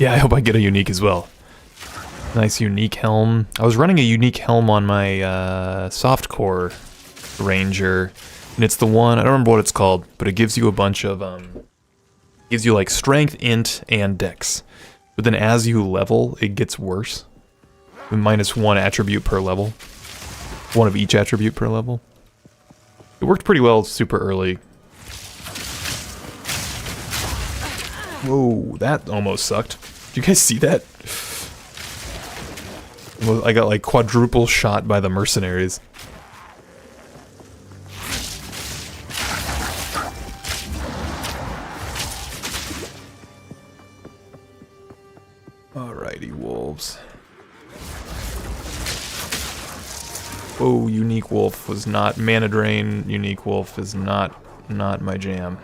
Yeah, I hope I get a unique as well. Nice unique helm. I was running a unique helm on my softcore ranger, and it's the one, I don't remember what it's called, but it gives you a bunch of, gives you like strength, int, and dex. But then as you level, it gets worse. Minus one attribute per level. One of each attribute per level. It worked pretty well super early. Whoa, that almost sucked. Did you guys see that? I got like quadruple shot by the mercenaries. Alrighty, wolves. Whoa, unique wolf was not mana drain. Unique wolf is not my jam.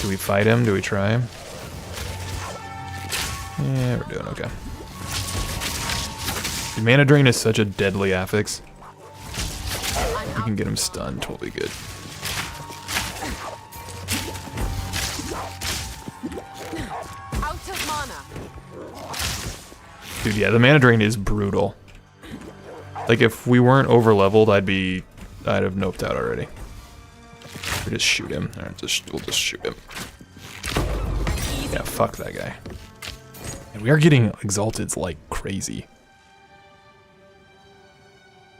Do we fight him? Do we try him? Yeah, we're doing okay. Mana drain is such a deadly affix. We can get him stunned, totally good. Out of mana. Dude, yeah, the mana drain is brutal. Like if we weren't over leveled, I'd have noped out already. We just shoot him. Alright, we'll just shoot him. Yeah, fuck that guy. And we are getting exalted like crazy.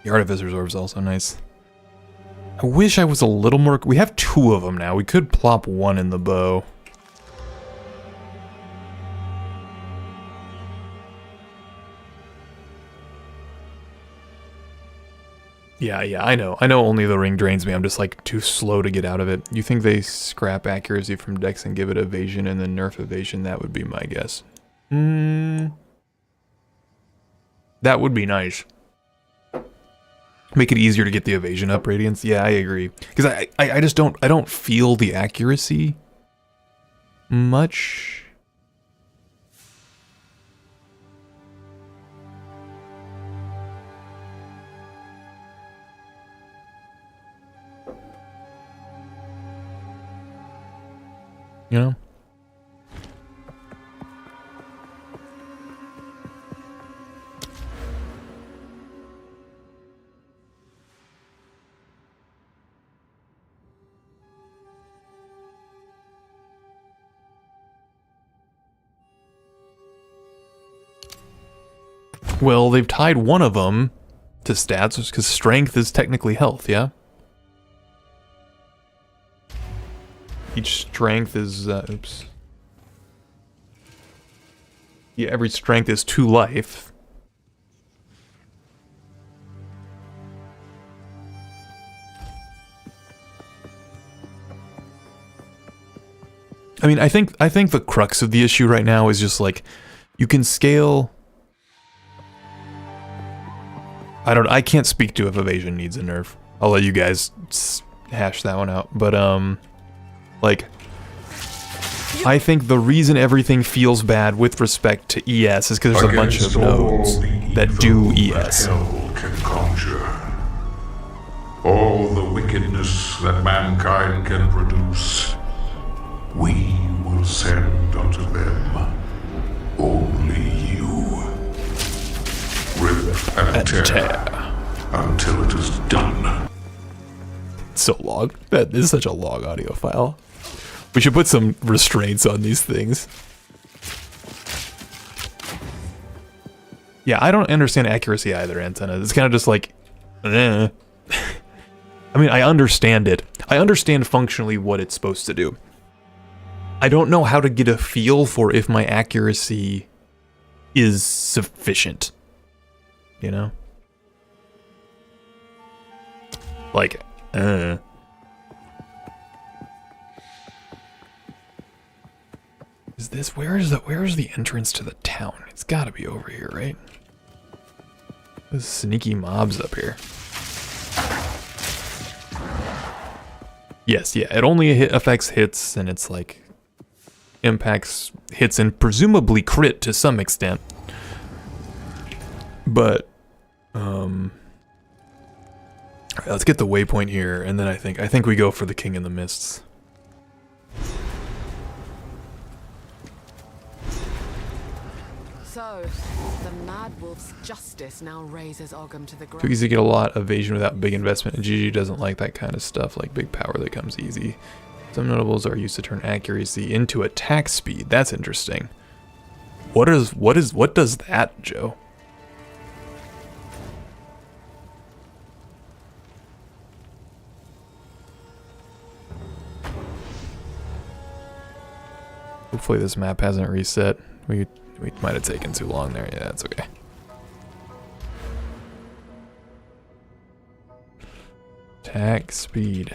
The Artificer's Orb's also nice. I wish I was a little more... We have 2 of them now. We could plop 1 in the bow. Yeah, I know. I know only the ring drains me. I'm just like too slow to get out of it. You think they scrap accuracy from Dex and give it evasion and then nerf evasion? That would be my guess. That would be nice. Make it easier to get the evasion up, Radiance. Yeah, I agree. Because I just don't feel the accuracy much. You know? Well, they've tied one of them to stats because strength is technically health, yeah? Each strength is, oops. Yeah, every strength is 2 life. I mean, I think the crux of the issue right now is just like, you can scale... I can't speak to if evasion needs a nerf. I'll let you guys hash that one out, but, like, I think the reason everything feels bad with respect to ES is because there's a bunch of nodes that do ES. Hell can conjure. All the wickedness that mankind can produce, we will send unto them. Only you. Rip and tear until it is done. So long. That is such a long audio file. We should put some restraints on these things. Yeah, I don't understand accuracy either, Antenna. It's kind of just like, eh. I mean, I understand it. I understand functionally what it's supposed to do. I don't know how to get a feel for if my accuracy is sufficient. You know? Like, Is this, where is the entrance to the town? It's gotta be over here, right? There's sneaky mobs up here. Yes, yeah, it only affects hits, and it's like impacts hits and presumably crit to some extent. But alright, let's get the waypoint here, and then I think we go for the King in the Mists. So, the Mad Wolf's justice now raises Ogham to the ground. Too easy to get a lot evasion without big investment, and GG doesn't like that kind of stuff, like big power that comes easy. Some notables are used to turn accuracy into attack speed. That's interesting. What does that, Joe? Hopefully this map hasn't reset. We might have taken too long there. Yeah, that's okay. Attack speed.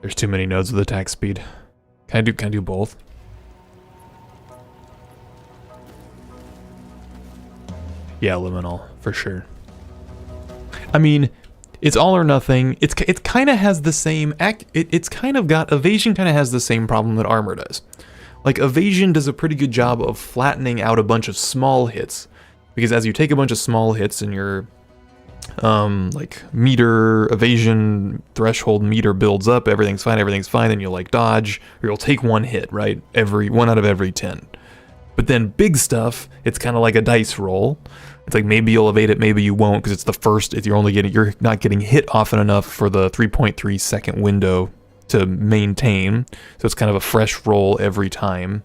There's too many nodes with attack speed. Can I do both? Yeah, liminal for sure. I mean, it's all or nothing. It kind of has the same it's kind of got evasion kind of has the same problem that armor does. Like evasion does a pretty good job of flattening out a bunch of small hits, because as you take a bunch of small hits and your like meter evasion threshold meter builds up, everything's fine, and you'll like dodge, or you'll take one hit, right? One out of every 10. But then big stuff, it's kind of like a dice roll. It's like maybe you'll evade it, maybe you won't, because it's the first. You're not getting hit often enough for the 3.3 second window to maintain. So it's kind of a fresh roll every time.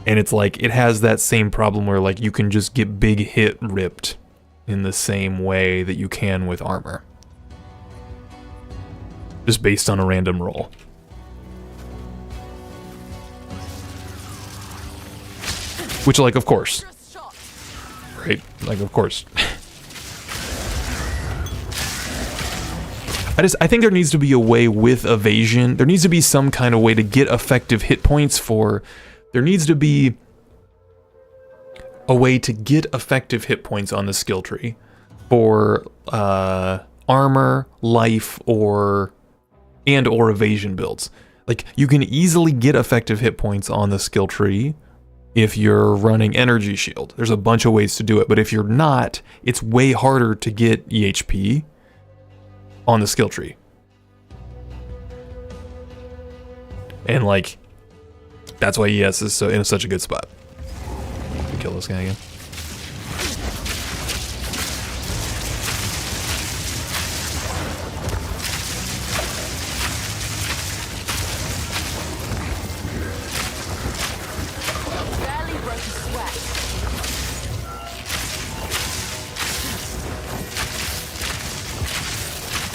And it's like it has that same problem where like you can just get big hit ripped in the same way that you can with armor, just based on a random roll. Which, like, of course. Right? Like, of course. I think there needs to be a way with evasion. There needs to be some kind of way to get effective hit points for... There needs to be a way to get effective hit points on the skill tree for armor, life, or evasion builds. Like, you can easily get effective hit points on the skill tree if you're running energy shield. There's a bunch of ways to do it, but if you're not, it's way harder to get EHP on the skill tree. And like, that's why ES is in such a good spot. Kill this guy again.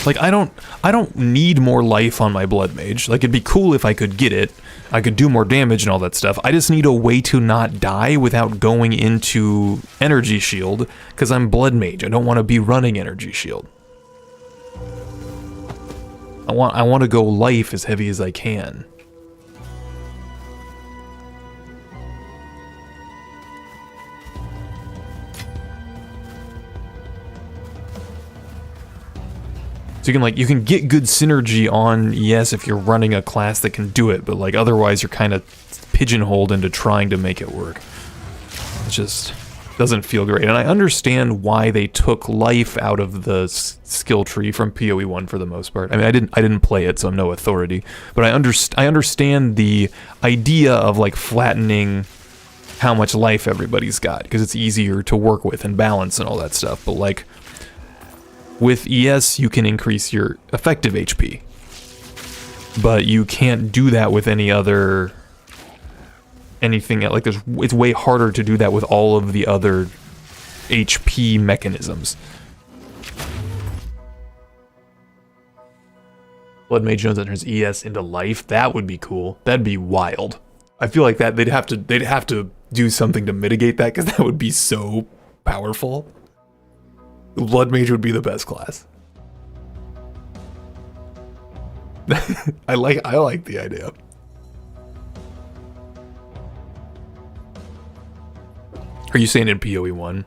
Like, I don't need more life on my blood mage. Like, it'd be cool if I could get it. I could do more damage and all that stuff. I just need a way to not die without going into energy shield, because I'm blood mage. I don't want to be running energy shield. I want to go life as heavy as I can. So you can get good synergy on ES if you're running a class that can do it, but like otherwise you're kind of pigeonholed into trying to make it work. It just doesn't feel great. And I understand why they took life out of the skill tree from PoE 1 for the most part. I mean, I didn't play it, so I'm no authority, but I understand the idea of like flattening how much life everybody's got, because it's easier to work with and balance and all that stuff. But like, with ES, you can increase your effective HP, but you can't do that with anything. Like, it's way harder to do that with all of the other HP mechanisms. Blood Mage nodes enters ES into life. That would be cool. That'd be wild. I feel like that they'd have to do something to mitigate that, because that would be so powerful. Blood Mage would be the best class. I like the idea. Are you saying in PoE 1?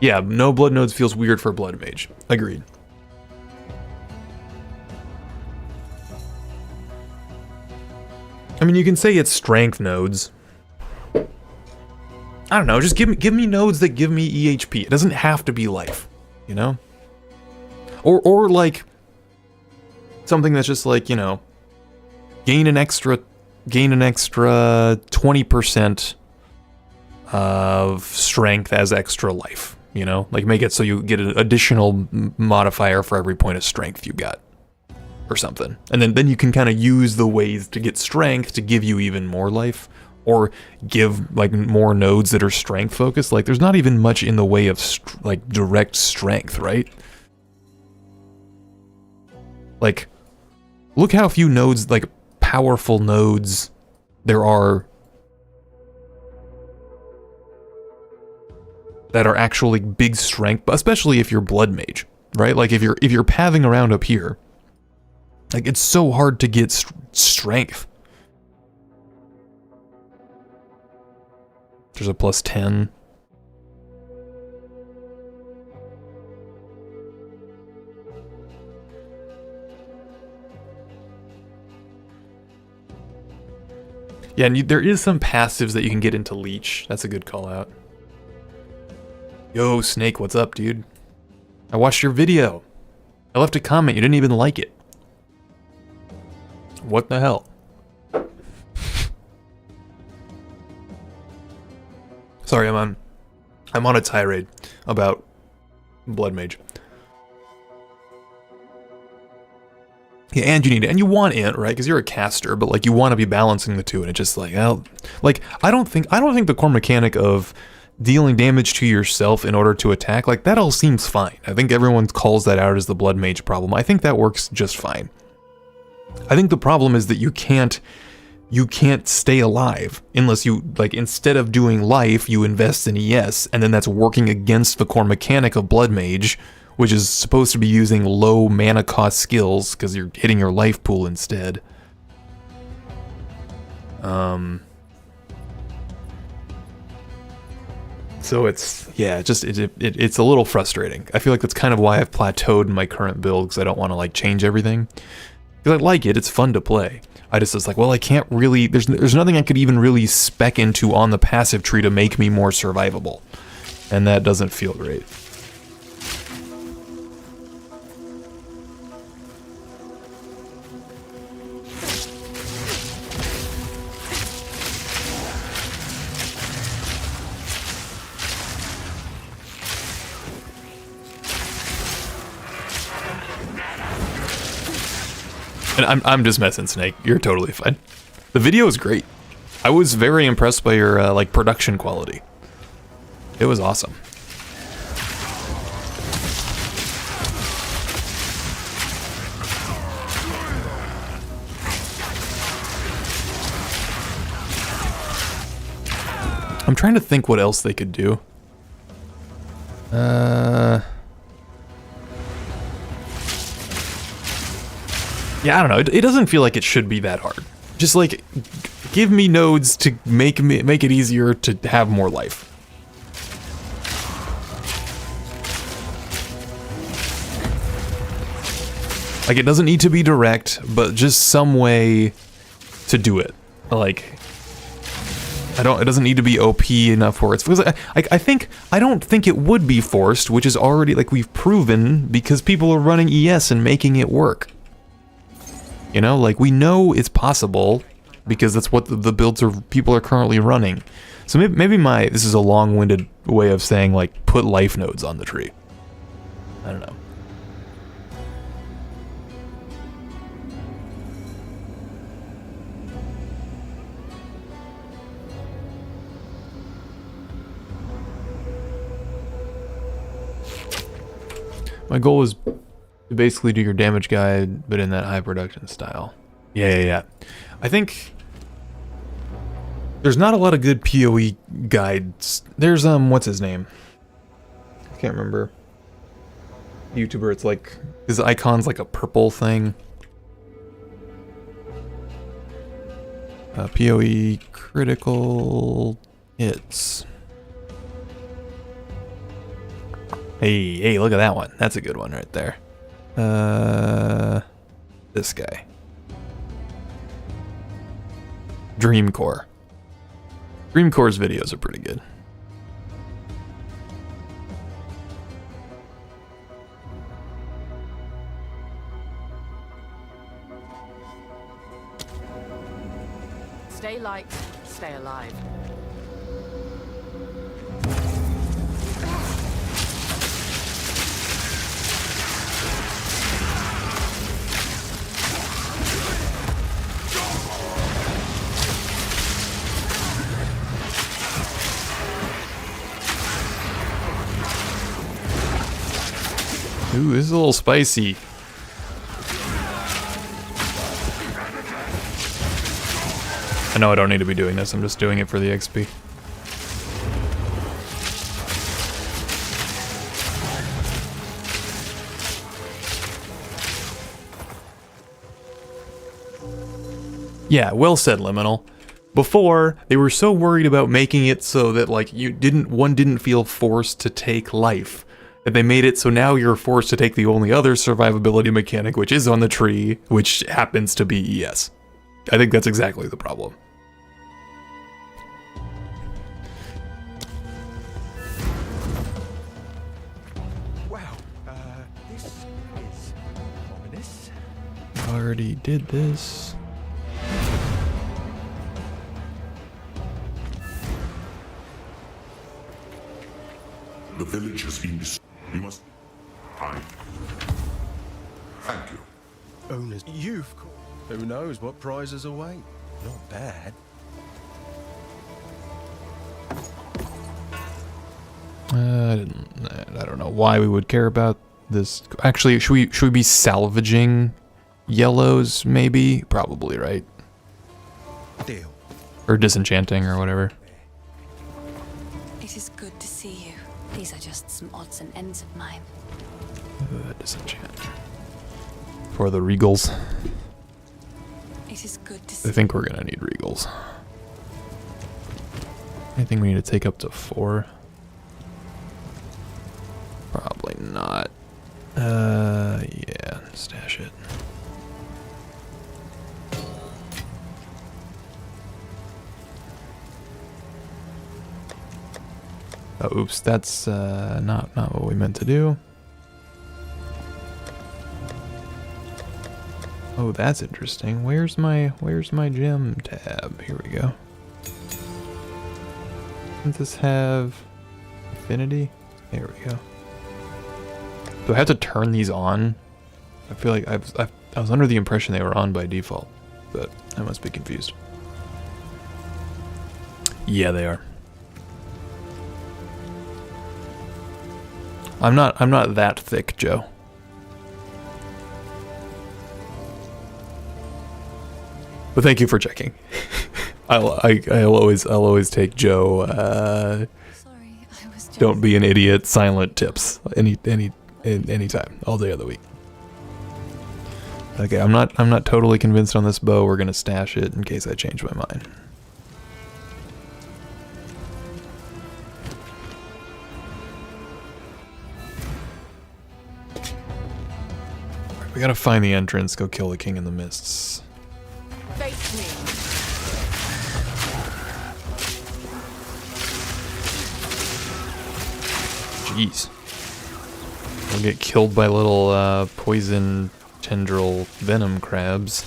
Yeah, no blood nodes feels weird for Blood Mage. Agreed. I mean, you can say it's strength nodes. I don't know, just give me nodes that give me EHP. It doesn't have to be life, you know? Or like something that's just like, you know, gain an extra 20% of strength as extra life, you know? Like make it so you get an additional modifier for every point of strength you got. Or something. And then you can kind of use the ways to get strength to give you even more life. Or give like more nodes that are strength focused. Like there's not even much in the way of like direct strength, right? Like look how few nodes, like powerful nodes there are that are actually big strength, but especially if you're Blood Mage, right? Like if you're pathing around up here, like it's so hard to get strength. There's a plus 10. Yeah, and there is some passives that you can get into Leech. That's a good call out. Yo, Snake, what's up, dude? I watched your video. I left a comment. You didn't even like it. What the hell? Sorry, I'm on a tirade about Blood Mage. Yeah, and you want int, right? Because you're a caster, but like you want to be balancing the two, and it's just like, well, like I don't think the core mechanic of dealing damage to yourself in order to attack, like that all seems fine. I think everyone calls that out as the Blood Mage problem. I think that works just fine. I think the problem is that you can't stay alive unless you, like, instead of doing life, you invest in ES, and then that's working against the core mechanic of Blood Mage, which is supposed to be using low mana cost skills because you're hitting your life pool instead. So it's, yeah, it's a little frustrating. I feel like that's kind of why I've plateaued in my current build, because I don't want to, like, change everything. Because I like it, it's fun to play. I just was like, well, I can't really, there's nothing I could even really spec into on the passive tree to make me more survivable. And that doesn't feel great. And I'm just messing, Snake. You're totally fine. The video is great. I was very impressed by your like production quality. It was awesome. I'm trying to think what else they could do. Yeah, I don't know. It doesn't feel like it should be that hard. Just like, give me nodes to make it easier to have more life. Like, it doesn't need to be direct, but just some way to do it. Like, it doesn't need to be OP enough for it. Because I don't think it would be forced, which is already, like, we've proven, because people are running ES and making it work. You know, like, we know it's possible because that's what the builds people are currently running. So maybe this is a long-winded way of saying, like, put life nodes on the tree. I don't know. My goal is to basically do your damage guide, but in that high production style. Yeah. I think there's not a lot of good PoE guides. There's what's his name? I can't remember. YouTuber. It's like his icon's like a purple thing. PoE critical hits. Hey, look at that one. That's a good one right there. This guy. Dreamcore. Dreamcore's videos are pretty good. Stay light, stay alive. Ooh, this is a little spicy. I know I don't need to be doing this, I'm just doing it for the XP. Yeah, well said, Liminal. Before, they were so worried about making it so that like one didn't feel forced to take life. That they made it so now you're forced to take the only other survivability mechanic, which is on the tree, which happens to be ES. I think that's exactly the problem. Wow, this is ominous. Already did this. The village has been destroyed. We must hide. Thank you. Owners, you've caught. Who knows what prizes await? Not bad. I don't know why we would care about this. Actually, should we be salvaging yellows? Maybe, probably, right? Deal. Or disenchanting or whatever. It is good to see you. These are just some odds and ends of mine. Disenchant. For the regals. It is good to see. I think we're gonna need regals. Anything we need to take up to 4? Probably not. Yeah, stash it. Oh, oops, that's not what we meant to do. Oh, that's interesting. Where's my gem tab? Here we go. Doesn't this have affinity? There we go. Do I have to turn these on? I feel like I was under the impression they were on by default, but I must be confused. Yeah, they are. I'm not that thick, Joe. But thank you for checking. I'll always take Joe. Sorry, I was just... Don't be an idiot. Silent tips. Anytime, all day of the week. Okay, I'm not totally convinced on this bow. We're gonna stash it in case I change my mind. We gotta find the entrance, go kill the king in the mists. Face me. Jeez. We'll get killed by little poison tendril venom crabs.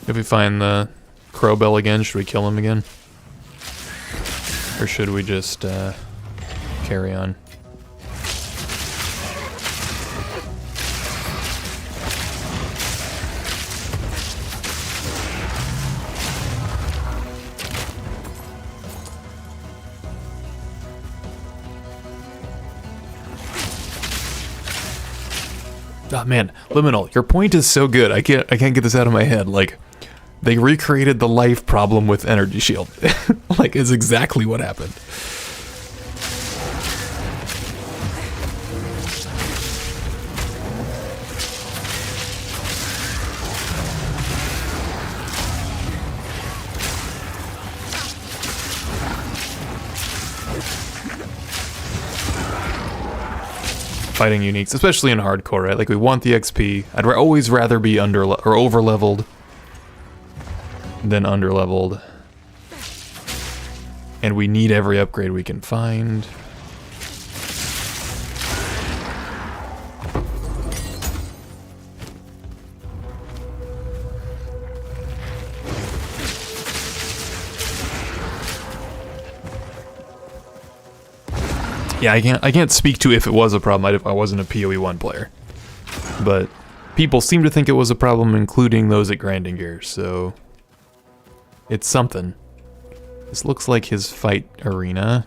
If we find the Crowbell again, should we kill him again? Or should we just carry on? Oh man, Liminal, your point is so good. I can't get this out of my head. Like, they recreated the life problem with energy shield. Like, it's exactly what happened. Fighting uniques, especially in hardcore, right? Like, we want the XP. I'd always rather be or over leveled than under leveled, and we need every upgrade we can find. Yeah, I can't speak to if it was a problem. I wasn't a PoE 1 player. But people seem to think it was a problem, including those at Grinding Gear, so it's something. This looks like his fight arena.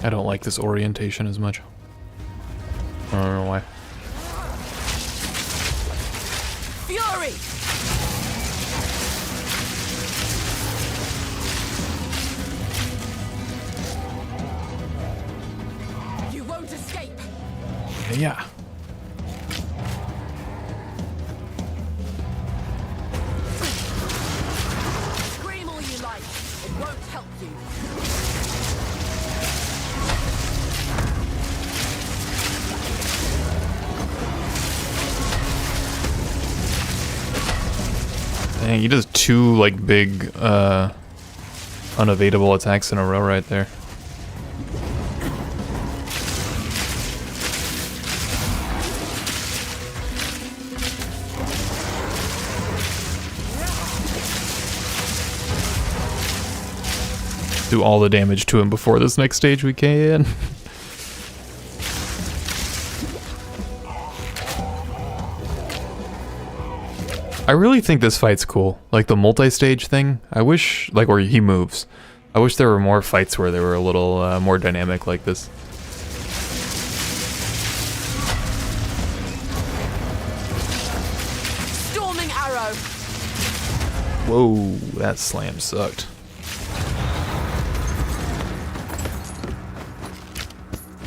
I don't like this orientation as much. I don't know why. Fury! You won't escape! Yeah. Scream all you like. It won't help you. Dang, he does two, like, big, unevadable attacks in a row right there. Do all the damage to him before this next stage we can. I really think this fight's cool. Like the multi-stage thing. I wish, like where he moves. I wish there were more fights where they were a little more dynamic like this. Storming arrow. Whoa, that slam sucked.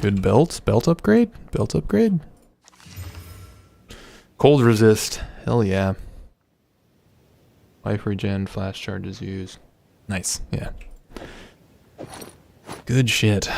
Good belt? Belt upgrade? Belt upgrade? Cold resist. Hell yeah. Life regen, flash charges used. Nice, yeah. Good shit.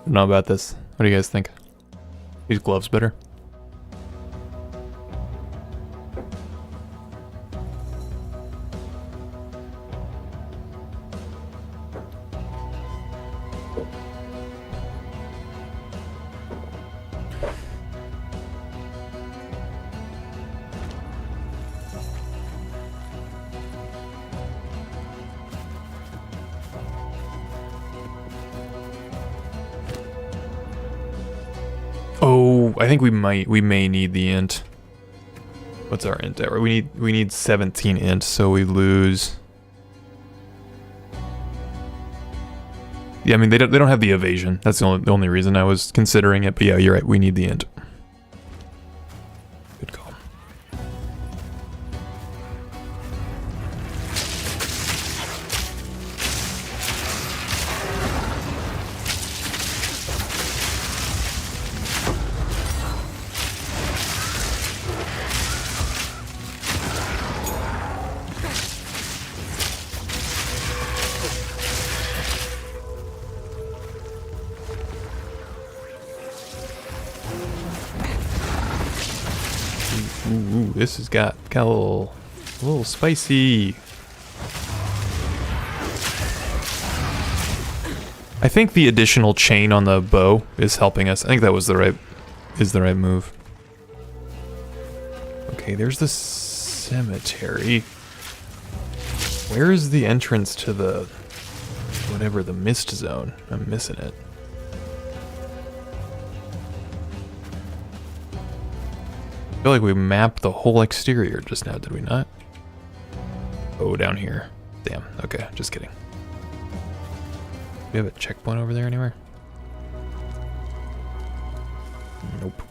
Don't know about this. What do you guys think? These gloves better? Oh, I think we may need the int. What's our int at? We need 17 int, so we lose. Yeah, I mean they don't have the evasion. That's the only reason I was considering it. But yeah, you're right. We need the int. Good call. Ooh, this has got a little spicy. I think the additional chain on the bow is helping us. I think that was the right move. Okay, there's the cemetery. Where is the entrance to the whatever, the mist zone? I'm missing it. I feel like we mapped the whole exterior just now, did we not? Oh, down here. Damn, okay, just kidding. Do we have a checkpoint over there anywhere? Nope.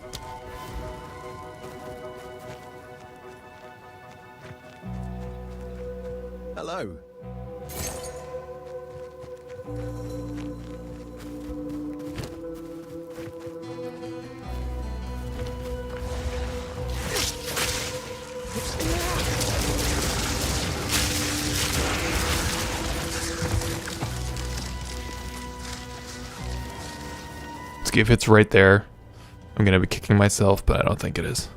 Hello. See if it's right there. I'm gonna be kicking myself, but I don't think it is.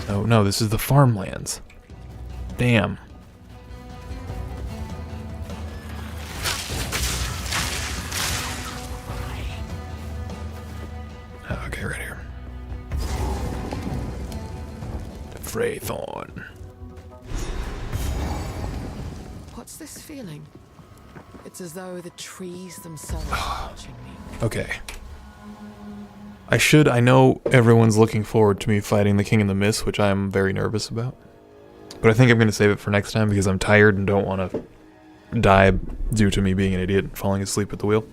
Oh no, this is the farmlands. Damn. Oh, okay, right here. The Fraythorn. What's this feeling? It's as though the trees themselves are watching me. Okay. I know everyone's looking forward to me fighting the King in the Mist, which I'm very nervous about. But I think I'm going to save it for next time because I'm tired and don't want to die due to me being an idiot and falling asleep at the wheel.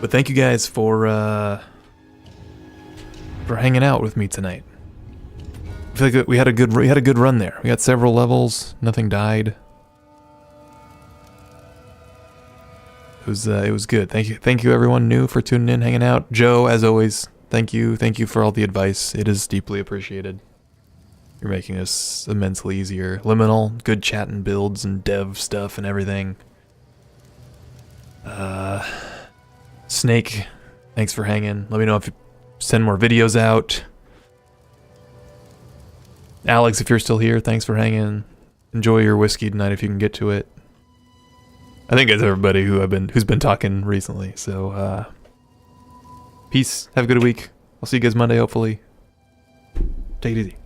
But thank you guys for hanging out with me tonight. I feel like we had a good run there. We got several levels. Nothing died. It was good. Thank you everyone new for tuning in, hanging out. Joe, as always, thank you for all the advice. It is deeply appreciated. You're making this immensely easier. Liminal, good chat and builds and dev stuff and everything. Snake, thanks for hanging. Let me know if you send more videos out. Alex, if you're still here, thanks for hanging. Enjoy your whiskey tonight if you can get to it. I think it's everybody who's been talking recently. So, peace. Have a good week. I'll see you guys Monday, hopefully. Take it easy.